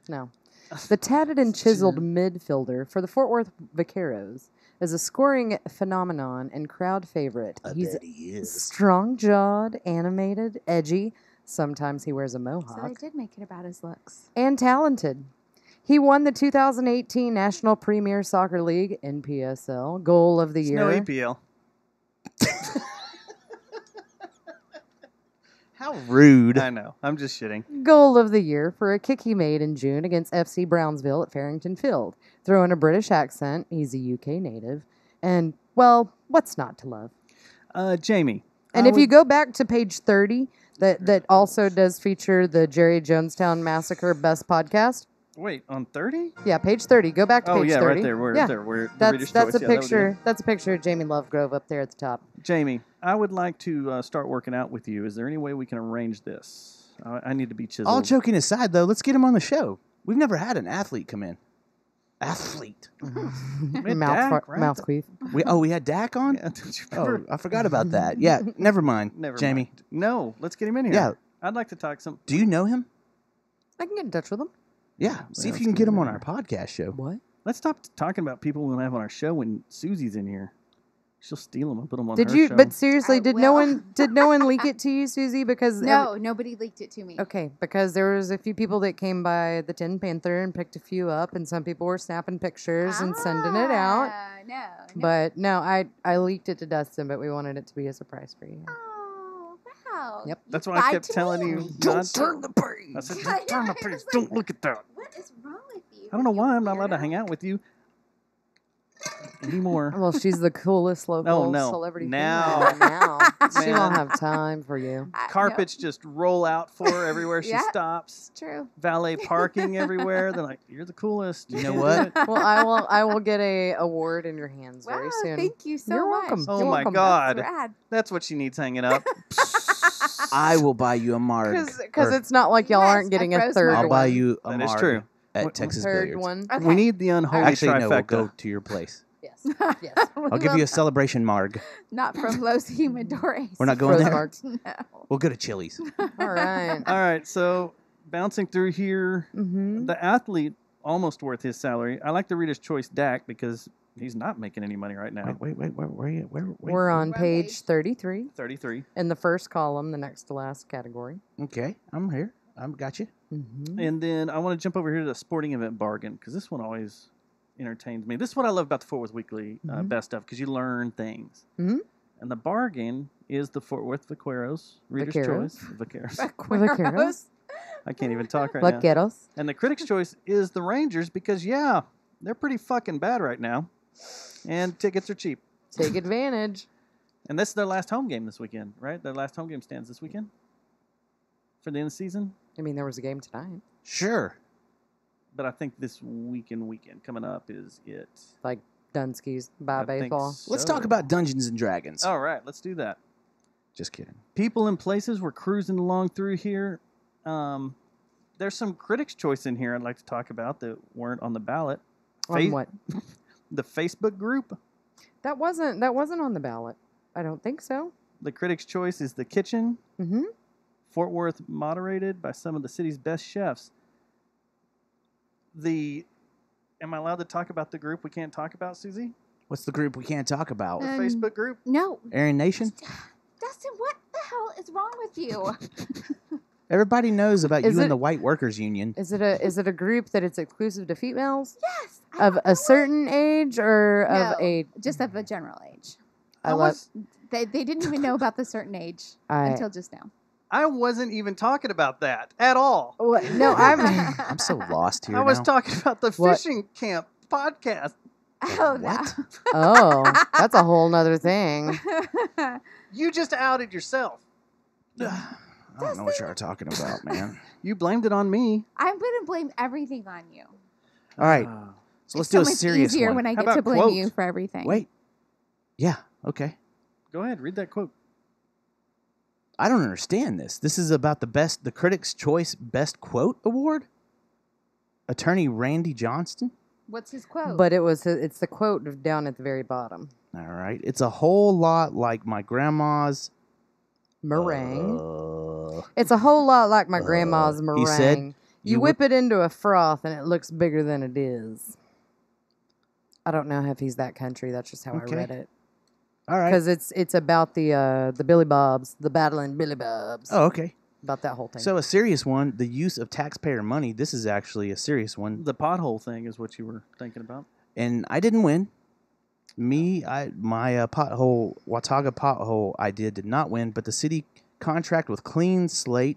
No. The tatted and chiseled midfielder for the Fort Worth Vaqueros is a scoring phenomenon and crowd favorite. He's he is. strong-jawed, animated, edgy. Sometimes he wears a So they mohawk. did make it about his looks. And talented. He won the 2018 National Premier Soccer League (NPSL) Goal of the It's Year. no EPL. How rude. I know. I'm just shitting. Goal of the Year for a kick he made in June against FC Brownsville at Farrington Field. Throwing a British accent, he's a UK native. And, well, what's not to love? Jamie. And I if you would- go back to page 30, that also does feature the Jerry Jonestown Massacre Best Podcast. Wait, on 30? Yeah, page 30. Go back to Oh, page yeah, 30. right there. We're yeah. there. We're the That's Reader's that's Choice. a Yeah, that would be picture. That's a picture of Jamie Lovegrove up there at the top. it. Jamie, I would like to start working out with you. Is there any way we can arrange this? I need to be chiseled. All joking aside, though, let's get him on the show. We've never had an athlete come in. Athlete. We had Dak, right? Mouth queef. We had Dak on? Yeah, don't you Oh, remember? I forgot about that. Yeah, never mind. Never Jamie, mind. No, let's get him in here. Yeah. I'd like to talk some. do you know him? I can get in touch with him. Yeah. See if let's you can get get him him in on our podcast show. What? Let's stop talking about people we have on our show when Susie's in here. She'll steal them and put them on Did her you? show. But seriously, I did will. no one leak it to you, Susie? Because No, nobody leaked it to me. okay, because there was a few people that came by the Tin Panther and picked a few up, and some people were snapping pictures and sending it out. No. But no, I leaked it to Dustin, but we wanted it to be a surprise for you. Oh, wow. Yep. That's You why I lied kept to telling me. you not to. the page. I said, I just turn know, the I page. was Don't like, look at that. What is wrong with you? I don't know you why I'm not allowed to weirdo? hang out with you anymore. Well, she's the coolest local Oh, no. celebrity Now. female now. She Man. won't have time for you. No, Carpets just roll out for her everywhere she Yeah. stops. it's true. Valet parking everywhere. They're like, "You're the coolest." You know can't what? do it." Well, I will get a award in your hands Wow, very soon. thank you so You're much. welcome. Oh You're my welcome. God. That's rad. That's what she needs hanging up. I will buy you a marg. Because Or it's not like y'all Yes, aren't getting a a frozen third I'll one. buy you a That is marg true. at What- Texas third Billiards. one. Okay. We need the unholy Actually, no, we'll trifecta. go to your place. Yes. Yes. I'll give you a celebration marg. Not from Los Humidores. We're not going Frozen there. marks. No. We'll go to Chili's. All right. All right, so bouncing through here, Mm-hmm. the athlete almost worth his salary. I like the Reader's Choice Dak because he's not making any money right now. Wait, where are you? Wait. We're on We're on page page 33 33. in the first column, the next to last category. Okay, I'm here. I got you. Mm-hmm. And then I want to jump over here to the sporting event bargain because this one always entertains me. This is what I love about the Fort Worth Weekly Mhm. best stuff because you learn things. Mhm. And the bargain is the Fort Worth Vaqueros Reader's Vaqueros? Choice. Vaqueros. Vaqueros. I can't even talk right now. Vaqueros. And the Critics' Choice is the Rangers because, yeah, they're pretty fucking bad right now. And tickets are cheap. Take advantage. And this is their last home game this weekend, right? Their last home game stands this weekend for the end of the season. I mean, there was a game tonight. Sure. But I think this weekend coming up is it. Like Dunskies by I think baseball. Let's so. talk about Dungeons and Dragons. All right, let's do that. Just kidding. People and places, we're cruising along through here. There's some Critics' Choice in here I'd like to talk about that weren't on the ballot. On what? The Facebook group. That wasn't on the ballot. I don't think so. The Critics' Choice is the kitchen. Mm-hmm. Fort Worth moderated by some of the city's best chefs. Am I allowed to talk about the group we can't talk about, Susie? What's the group we can't talk about? The Facebook group? No. Aryan Nation? Dustin, what the hell is wrong with you? Everybody knows about Is you it- and the White Workers Union. Is it a group that it's exclusive to females Yes. I of don't a know certain age or No, of a? just of a general age. I love. They didn't even know about the certain age I until just now. I wasn't even talking about that at all. no, I'm. I'm so lost here I was now. talking about the What? fishing camp podcast. Oh, What? Oh, that's a whole nother thing. no. You just outed yourself. I don't know what you're talking about, man. You blamed it on me. I'm going to blame everything on you. All right, Ah. so let's It's do a so much serious easier one. when I How get to about blame quotes? you for everything. Wait. Yeah, okay. Go ahead, read that quote. I don't understand this. This is about the Critics' Choice Best Quote Award? Attorney Randy Johnston? What's his quote? But it's the quote down at the very bottom. All right. It's a whole lot like my grandma's Meringue. It's a whole lot like my grandma's meringue. he said, you whip it into a froth and it looks bigger than it is. I don't know if he's that country. That's just how Okay. I read it. All right. Because it's about the Billy Bobs, the battling Billy Bobs. Oh, okay. About that whole thing. So a serious one, the use of taxpayer money. This is actually a serious one. The pothole thing is what you were thinking about. And I didn't win. My pothole, Watauga pothole idea did not win, but the city contract with Clean Slate,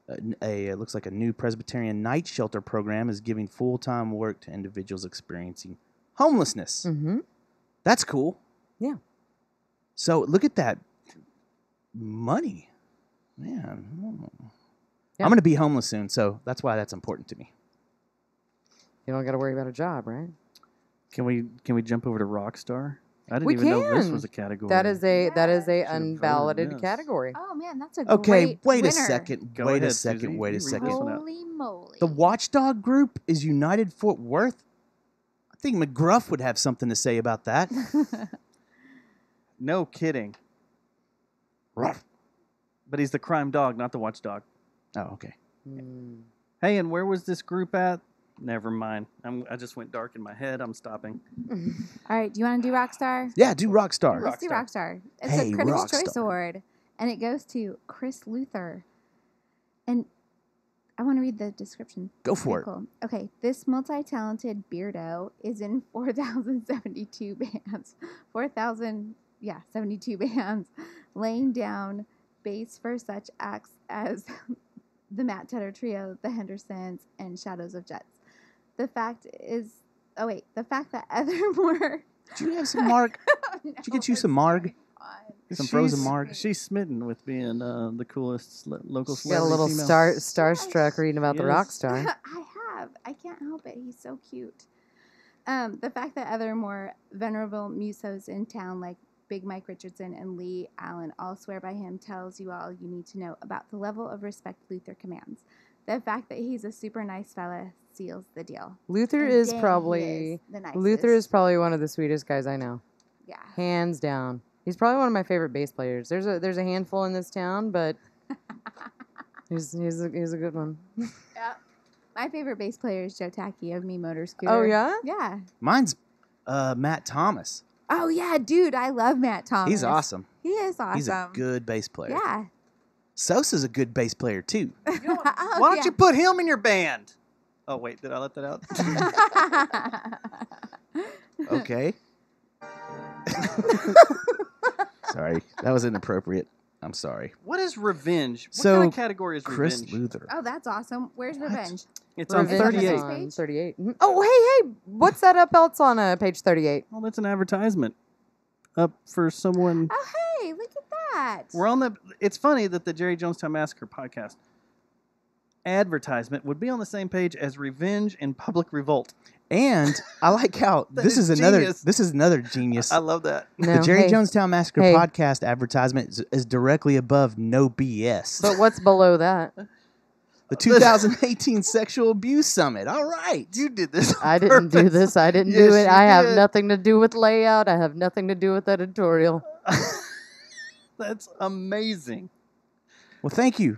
it looks like a new Presbyterian night shelter program, is giving full-time work to individuals experiencing homelessness. Mm-hmm. That's cool. Yeah. So look at that money. Man. Yeah. I'm going to be homeless soon, so that's why that's important to me. You don't got to worry about a job, right? Can we jump over to Rockstar? I didn't We even know this can. was a category. That is a voted unballoted this. category. oh, man, that's a Okay, great wait a winner. second. Go Wait a ahead, second. Susie. Wait a You read this second. one out. Holy moly. The Watchdog Group is United Fort Worth. I think McGruff would have something to say about that. No kidding. But he's the crime dog, not the watchdog. Oh, okay. Mm. Hey, and where was this group at? Never mind. I just went dark in my head. I'm stopping. All right, do you want to do Rockstar? Yeah, do Rockstar. Let's do Rockstar. It's Hey, a Critics' Choice Rockstar. Award, and it goes to Chris Luther. And I want to read the description. Go for it. Cool. Okay, this multi-talented beardo is in 4,072 bands. 72 bands, laying down bass for such acts as the Matt Tedder Trio, the Hendersons, and Shadows of Jets. The fact that Ethermore... Did you have some Marg? No, Did you get you it's some Marg? very fun. Some frozen Marg? She's smitten with being the coolest local She got a celebrity little female. starstruck reading about the Yes. rock star. I have. I can't help it. He's so cute. The fact that other more venerable musos in town like Big Mike Richardson and Lee Allen all swear by him tells you all you need to know about the level of respect Luther commands. The fact that he's a super nice fella seals the deal. Luther And is dang, he probably is the nicest. Luther is probably one of the sweetest guys I know, Yeah. hands down. He's probably one of my favorite bass players. There's a handful in this town, but he's a good one. Yeah. My favorite bass player is Joe Tacky of Me Motor Scooter. Oh yeah, Yeah. Mine's Matt Thomas. Oh yeah, dude, I love Matt Thomas. He's awesome. He is awesome. He's a good bass player. Yeah. Sosa's a good bass player too. Oh, Why don't yeah. you put him in your band? Oh wait, did I let that out? Okay. Sorry, that was inappropriate. I'm sorry. What is revenge? What So, kind of category is Chris revenge? Luther. Oh, that's awesome. Where's Revenge? It's on Revenge is 38. on 38. Mhm. Oh hey, what's that up else on page 38? Well, that's an advertisement up for someone. Oh, hey, look at that. We're on the. It's funny that the Jerry Jonestown Massacre podcast advertisement would be on the same page as Revenge and Public Revolt. And I like how That this is is another genius. this is another genius. I love that. The No, Jerry hey, Jonestown Massacre Hey. podcast advertisement is directly above No BS. But what's below that? The 2018 Sexual Abuse Summit. All right. You did this. On I didn't do purpose. this. I didn't Yes, do it. you I have did. nothing to do with layout. I have nothing to do with editorial. That's amazing. Well, thank you,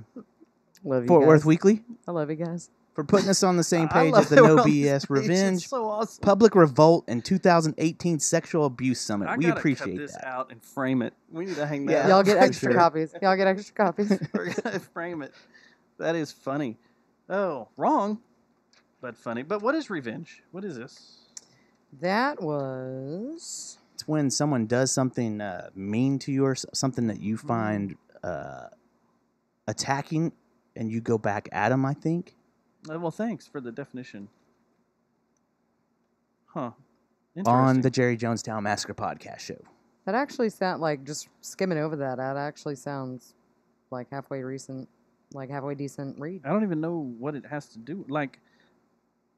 Love you Fort guys. Worth Weekly, I love you guys. for putting us on the same I page love as the that No we're on this BS page. Revenge, It's so awesome. Public Revolt, and 2018 Sexual Abuse Summit. I We gotta appreciate cut this that. out and frame it. We need to hang that. Yeah. out Y'all get for extra sure. copies. Y'all get extra copies. We're gonna frame it. That is funny. Oh, wrong, but funny. But what is revenge? What is this? That was. It's when someone does something mean to you or something that you find attacking, and you go back at them. I think. Well, thanks for the definition. Huh. On Interesting. the Jerry Jonestown Massacre podcast show. That actually sound like just skimming over that. That actually sounds like halfway recent, like halfway decent read. I don't even know what it has to do. Like,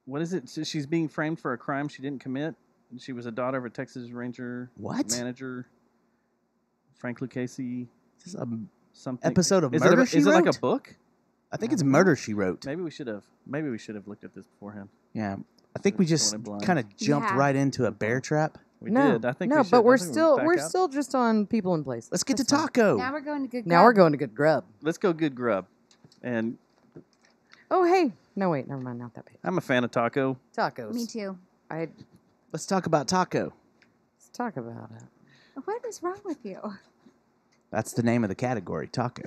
what is it? So she's being framed for a crime she didn't commit. She was a daughter of a Texas Ranger What? manager, Frank Lucchese. Is this a Something. episode of Is Murder it, She is it like Wrote? a book? I think it's Murder She Wrote. Maybe we should have. Maybe we should have looked at this beforehand. Yeah. I think we Going just in blind. kind of jumped Yeah. right into a bear trap. We no, did. I think no, we should. but we're I think still back we're out. still just on people in place. Let's get to That's fine. taco. Now we're going to good. Now we're Grub. going to good grub. Let's go good grub. And Oh hey, no wait, never mind, not that page. I'm a fan of taco. Tacos. Me too. Let's talk about taco. Let's talk about it. What is wrong with you? That's the name of the category, taco.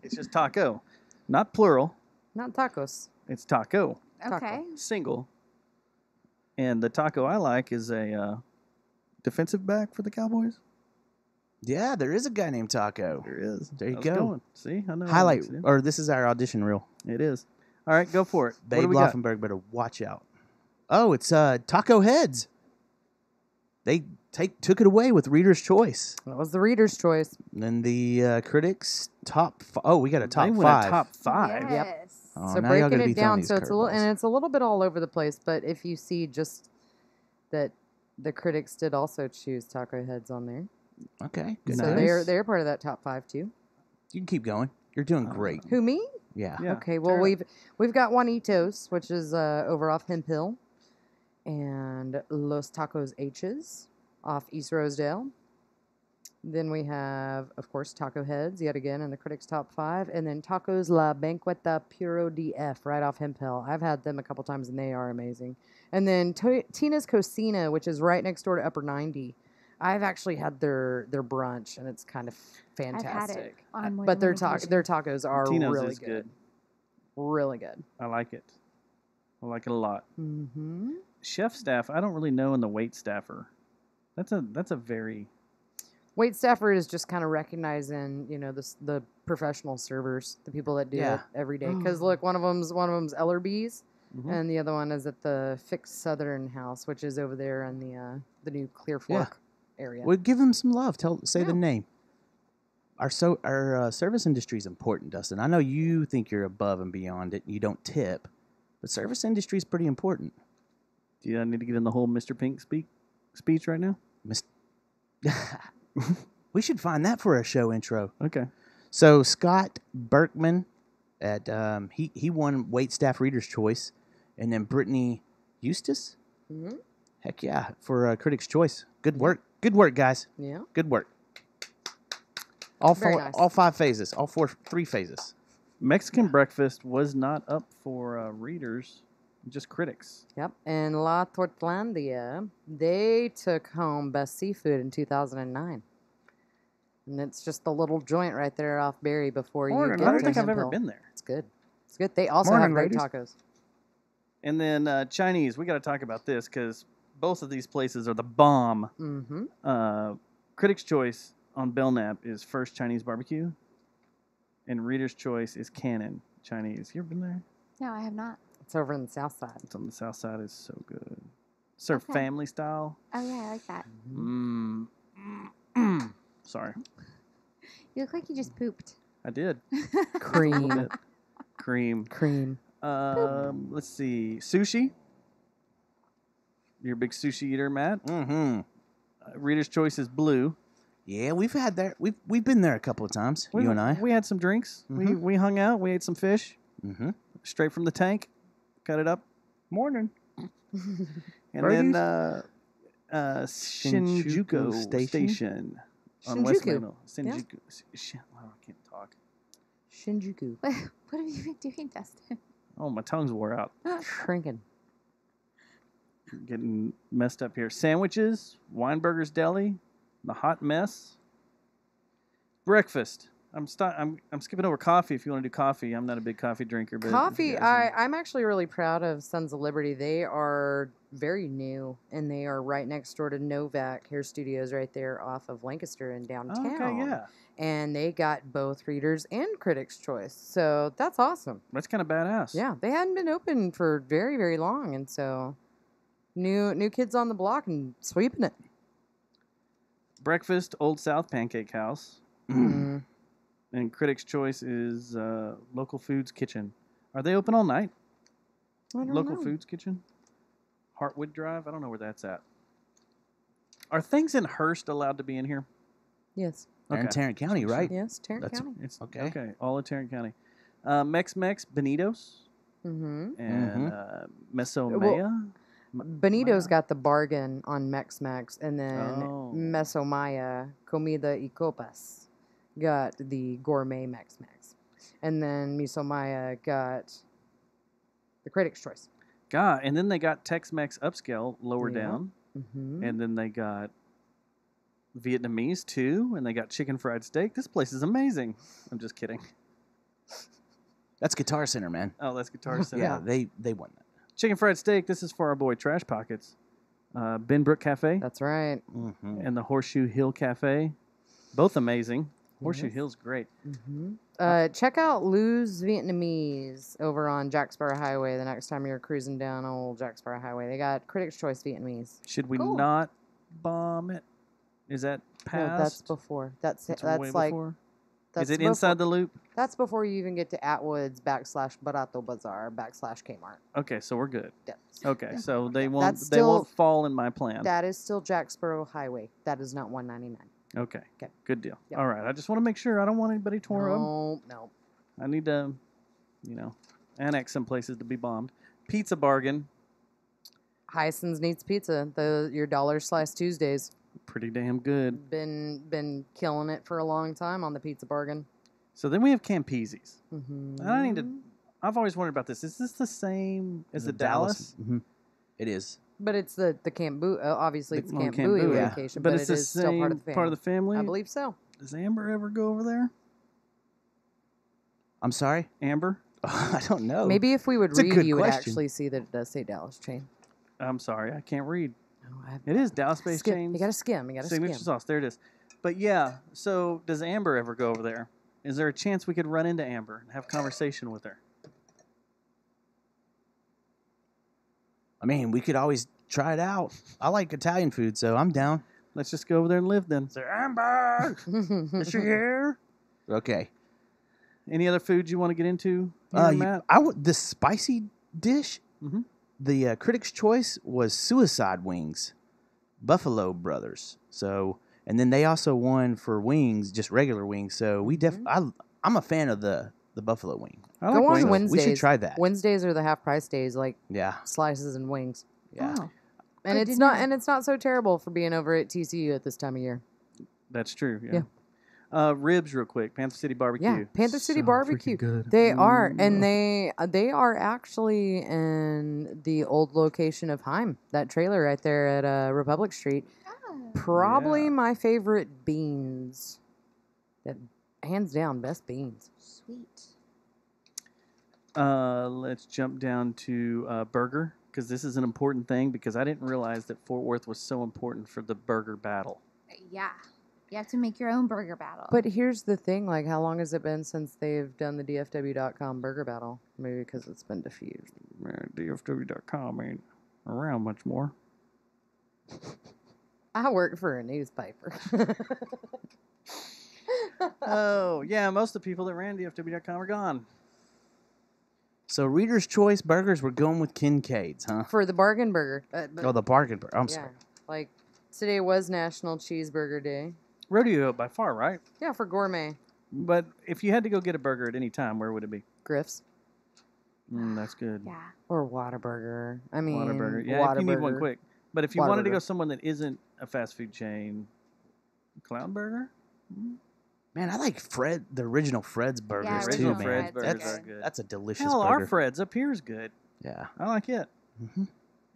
It's just taco, not plural. Not tacos. It's taco, Taco. Okay. single. And the taco I like is a defensive back for the Cowboys. Yeah, there is a guy named Taco. There is. There you How's go. it going? See, I know. how Highlight, it makes it. or this is our audition reel. It is. All right, go for it. What Babe do we got? Laufenberg better watch out. Oh, it's Taco Heads. They took it away with Reader's Choice. That was the reader's choice. And then the critics top. Oh, we got a top They went five. a top five. Yes. Oh, So now y'all breaking gotta be it throwing down, these so it's a little, curveballs. and it's a little bit all over the place. But if you see just that, the critics did also choose Taco Heads on there, Okay, good. so Nice. they're part of that top 5 too. You can keep going. You're doing great. Who me? Yeah. Yeah. Okay, well Tara. we've got Juanitos, which is over off Hemp Hill, and Los Tacos H's off East Rosedale. Then we have, of course, Taco Heads, yet again, in the critics' top 5. And then Tacos La Banqueta Puro DF, right off Hemp Hill. I've had them a couple times, and they are amazing. And then Tina's Cocina, which is right next door to Upper 90. I've actually had their brunch, and it's kind of fantastic. I've had it on more But than their one occasion. tacos are Tino's really is good. Really good. I like it. I like it a lot. Mm-hmm. Chef staff, I don't really know in the wait staffer. That's a very Wait staffer is just kind of recognizing, the professional servers, the people that do Yeah. it every day. Because look, one of them's Ellerby's, Mhm. and the other one is at the Fixed Southern House, which is over there in the new Clear Fork area. Well, give them some love. Say the Yeah. name. Our service industry is important, Dustin. I know you think you're above and beyond it. You don't tip, but service industry is pretty important. Do you need to get in the whole Mr. Pink speech right now? We should find that for a show intro. Okay. So Scott Berkman at he won Wait Staff Reader's Choice, and then Brittany Eustace. Mm-hmm. Heck yeah, for Critics' Choice. Good work. Good work, guys. Yeah. Good work. All Very four, nice. all 5 phases, three phases. Mexican breakfast was not up for readers, just critics. Yep. And La Tortlandia, they took home Best Seafood in 2009. And it's just the little joint right there off Berry before you I get don't to think I've Hemp ever Hill. been there. It's good. It's good. They also Morning, have great ladies. tacos. And then Chinese, we got to talk about this because both of these places are the bomb. Mm-hmm. Critics' Choice on Belknap is First Chinese Barbecue, and Reader's Choice is Cannon Chinese. You ever been there? No, I have not. It's over in the south side. It's on the south side. It's so good. Serve Okay. family style. Oh yeah, I like that. Sorry, You look like you just pooped. I did. Cream. Cream. Cream. Let's see. Sushi. You're a big sushi eater, Matt. Mm-hmm. Reader's Choice is blue. Yeah, we've had that. We've been there a couple of times. You and I. We had some drinks. Mhm. We hung out. We ate some fish Mm-hmm. straight from the tank. Cut it up. Morning. And Birdies? then Shinjuku Station? Station on West Shinjuku. Manual. Shinjuku. Wow, I can't talk. Shinjuku. What have you been doing, Dustin? Oh, my tongue's wore out. Shrinking. Getting messed up here. Sandwiches, Weinberger's Deli, The Hot Mess, breakfast. I'm skipping over coffee if you want to do coffee. I'm not a big coffee drinker. But if you Coffee, guys are- I'm actually really proud of Sons of Liberty. They are very new, and they are right next door to Novak Hair Studios right there off of Lancaster in downtown. Oh, okay, yeah. And they got both Readers and Critics' Choice. So that's awesome. That's kind of badass. Yeah, they hadn't been open for very, very long, and so new kids on the block and sweeping it. Breakfast, Old South Pancake House. Mm. And Critics' Choice is Local Foods Kitchen. Are they open all night? I don't Local know. Foods Kitchen? Hartwood Drive? I don't know where that's at. Are things in Hearst allowed to be in here? Yes. They're in Okay. Tarrant County, right? Yes, Tarrant That's- County. It's Okay. Okay, all of Tarrant County. Mex Mm-hmm. Benito's and Meso Maya. Benito's got the bargain on Mex Mex, and then Oh. Mesomaya, Comida y Copas, got the gourmet Mex Mex. And then Misomaya got the Critics' Choice. God, and then they got Tex-Mex upscale lower Yeah. down, Mm-hmm. and then they got Vietnamese too, and they got chicken fried steak. This place is amazing. I'm just kidding. That's Guitar Center, man. Oh, that's Guitar Center. Yeah, they won that. Chicken fried steak. This is for our boy Trash Pockets. Benbrook Cafe That's right. Mm-hmm. and the Horseshoe Hill Cafe. Both amazing. Horseshoe Yes. Hill's great. Mm-hmm. Check out Lou's Vietnamese over on Jack Sparrow Highway the next time you're cruising down old Jack Sparrow Highway. They got Critics' Choice Vietnamese. Should we Cool. not bomb it? Is that past? No, that's before. That's way like before? that's Is it before, inside the loop? That's before you even get to Atwood's /Barato Bazaar /Kmart. Okay, so we're good. Yes. Okay, so they won't That's they won't still- fall in my plan. That is still Jack Sparrow Highway. That is not 199. Okay. Okay. Good deal. Yep. All right. I just want to make sure I don't want anybody tore up. No. I need to, annex some places to be bombed. Pizza bargain. Hyson's Needs Pizza. Your dollar slice Tuesdays. pretty damn good. Been killing it for a long time on the pizza bargain. So then we have Campese's. Mm-hmm. I need to. I've always wondered about this. Is this the same as the Dallas? Mm-hmm. It is. But it's the Camp Bowie. Obviously, it's On Camp Camp Bowie Bowie. location, But but it's it the is still same part of the family. family. I believe so. Does Amber ever go over there? I'm sorry? Amber? I don't know. Maybe if we would It's a read, good you would question. actually see that it does say Dallas chain. I'm sorry, I can't read. Oh, It is Dallas-based skip. chains. You got to skim. You got to Signature skim. sauce. There it is. But yeah, so does Amber ever go over there? Is there a chance we could run into Amber and have conversation with her? I mean, we could always try it out. I like Italian food, so I'm down. Let's just go over there and live then. Say, Amber, is she here? Okay. Any other food you want to get into, here, Matt? The spicy dish, Mhm. the Critics' Choice was suicide wings, Buffalo Brothers. So, and then they also won for wings, just regular wings. So we I'm a fan of the buffalo wing. I Go on wings. Wednesdays. We should try that. Wednesdays are the half price days, like Yeah, slices and wings. yeah. Oh, And Good it's to not know. and it's not so terrible for being over at TCU at this time of year. That's true. Yeah. Ribs, real quick. Panther City Barbecue. Yeah, Panther City So Barbecue. freaking good. They are, and they are actually in the old location of Heim, that trailer right there at Republic Street. oh. Probably Yeah. my favorite beans. That hands down best beans. Sweet. Let's jump down to burger, because this is an important thing, because I didn't realize that Fort Worth was so important for the burger battle. Yeah. You have to make your own burger battle. But here's the thing: like, how long has it been since they've done the DFW.com burger battle? Maybe because it's been diffused. Man, DFW.com ain't around much more. I work for a newspaper. Oh, yeah, most of the people that ran DFW.com are gone. So Reader's Choice burgers, we're going with Kincaid's, huh? For the bargain burger. Oh, the bargain burger. I'm yeah, sorry. like today was National Cheeseburger Day. Rodeo by far, right? Yeah, for gourmet. But if you had to go get a burger at any time, where would it be? Griff's That's good. yeah. or Whataburger. I mean, Whataburger. Yeah, if you need one Whataburger. quick. But if you wanted to go Whataburger. someone that isn't a fast food chain, Clown Burger? Man, I like the original Fred's burgers Yeah, too, original man. Fred's burgers that's, are good. that's a delicious Hell, burger. our Fred's up here is good. Yeah. I like it. Mm-hmm.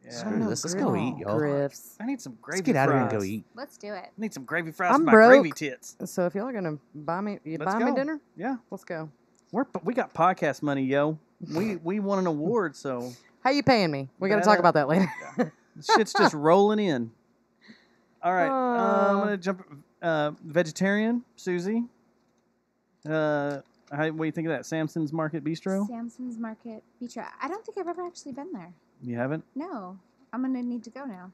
Yeah. Screw this. Let's go eat, y'all. Griff's. I need some gravy Let's get out of here and fries. go eat. Let's do it. I need some gravy fries I'm with my broke. gravy tits. So if y'all are gonna buy me, Let's buy me go. dinner. Yeah, Let's go. we got podcast money, yo. We won an award, so How you paying me? We got to That, talk about that later. shit's just rolling in. All right, I'm Uh. gonna jump. Vegetarian, Susie. What do you think of that? Samson's Market Bistro. Samson's Market Bistro. I don't think I've ever actually been there. You haven't? No. I'm going to need to go now.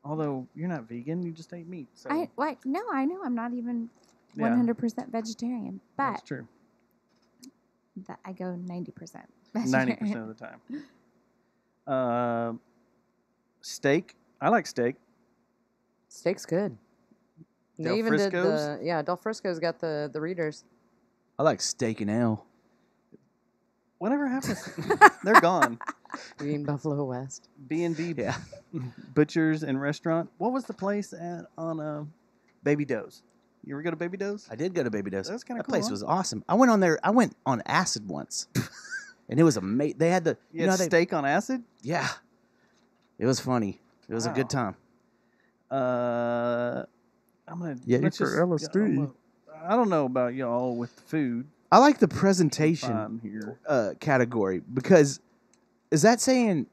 Although you're not vegan, you just ate meat. So No, I know. I'm not even yeah, 100% vegetarian. that's But true. I go 90% 90% of the time. Steak. I like steak. Steak's good. Del They even did Frisco's? Del Frisco's got the readers. I like steak and ale. Whatever happens, they're gone. You mean Buffalo West? B&B Yeah. Butchers and Restaurant. What was the place on Baby Doe's? You ever go to Baby Doe's? I did go to Baby Doe's. That's kinda That cool, place huh? was awesome. I went on there. I went on acid once, and it was amazing. They had You had steak on acid? Yeah, it was funny. It was a good Wow. time. I'm gonna. Yeah, let's for just- LSD. I don't know about y'all with the food. I like the presentation Fine here. category because is that saying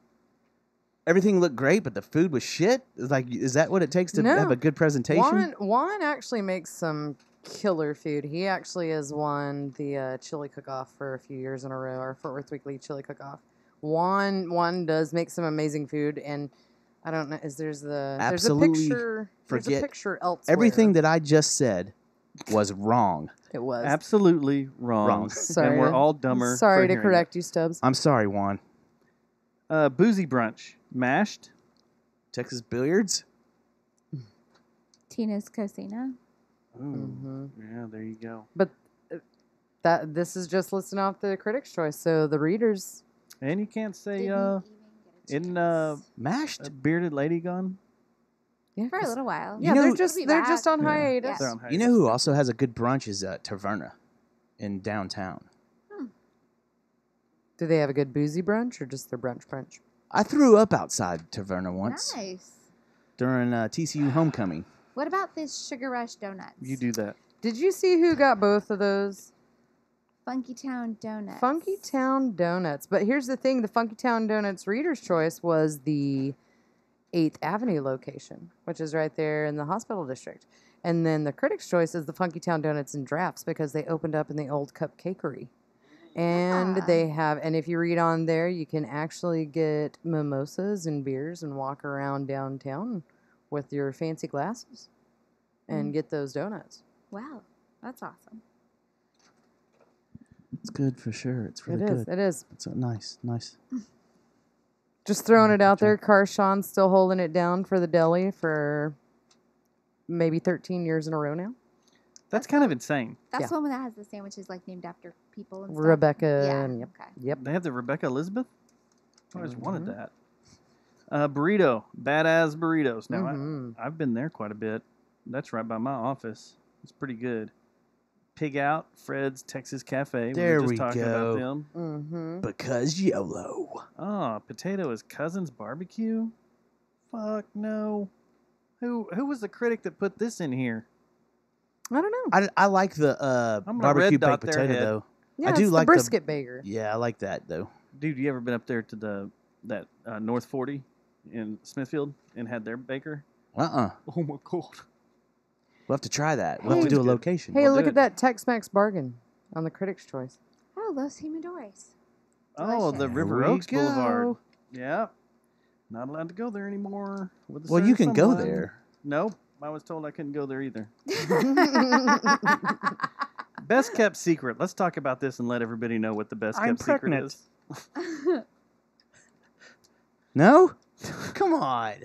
everything looked great but the food was shit? Is that what it takes to No. have a good presentation? Juan actually makes some killer food. He actually has won the chili cook-off for a few years in a row, our Fort Worth Weekly chili cook-off. Juan does make some amazing food, and I don't know. There's a Absolutely picture. There's a forget picture elsewhere. Everything that I just said was wrong. it was. Absolutely wrong. Wrong. Sorry And we're to- all dumber. Sorry for to hearing correct you, Stubbs. I'm sorry, Juan. it. Boozy brunch, mashed. Texas Billiards. Tina's Cocina. Ooh, Mhm. yeah, there you go. But this is just listing off the Critics' Choice, so the readers. And you can't say Didn't even get a isn't chance. Mashed. a bearded lady gone? Yeah, For a little while. Yeah, You know- they're They'll just be they're back. just on Yeah. hiatus. They're on You know hiatus. who also has a good brunch is Taverna in downtown. Do they have a good boozy brunch or just their brunch? I threw up outside Taverna once Nice. during TCU homecoming. What about this Sugar Rush donuts? You do that. Did you see who got both of those? Funky Town Donuts. Funky Town Donuts. But here's the thing, the Funky Town Donuts Reader's Choice was the 8th Avenue location, which is right there in the hospital district. And then the Critics' Choice is the Funky Town Donuts and Drafts because they opened up in the old Cupcakery. And Ah. they have, and if you read on there, you can actually get mimosas and beers and walk around downtown with your fancy glasses and get those donuts. Wow, that's awesome. It's good for sure. It's really It is. good. It is. It's nice. Just throwing it out Good there. Carshawn's still holding it down for the deli for maybe 13 years in a row now. That's kind of insane. That's Yeah. the one that has the sandwiches like named after people and stuff. Rebecca. Yeah. And yep. Okay. Yep. They have the Rebecca Elizabeth. I always wanted Mhm. that. Burrito, badass burritos. Now Mhm. I've been there quite a bit. That's right by my office. It's pretty good. Pig Out, Fred's Texas Cafe. There we were we just talking go. about them. Mm-hmm. Because YOLO. Oh, Potato is Cousin's Barbecue. Fuck no. Who was the critic that put this in here? I don't know. I like the I'm gonna barbecue red dot baked their potato head. though. Yeah, I do it's like the the- brisket baker. Yeah, I like that though. Dude, you ever been up there to that North 40 in Smithfield and had their baker? Oh my god. We'll have to try that. We'll have Hey. to do a Good. location. Hey, We'll look do at it. that Tex-Mex bargain on the Critics' Choice. Oh, Los Humidores. Oh, the Delicious. River There we Oaks Boulevard. go. Yeah. Not allowed to go there anymore. With the Well, you service can go someone. there. Nope. I was told I couldn't go there either. Best kept secret. Let's talk about this and let everybody know what the best I'm kept secret pregnant. is. No? Come on.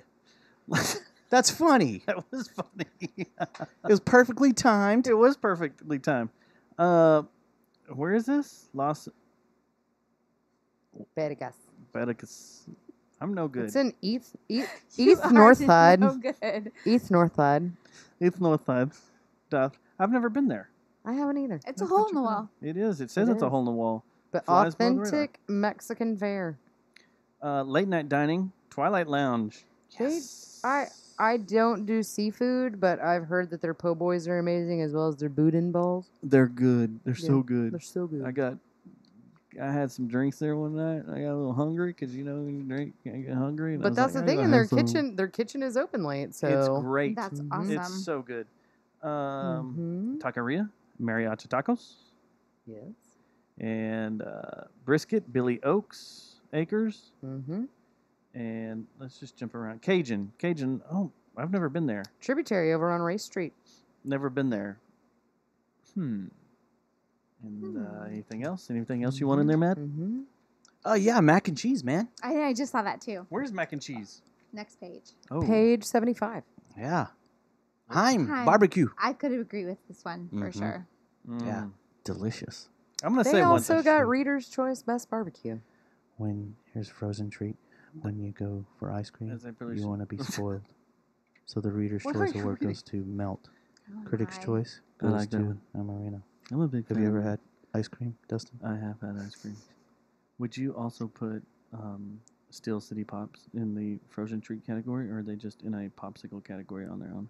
That's funny. That was funny. It was perfectly timed. It was perfectly timed. Where is this? Las Vegas. Vegas. I'm no good. It's in East You North are Side. No good. East North Side. It's North Side. Stuff. I've never been there. I haven't either. It's a hole in the wall. It is. It says It it's a is. hole in the wall. But Flies below the radar. authentic Mexican fare. Late night dining, Twilight Lounge. They- I don't do seafood, but I've heard that their po' boys are amazing as well as their boudin balls. They're good. They're Yeah, so good. They're so good. I had some drinks there one night. I got a little hungry because when you drink, I get hungry. And I But was that's like, the "I thing, gotta and have their kitchen is open late, so It's great. That's Mhm. awesome. It's so good. Mhm. Taqueria, Mariachi Tacos, Yes. and brisket, Billy Oaks Acres, Mm-hmm. and let's just jump around. Cajun. Oh, I've never been there. Tributary over on Race Street. Never been there. And anything else? Anything else you want in there, Matt? Mm-hmm. Oh yeah, mac and cheese, man. I just saw that too. Where's mac and cheese? Next page. Oh, Page 75. Yeah. Heim Heim. barbecue. I could agree with this one for Mhm. sure. Yeah. Delicious. I'm gonna They say one. also got Sweet. Reader's Choice Best Barbecue. When here's a frozen treat. When you go for ice cream, As I really you should- want to be spoiled. So the reader's What are choice you award reading? goes to melt. Oh Critic's my. choice I goes like that to one. Amarino. I'm a big Have fan you of ever that. had ice cream, Dustin? I have had ice cream. Would you also put Steel City Pops in the frozen treat category, or are they just in a popsicle category on their own?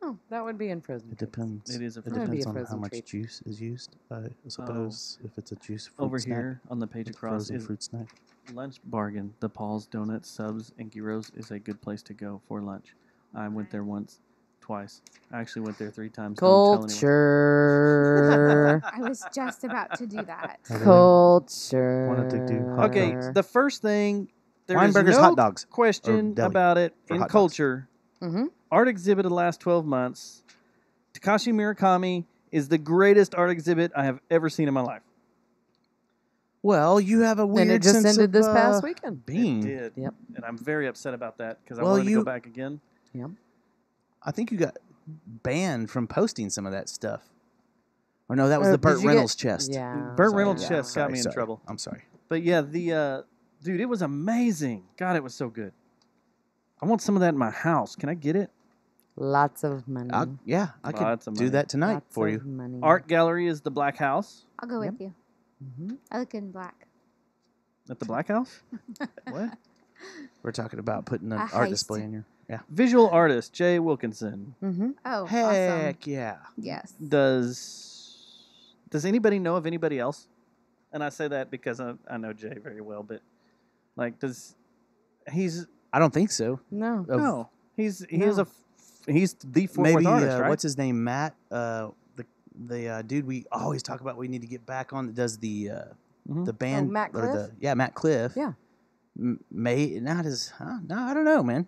Oh, that would be in Frozen. It Treats. depends. It is a It frozen That'd be depends a on how frozen much treat. juice is used. I suppose if it's a juice fruit Over snack, here on the page it's a across frozen is fruit snack. Lunch Bargain. The Paul's Donuts, Subs, and Gyros is a good place to go for lunch. I went there once, twice. I actually went there 3 times. Don't tell anyone. Culture. I was just about to do that. I really Culture. wanted to do hot Okay, dogs. the first thing there is Weinberger's no hot dogs. question Or deli about it for in hot dogs. culture. Mm-hmm. Art exhibit of the last 12 months. Takashi Murakami is the greatest art exhibit I have ever seen in my life. Well, you have a weird And it just sense ended of, this past weekend. being. It did. Yep. And I'm very upset about that because I Well, wanted to you- go back again. I think you got banned from posting some of that stuff. Or no, that was Oh, the did Burt you get- Reynolds chest. Yeah. Burt Sorry, Reynolds yeah. chest got Sorry, me in sorry. trouble. I'm sorry. But yeah, dude, it was amazing. God, it was so good. I want some of that in my house. Can I get it? Lots of money. I Lots could of do money. that tonight Lots for of you. money. Art gallery is the Black House. I'll go Yep. with you. Mhm. I look in black. At the Black House? What? We're talking about putting an A art heist. display in your. Yeah. Visual artist Jay Wilkinson. Mm-hmm. Oh, awesome. Heck yeah. Yes. Does anybody know of anybody else? And I say that because I know Jay very well, but like he's I don't think so. No. Of- no he's No. he's the Fort Maybe Worth artist, right? what's his name? Matt. The dude we always talk about. We need to get back on that does the Mhm. band. Matt or Cliff? Matt Cliff. Yeah. Not as. No, I don't know, man.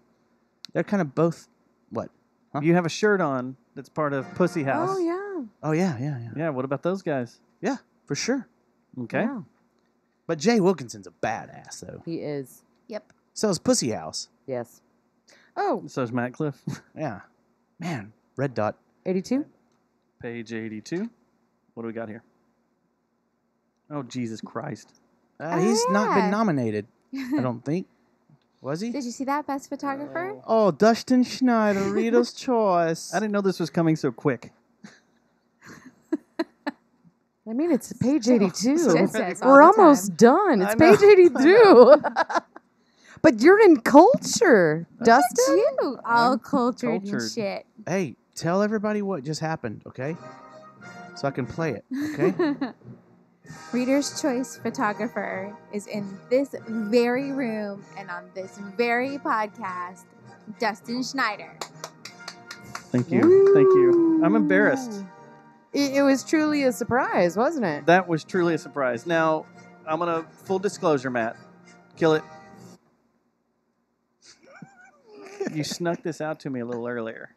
They're kind of both. What? Huh? You have a shirt on that's part of Pussy House. Oh yeah. Oh yeah. Yeah, what about those guys? For sure. Okay. Yeah, But Jay Wilkinson's a badass though. he is. Yep. So is Pussy House. Yes. Oh, So is Matt Cliff. Yeah. Man, Red Dot. 82. Page 82. What do we got here? Oh, Jesus Christ. He's not been yeah. nominated. I don't think. Was he? Did you see that best photographer? Oh, Dustin Schneider, Reader's Choice. I didn't know this was coming so quick. I mean, it's page So- 82. so Just says all We're the almost done. It's I know. page 82. But you're in culture, Dustin. You all I'm cultured, cultured. and shit. Hey, tell everybody what just happened, okay? So I can play it, okay? Reader's Choice photographer is in this very room and on this very podcast, Dustin Schneider. Thank you. Thank you. I'm embarrassed. It was truly a surprise, wasn't it? That was truly a surprise. Now, I'm going to, full disclosure, Matt, kill it. You snuck this out to me a little earlier.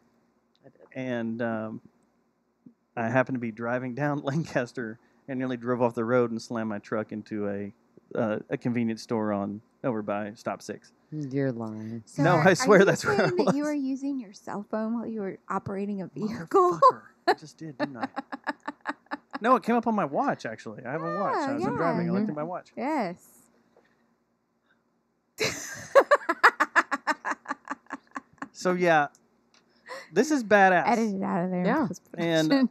And I happened to be driving down Lancaster and nearly drove off the road and slammed my truck into a convenience store over by Stop 6. You're lying. So No, I swear that's where I saying that you was. were using your cell phone while you were operating a vehicle? Motherfucker. I just did, didn't I? No, it came up on my watch, actually. I have a watch. I was yeah. driving. I looked at my watch. Yes. So, yeah, this is badass. Edit it out of there. Yeah. And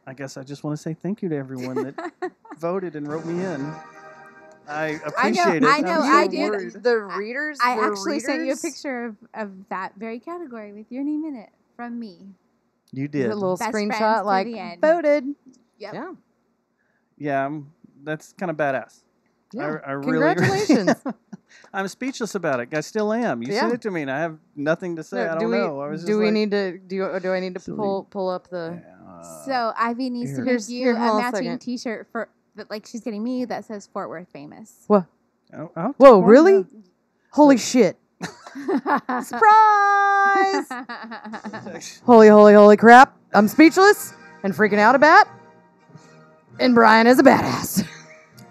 I guess I just want to say thank you to everyone that voted and wrote me in. I appreciate it. I know, I'm so I did. worried. The readers. I were actually sent you a readers? picture of that very category with your name in it from me. You A did. little Best friends screenshot, to like the end. voted. Yep. Yeah. Yeah, that's kind of badass. Yeah. I really, Congratulations. I'm speechless about it. I still am. You Yeah. sent it to me, and I have nothing to say. I don't do we, know. I was just do we like, need to? Do I need to silly. pull up the? So Ivy needs to here. make Here's- you here, a hold on a matching second. T-shirt for that, like she's getting me that says Fort Worth famous. What? I'll Whoa! take one Really? of Holy shit! Surprise! those. Holy crap! I'm speechless and freaking out about. And Brian is a badass.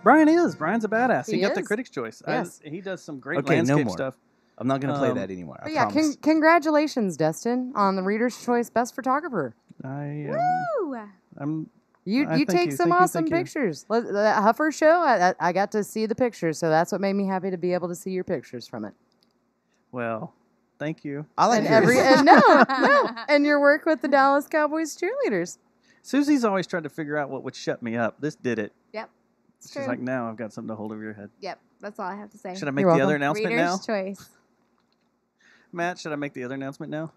Brian's a badass. He He got the is. Critics' Choice. Yes. He does some great Okay, no landscape more. stuff. I'm not going to play Um, that anymore. I But yeah, promise. congratulations, Dustin, on the Reader's Choice Best Photographer. Woo! I'm You thank take you, some thank you, awesome thank you. pictures. The Huffer show, I got to see the pictures, so that's what made me happy to be able to see your pictures from it. well. Thank you. I like And yours. no, and your work with the Dallas Cowboys cheerleaders. Susie's always tried to figure out what would shut me up. This did it. Yep. It's She's true. like, now I've got something to hold over your head. Yep. That's all I have to say. Should I make You're the welcome. other announcement now? Reader's Choice. Matt, should I make the other announcement now?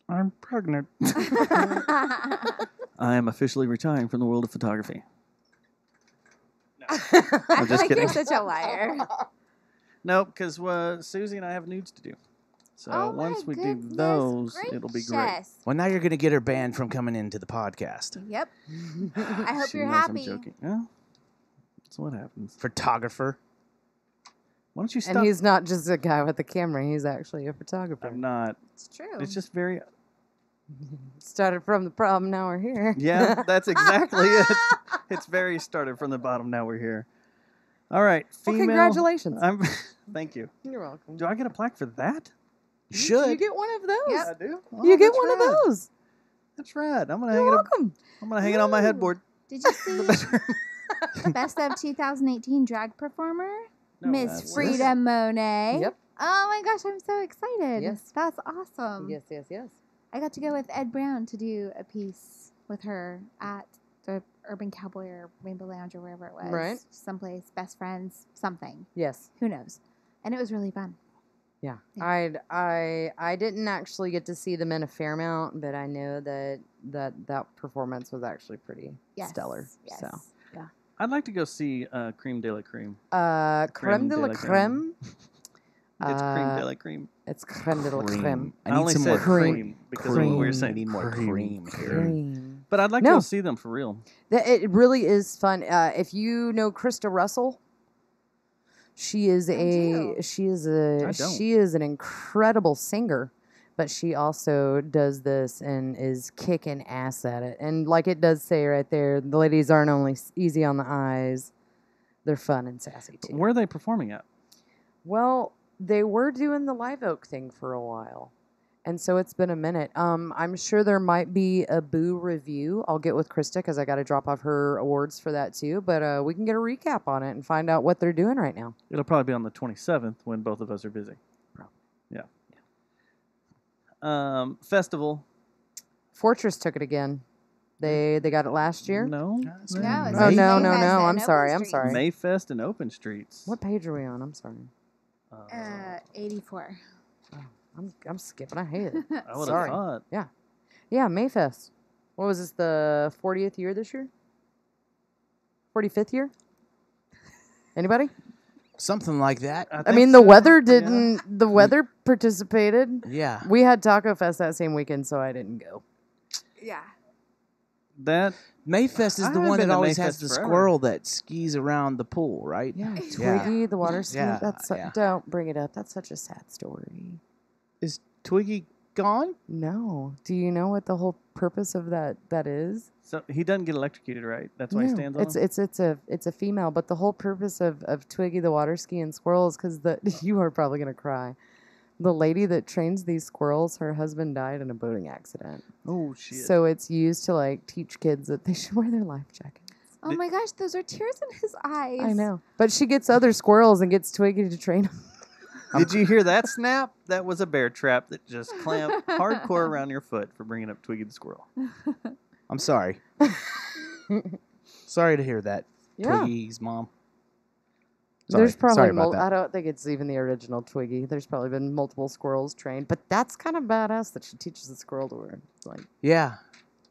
I'm pregnant. I am officially retiring from the world of photography. I just feel like kidding. you're such a liar. No, because Susie and I have nudes to do. So Oh my once we do goodness those, it'll be great. gracious. Well, now you're going to get her banned from coming into the podcast. Yep. I hope She you're knows I'm happy. joking. Yeah, that's what happens. Photographer. Why don't you stop? And he's not just a guy with a camera; he's actually a photographer. I'm not. It's true. It's just very. Started from the problem. Now we're here. Yeah, that's exactly it. It's very started from the bottom. Now we're here. All right, Well, female. congratulations. I'm. Thank you. You're welcome. Do I get a plaque for that? You should. You get one of those. Yep. I do. You Oh, get that's one rad. of those. That's right. I'm gonna You're hang it up. welcome. I'm gonna hang it on my Ooh. headboard. Did you in the see bedroom. Best of 2018 drag performer? No, Miss that's- Frida Monet. Yep. Oh my gosh, I'm so excited. Yes. That's awesome. Yes, yes, yes. I got to go with Ed Brown to do a piece with her at the Urban Cowboy or Rainbow Lounge or wherever it was. Right. Someplace, best friends, something. Yes. Who knows? And it was really fun. Yeah. Yeah. I didn't actually get to see them in a fair amount, but I know that performance was actually pretty Yes. stellar. Yes. So I'd like to go see Cream de la Cream. creme de la creme. It's Cream de la Cream. It's creme de la creme. I I need only some said more cream because of what we were Cream. I saying. need more cream. Cream. But I'd like to No. go see them for real. It really is fun. If you know Krista Russell, she is I do. I don't. she is an incredible singer, but she also does this and is kicking ass at it. And like it does say right there, the ladies aren't only easy on the eyes, they're fun and sassy too. Where are they performing at? Well, they were doing the Live Oak thing for a while. And so it's been a minute. I'm sure there might be a Boo review. I'll get with Krista because I got to drop off her awards for that too. But we can get a recap on it and find out what they're doing right now. It'll probably be on the 27th when both of us are busy. Probably. Yeah. Festival. Fortress took it again. They got it last year. No. No, it's Oh Mayfest no no and no! I'm Open sorry. I'm Streets. sorry. Mayfest and Open Streets. What page are we on? I'm sorry. 84. I'm skipping. I hate it. I would sorry. have thought. Yeah, Mayfest. What was this? The 40th year this year? 45th year? Anybody? Something like that. I think mean, the so. weather Yeah. didn't. The weather participated. Yeah. We had Taco Fest that same weekend, so I didn't go. Yeah. That Mayfest is I the haven't one been that to always Mayfest has the forever. squirrel that skis around the pool, right? Yeah, Yeah. Twiggy, the water ski. Yeah, That's yeah. Don't bring it up. That's such a sad story. Is Twiggy gone? No. Do you know what the whole purpose of that is? so he doesn't get electrocuted, right? That's why he No, stands on. it's a female, but the whole purpose of Twiggy the water ski and squirrels, because you are probably gonna cry. The lady that trains these squirrels, her husband died in a boating accident. Oh shit. So it's used to like teach kids that they should wear their life jackets. Oh my gosh, those are tears in his eyes. I know, but she gets other squirrels and gets Twiggy to train them. Did you hear that snap? That was a bear trap that just clamped hardcore around your foot for bringing up Twiggy the squirrel. I'm sorry. Sorry to hear that, Yeah. Twiggy's mom. Sorry. There's probably Sorry about that. I don't think it's even the original Twiggy. There's probably been multiple squirrels trained, but that's kind of badass that she teaches the squirrel to wear like Yeah.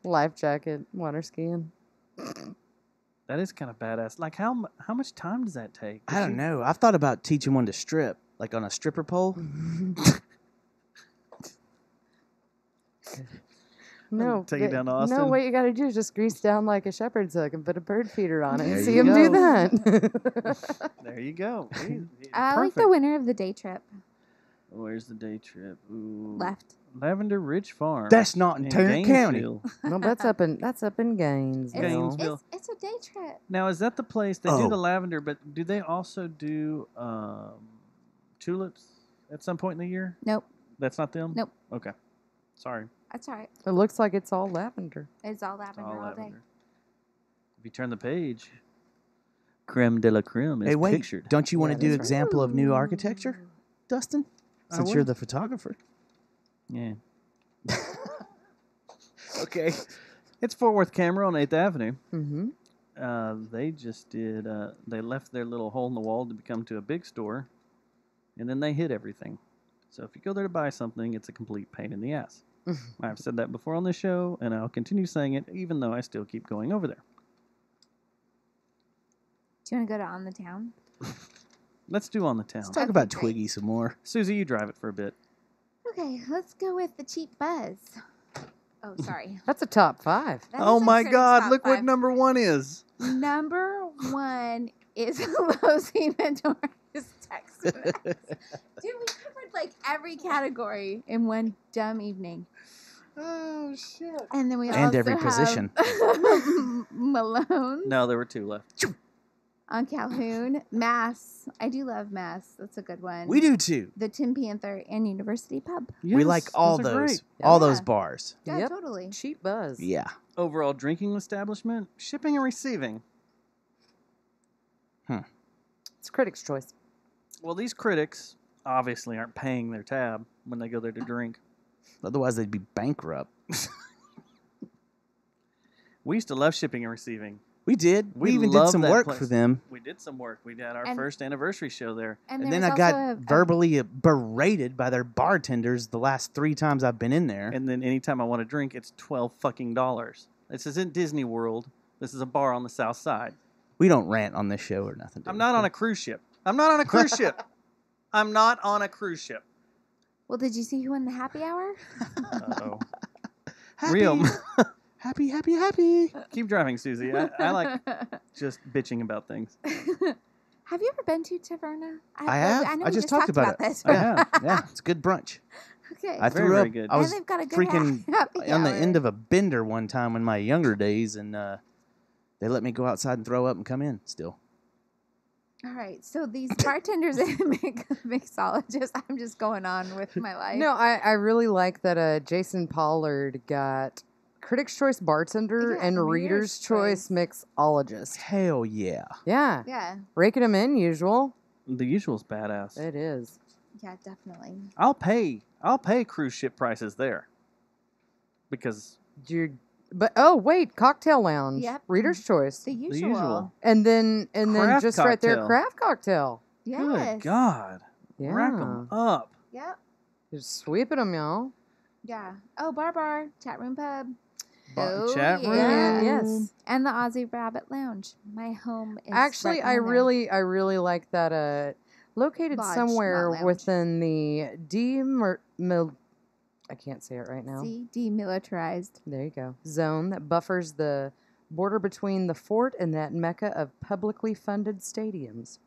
life jacket, water skiing. That is kind of badass. Like how much time does that take? I don't know. I've thought about teaching one to strip, like on a stripper pole. No, Take it down to Austin? No, what you got to do is just grease down like a shepherd's hook and put a bird feeder on it There and see you him do go. that. There you go. I like the winner of the day trip. Where's the day trip? Ooh. Left. Lavender Ridge Farm. That's not in Tarrant County. Gainesville. No, that's up in Gainesville. Gainesville. It's a day trip. Now, is that the place they do Oh. the lavender, but do they also do tulips at some point in the year? Nope. That's not them? Nope. Okay. Sorry. That's all right. It looks like it's all lavender. It's all It's lavender all, day. If you turn the page, creme de la creme is Hey, wait. pictured. Don't you want Yeah, to do that's right. example of new architecture, Dustin? I Since you're would. the photographer. Yeah. Okay. It's Fort Worth Camera on 8th Avenue. Mm-hmm. They just did, they left their little hole in the wall to become to a big store, and then they hid everything. So if you go there to buy something, it's a complete pain in the ass. I've said that before on this show, and I'll continue saying it, even though I still keep going over there. Do you want to go to On the Town? Let's do On the Town. Let's talk Okay, about great. Twiggy some more. Susie, you drive it for a bit. Okay, let's go with the cheap buzz. Oh, sorry. That's a top 5. That Oh is a my critic's God, top look what five. number 1 is. Number 1 is Los Inventores Tex-Mex. Dude, we covered like every category in one dumb evening. Oh, shit. And then we And also every have position. Malone No, there were 2 left. on Calhoun. Mass. I do love Mass. That's a good one. We do too. The Tin Panther and University Pub. We like Yes, all are those, great. all Yeah. those bars. Yeah, Yep. totally. Cheap buzz. Yeah. Overall drinking establishment, shipping and receiving. It's critics' choice. Well, these critics obviously aren't paying their tab when they go there to drink. Otherwise, they'd be bankrupt. We used to love shipping and receiving. We did. We even did love some that work place. for them. We did some work. We had our And- first anniversary show there. And, And there then was I also got a verbally berated by their bartenders the last 3 times I've been in there. And then anytime I want to drink, it's $12 fucking dollars. This isn't Disney World. This is a bar on the south side. We don't rant on this show or nothing. I'm not on a cruise ship. I'm not on a cruise ship. I'm not on a cruise ship. Well, did you see who won the happy hour? Uh-oh. happy, Real. happy. Keep driving, Susie. I like just bitching about things. Have you ever been to Taverna? I have. I know I we just talked about it. this. Yeah, yeah. It's good brunch. Okay. I Very, threw very up. good. I was and they've got a good freaking happy on the hour. end of a bender one time in my younger days, and they let me go outside and throw up and come in still. All right, so these bartenders and mixologists, I'm just going on with my life. No, I really like that Jason Pollard got Critics' Choice Bartender Yeah, and Reader's Reader's Choice Mixologist. Hell yeah. Yeah. Yeah, Raking them in, usual. The usual's badass. It is. yeah, definitely. I'll pay cruise ship prices there. Because But oh wait, Cocktail Lounge. Yep. Reader's Choice. The usual. usual. And then Craft just right there, cocktail. craft cocktail. Yes. good God. Yeah. Rack 'em up. Yep. Just sweeping them, y'all. Yeah. Oh, bar, chat room pub. Chat room. yeah. Yes. And the Aussie Rabbit Lounge. My home is Actually, right I behind there. really like that. Located Lodge, somewhere not lounge. within the I can't say it right now. See, demilitarized. There you go. Zone that buffers the border between the fort and that mecca of publicly funded stadiums.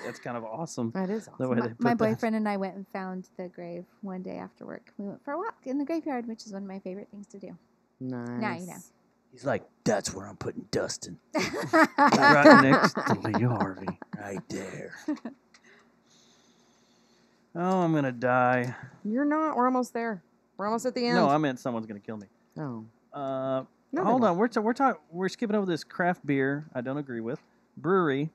That's kind of awesome. That is The awesome. way they My put that. boyfriend and I went and found the grave one day after work. We went for a walk in the graveyard, which is one of my favorite things to do. Nice. Now you know. He's like, that's where I'm putting Dustin. Right next to Lee Harvey. Right there. Oh, I'm gonna die. You're not. We're almost there. We're almost at the end. No, I meant someone's gonna kill me. Oh. Uh, No, hold they on. We're skipping over this craft beer. I don't agree with brewery.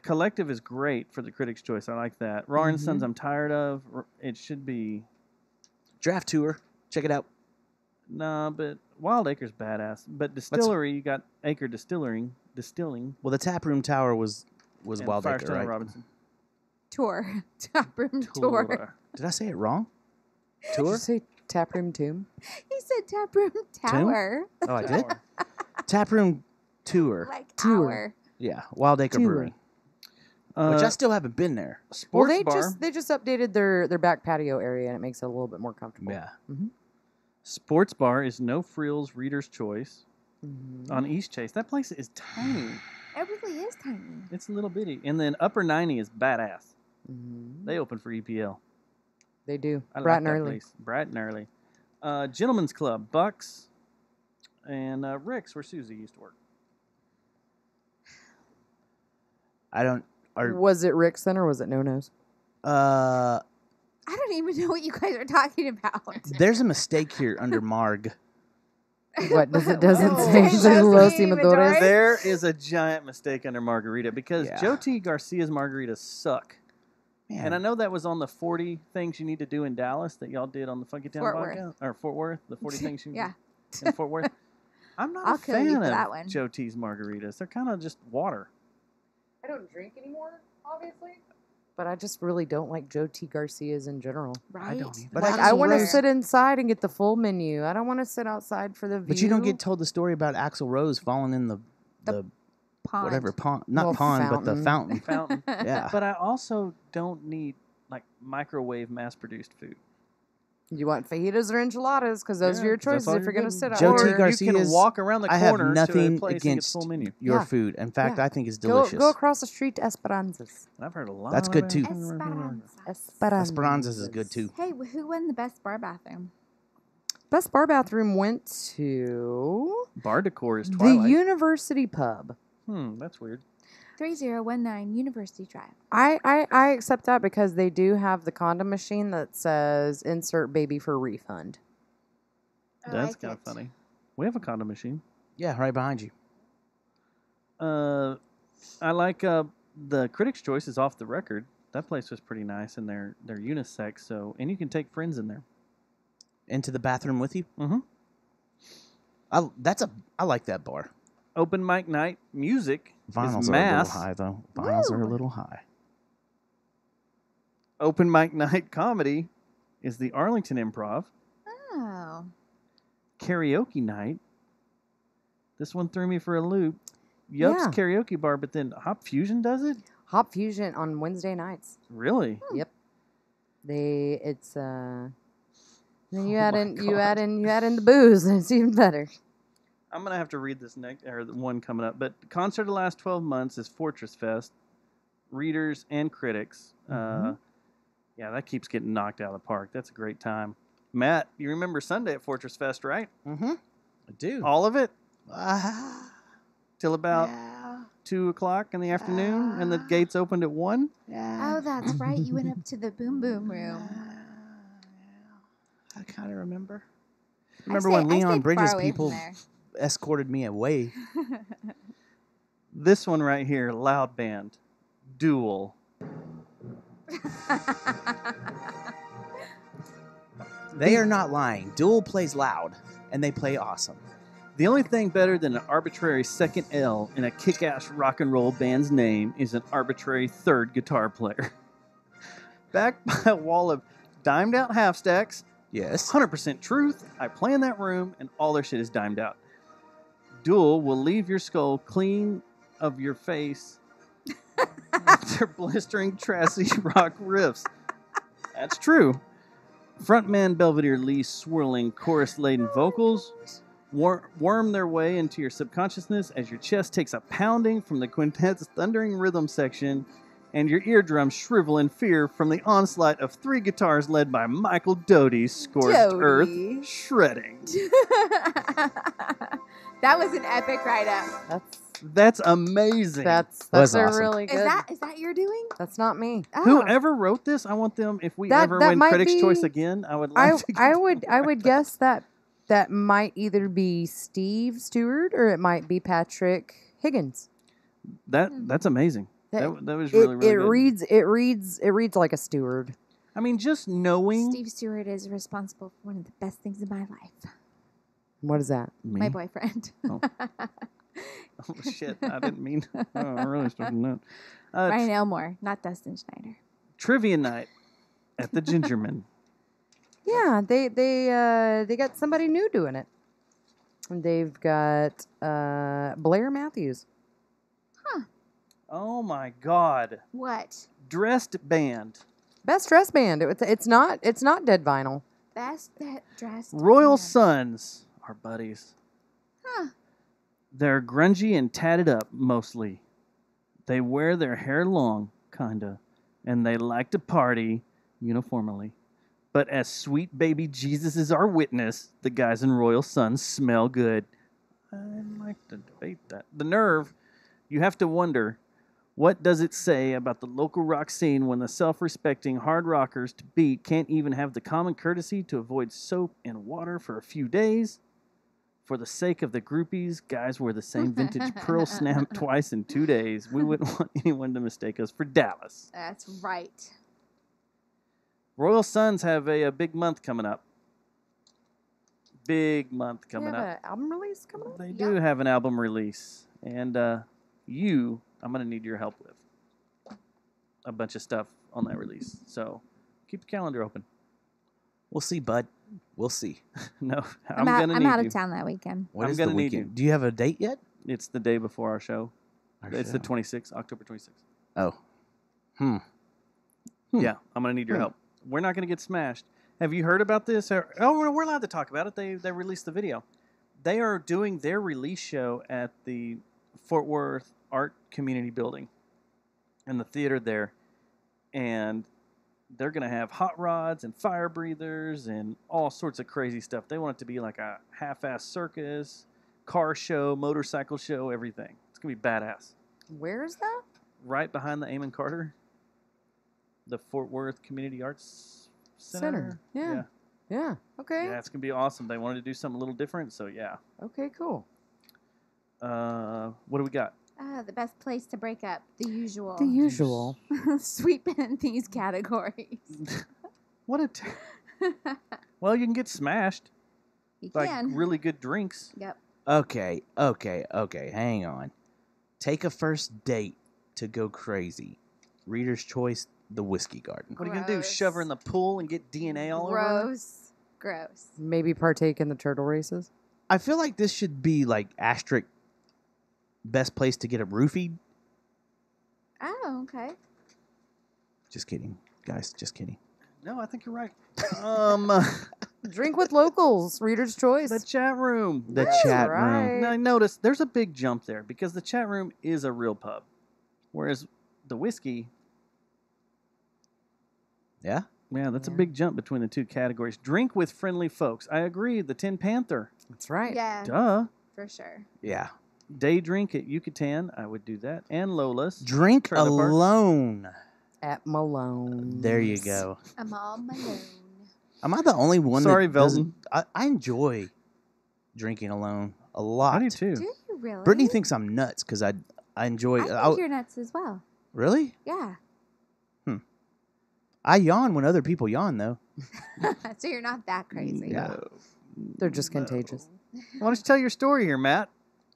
Collective is great for the Critics' Choice. I like that. Raw and Sons, I'm tired of. It should be Draft tour. Check it out. no, but Wild Acre's badass. But distillery, you got Acre Distilling, Well, the Tap Room Tower was and Wild Acre, Firestone right? Robinson. Tour. Top room tour. Did I say it wrong? Did you Tour? say Taproom Tomb? He said tap room tower. Oh, I did? Tap Room Tour. Like Tour. hour. Yeah, Wild Acre Tour. Brewing. Which I still haven't been there. Well, Sports they bar. they just updated their back patio area and it makes it a little bit more comfortable. Yeah. Sports bar is No Frills Reader's Choice Mhm. on East Chase. That place is tiny. It really is tiny. It's a little bitty. And then Upper 90 is badass. Mhm. They open for EPL. They do. I Bright like and that early. place. Bright and early. Gentlemen's Club, Bucks, and Rick's, where Susie used to work. I don't. Was it Rickson or was it No Nos? Uh, I don't even know what you guys are talking about. there's a mistake here under Marg. What does it doesn't Whoa. say? Los Los Imitadores? Imitadores? There is a giant mistake under Margarita because Yeah. Joe T. Garcia's margaritas suck. Man, And I know that was on the 40 things you need to do in Dallas that y'all did on the Funky Town Fort Worth. podcast. Or Fort Worth. The 40 things you Yeah. in Fort Worth. I'm not I'll a kill you fan for of that one. Joe T's margaritas. They're kind of just water. I don't drink anymore, obviously. But I just really don't like Joe T. Garcia's in general. Right? don't either. But Like, Axl I want to Rose- sit inside and get the full menu. I don't want to sit outside for the view. But you don't get told the story about Axl Rose falling in the Pond. whatever pond, not Well, pond, but the fountain. Fountain. Yeah. But I also don't need like microwave mass-produced food. You want fajitas or enchiladas because those Yeah, are your 'cause that's choices all if you're you're going to getting. sit Joe out. T. Or you can Garcia's- walk around the I have corner to a nothing place and get against full menu. your Yeah. food. In fact, Yeah. I think it's Go, delicious. go across the street to Esperanza's. And I've heard a lot. That's good, too. Esperanza's is good too. Hey, who won the best bar bathroom? Best bar bathroom went to Bar decor is the Twilight. University Pub. That's weird. 3019 University Drive. I accept that because they do have the condom machine that says insert baby for refund. I That's like kind of it. funny. We have a condom machine. Yeah, right behind you. I like The Critics' Choice is off the record. That place was pretty nice, and they're unisex. So, and you can take friends in there. Into the bathroom with you. Mm-hmm. I like that bar. Open mic night music Vinyls is are a little mass. high though. Vinyls are a Woo! little high. Open mic night comedy is the Arlington Improv. Oh. Karaoke night. This one threw me for a loop. Yups Yeah. Karaoke bar, but then Hop Fusion does it? Hop Fusion on Wednesday nights. Really? Yep. It's then you Oh add my in the booze and it's even better. I'm gonna have to read this next or the one coming up. But concert of the last 12 months is Fortress Fest. Readers and critics. Yeah, that keeps getting knocked out of the park. That's a great time. Matt, you remember Sunday at Fortress Fest, right? Mm-hmm. I do. All of it till about yeah. 2 o'clock in the afternoon, and the gates opened at 1. Yeah. Oh, that's right. You went up to the boom boom room. I kind of remember. I Remember stay- when I Leon stayed Bridges far away from people there. escorted me away? This one right here, Loud Band, Duel. They are not lying. Duel plays loud, and they play awesome. The only thing better than an arbitrary second L in a kick-ass rock and roll band's name is an arbitrary third guitar player. Backed by a wall of dimed out half stacks, Yes. 100% truth, I play in that room and all their shit is dimed out. Duel will leave your skull clean of your face with their blistering trashy rock riffs. That's true. Frontman Belvedere Lee's swirling chorus-laden vocals worm their way into your subconsciousness as your chest takes a pounding from the quintet's thundering rhythm section and your eardrums shrivel in fear from the onslaught of 3 guitars led by Michael Doty's Scorched Doty. Earth shredding. That was an epic write-up. That's amazing. That's Was a awesome. really good. Is that your doing? That's not me. Oh. Whoever wrote this, I want them, if we That- ever that win might Critics' be- Choice again, I would like to get I would guess that might either be Steve Stewart or it might be Patrick Higgins. That's amazing. That was It, really, really it good. reads like a steward. I mean, just knowing Steve Stewart is responsible for one of the best things in my life. What is that? me. My boyfriend. Oh. Oh shit! I didn't mean. Oh, I really shouldn't know. Ryan Elmore, not Dustin Schneider. Trivia night at the Gingerman. Yeah, they got somebody new doing it. And they've got Blair Matthews. Oh my God! What? Dressed band. Best dress band. It's not Dead Vinyl. Best that dressed. Royal man. Sons, our buddies. Huh. They're grungy and tatted up, mostly. They wear their hair long, kinda, and they like to party, uniformly. But as sweet baby Jesus is our witness, the guys in Royal Sons smell good. I'd like to debate that. The nerve, you have to wonder, what does it say about the local rock scene when the self-respecting hard rockers to beat can't even have the common courtesy to avoid soap and water for a few days? For the sake of the groupies, guys wear the same vintage pearl snap twice in 2 days. We wouldn't want anyone to mistake us for Dallas. That's right. Royal Sons have a big month coming up. Big month They coming have up. an album release coming up. They do have an album release. And I'm going to need your help with a bunch of stuff on that release. So keep the calendar open. We'll see, bud. We'll see. No, I'm going to need out you. of town that weekend. What I'm is gonna the need weekend? you. Do you have a date yet? It's the day before our show. Our It's the show. 26th, October 26th. Oh. Yeah, I'm going to need your help. We're not going to get smashed. Have you heard about this? Oh, we're allowed to talk about it. They released the video. They are doing their release show at the Fort Worth Art Community Building and the theater there. And they're going to have hot rods and fire breathers and all sorts of crazy stuff. They want it to be like a half-ass circus, car show, motorcycle show, everything. It's going to be badass. Where is that? Right behind the Amon Carter, the Fort Worth Community Arts Center. Yeah. Yeah. Okay. Yeah, it's going to be awesome. They wanted to do something a little different, so yeah. Okay. Cool. What do we got? The best place to break up. The usual. The usual. Sweep in these categories. What well, you can get smashed. You Like can. really good drinks. Yep. Okay. Hang on. Take a first date to go crazy. Reader's choice, the Whiskey Garden. What are you going to do? Shove her in the pool and get DNA all over her? Gross. Maybe partake in the turtle races. I feel like this should be like asterisk best place to get a roofied. Oh, okay. Just kidding, guys. Just kidding. No, I think you're right. Drink with locals. Reader's choice. The chat room. The That's chat right. room. Now, notice there's a big jump there because the chat room is a real pub, whereas the whiskey, Yeah. that's a Yeah. big jump between the two categories. Drink with friendly folks. I agree. The Tin Panther. That's right. Yeah, Duh. for sure. Yeah. Day drink at Yucatan. I would do that. And Lola's. Drink Trailer park. alone. At Malone. There you go. I'm all Malone. Am I the only one Sorry, that doesn't? Velton. I enjoy drinking alone a lot. I do too. Do you really? Brittany thinks I'm nuts because I enjoy. I think you're nuts as well. Really? Yeah. I yawn when other people yawn, though. So you're not that crazy. Yeah. They're just contagious. Why don't you tell your story here, Matt?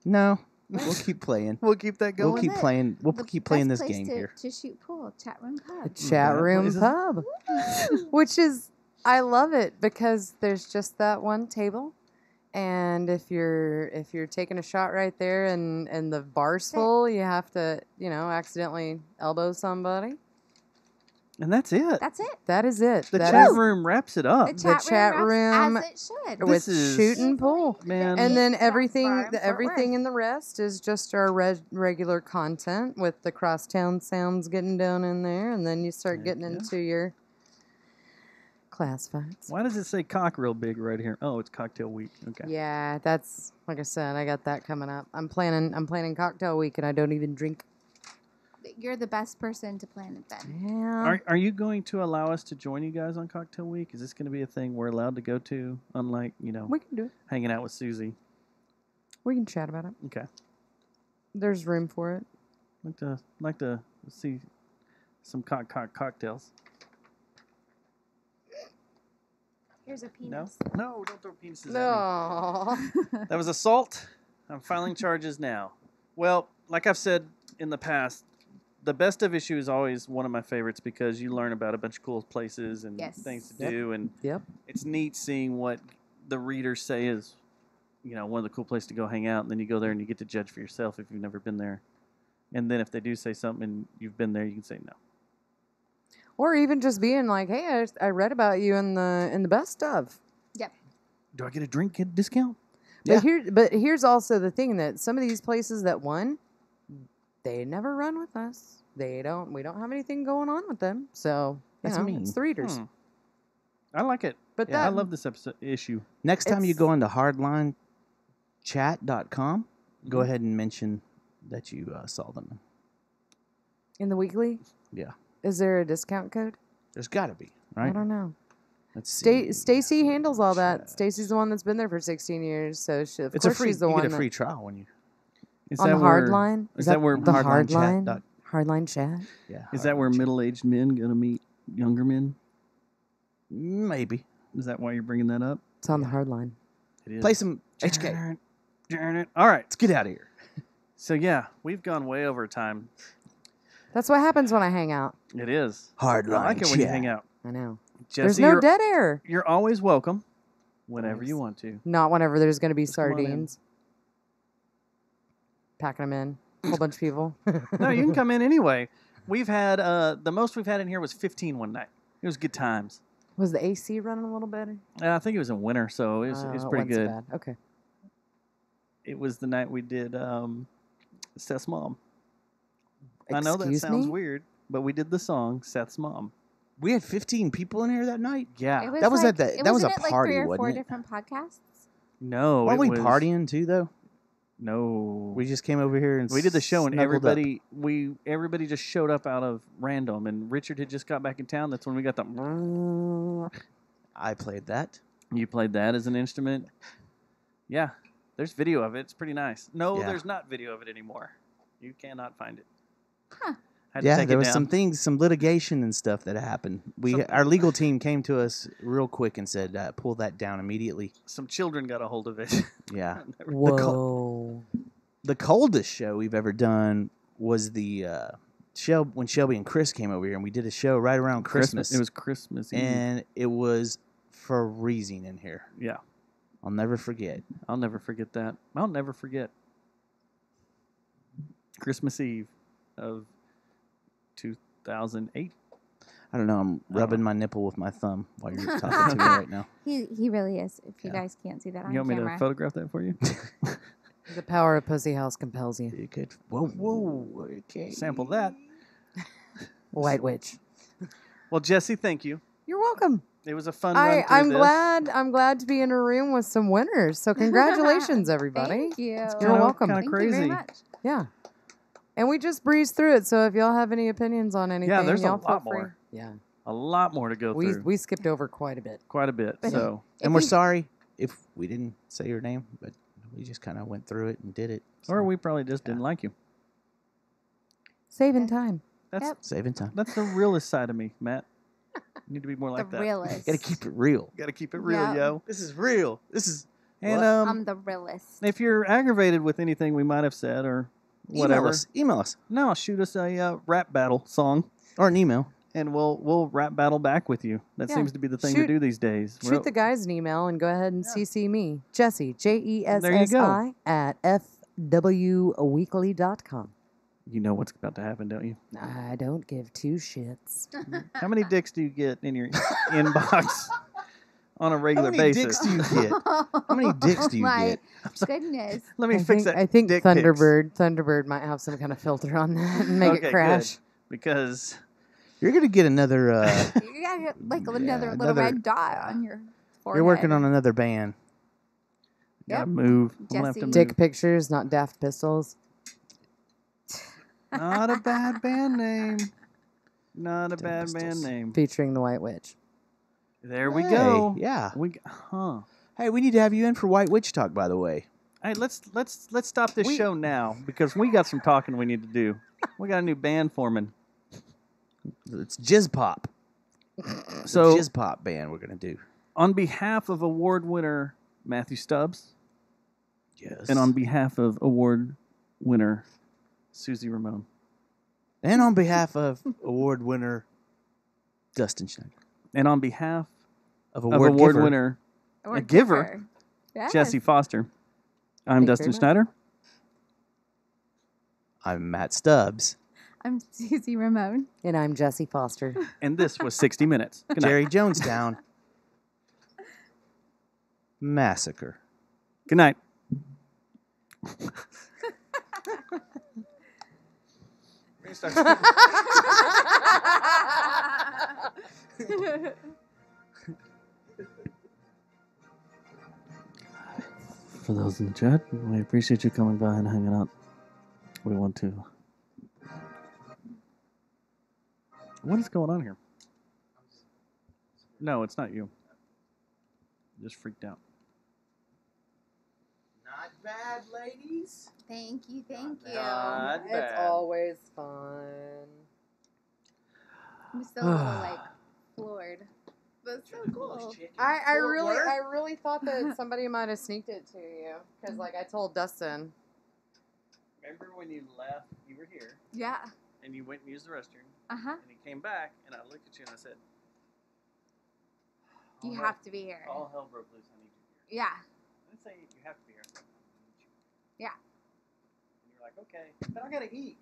No, we'll keep playing. We'll keep that going. We'll keep it. playing. We'll The keep playing best this place game to, here. to shoot pool, chat room The pub. chat Bad room places. pub. Which is, I love it because there's just that one table. And if you're taking a shot right there and the bar's That's it. full, you have to, accidentally elbow somebody. And that's it. That's it. That is it. The That chat is room wraps it up. The chat room room as it should. with This is- shoot and pull. Man. And then That's everything, bar in Fort everything Worth. in the rest is just our regular content with the crosstown sounds getting down in there, and then you start Heck getting yeah. into your classifieds. Why does it say cock real big right here? Oh, it's cocktail week. Okay. Yeah, that's like I said. I got that coming up. I'm planning cocktail week, and I don't even drink. You're the best person to plan it then. Yeah, Are you going to allow us to join you guys on cocktail week? Is this going to be a thing we're allowed to go to? Unlike we can do it. hanging out with Susie. We can chat about it. Okay. There's room for it. Like to see some cocktails. Here's a No, penis. no, don't throw penises at No. me. That was assault. I'm filing charges now. Well, like I've said in the past, the Best of issue is always one of my favorites because you learn about a bunch of cool places and Yes. things to Yep. do, and Yep. it's neat seeing what the readers say is, one of the cool places to go hang out, and then you go there and you get to judge for yourself if you've never been there. And then if they do say something and you've been there, you can say no. Or even just being like, hey, I read about you in the best of. Do I get a drink discount? Yeah. But here's also the thing that some of these places that won, they never run with us. We don't have anything going on with them. So That's mean. it's the readers. I like it. But Yeah, I that love this issue. Next time you It's- go into hardlinechat.com, go Mhm. ahead and mention that you saw them. in the weekly. Yeah. Is there a discount code? There's got to be, I right? don't know. Let's see. Stacy handles all that. Chat. Stacy's the one that's been there for 16 years, so of It's a course free. she's the You one get a that- free trial when you. Is on the where- hard line. is that where the hard line? hardlinechat.com. Hardline chat. Yeah. Is that where hardline chat. middle-aged men gonna meet younger men? Maybe Is that why you're bringing that up? It's on the hard line. It is. play some HK? Darn it. All right. Let's get out of here. So yeah, we've gone way over time. That's what happens when I hang out. It is. Hardline I like it when you chat. hang out. I know. Jesse, There's no you're, dead air. you're always welcome whenever Thanks. you want to. Not whenever there's going to be Just come on in. sardines. Packing them in. A whole bunch of people. No, you can come in anyway. We've had the most we've had in here was 15 one night. It was good times. Was the AC running a little better? I think it was in winter, so it was It pretty wasn't so good. bad. Okay. It was the night we did Seth's mom. I know that Excuse sounds me? weird, but we did the song Seth's mom. We had 15 people in here that night. Yeah. It That was like, at the- it that was a wasn't it party, like 3 or 4 wasn't it? different podcasts. No. Weren't it we was, partying too, though? No. We just came over here and We did the show and snuggled up. everybody just showed up out of random, and Richard had just got back in town. That's when we got the. I played that. You played that as an instrument. Yeah, there's video of it. It's pretty nice. No, Yeah. there's not video of it anymore. You cannot find it. Huh. Had to Yeah, take there it was down. some things, some litigation and stuff that happened. Our legal team came to us real quick and said, pull that down immediately. Some children got a hold of it. Yeah. Whoa. The coldest show we've ever done was the show when Shelby and Chris came over here, and we did a show right around Christmas. It was Christmas Eve. and it was freezing in here. Yeah. I'll never forget. I'll never forget that. I'll never forget Christmas Eve of 2008. I don't know. I'm rubbing my nipple with my thumb while you're talking to me right now. He really is. If you Yeah. guys can't see that on You want me camera. to photograph that for you? The power of Pussy House compels you. You could. Whoa. Okay. Sample that. White Witch. Well, Jessie, thank you. You're welcome. It was a fun run through I'm this. glad to be in a room with some winners. So congratulations, everybody. Thank you. You're welcome. Kind of Thank you very crazy. much. Yeah. And we just breezed through it. So if y'all have any opinions on anything, there's a y'all feel lot free. more. Yeah. A lot more to go through. We skipped over quite a bit. Quite a bit. But- So And we're sorry if we didn't say your name, but we just kind of went through it and did it. So, or we probably just didn't like you. Saving time. That's Yep. saving time. that's the realest side of me, Matt. You need to be more like The that. realest. Gotta keep it real. Got to keep it real, Yeah. yo. This is real. This is. And What? I'm the realest. if you're aggravated with anything we might have said or whatever, Email us. no, shoot us a rap battle song, Or an email. and we'll rap battle back with you. That Yeah. seems to be the thing to Shoot- do these days. Shoot the guys an email and go ahead and Yeah. CC me. Jessie, Jessi There you go. at fwweekly.com. You know what's about to happen, don't you? I don't give two shits. How many dicks do you get in your inbox on a How regular many basis? dicks do you get? How many dicks do you My get? goodness. Let me I fix think, that. I think dick pics. Thunderbird might have some kind of filter on that and make Okay, it crash. good. Because You're gonna get another. You got like another little another- red dot on your forehead. You're working on another band. gotta Yep. move. I'm gonna have to Jessie. move. Dick pictures, not Daft Pistols. Not a bad band name. Not a Dick bad Pistols. band name. Featuring the White Witch. There we Hey, go. Yeah. Huh. Hey, we need to have you in for White Witch Talk, by the way. Hey, let's stop this show now because we got some talking we need to do. We got a new band forming. It's Jizz Pop. So Jizz Pop band we're gonna do. on behalf of award winner Matthew Stubbs Yes. and on behalf of award winner Susie Ramone. And on behalf of award winner Dustin Schneider. And on behalf Of of award, award giver, winner Or a giver. Yes. Jessie Foster. I'm Thank you Dustin very much. Schneider. I'm Matt Stubbs. I'm Susie Ramone. And I'm Jessie Foster. And this was 60 Minutes. Good night. Jerry Jonestown. Massacre. Good night. For those in the chat, we appreciate you coming by and hanging out. We want to. What is going on here? No, it's not you. Just freaked out. Not bad, ladies. Thank you, thank you. Not It's always fun. I'm still a little like floored. That's so cool. I really thought that somebody might have sneaked it to you. Because, like, I told Dustin. Remember when you left, you were here, Yeah. and you went and used the restroom, Uh-huh. and you came back, and I looked at you and I said, You "All have to be here. All hell broke loose. I need you here." Yeah. I didn't say you have to be here. I said, "I need you." Yeah. And you're like, okay, but I gotta eat.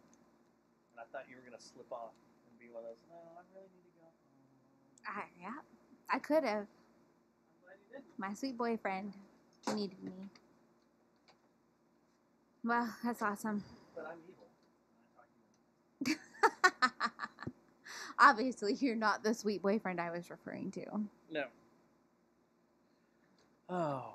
And I thought you were gonna slip off and be one of those. No, I really need to go. Yeah. I could have. I'm glad you did. My sweet boyfriend needed me. Well, that's awesome. But I'm evil. And I thought you Obviously, you're not the sweet boyfriend I was referring to. No. Oh.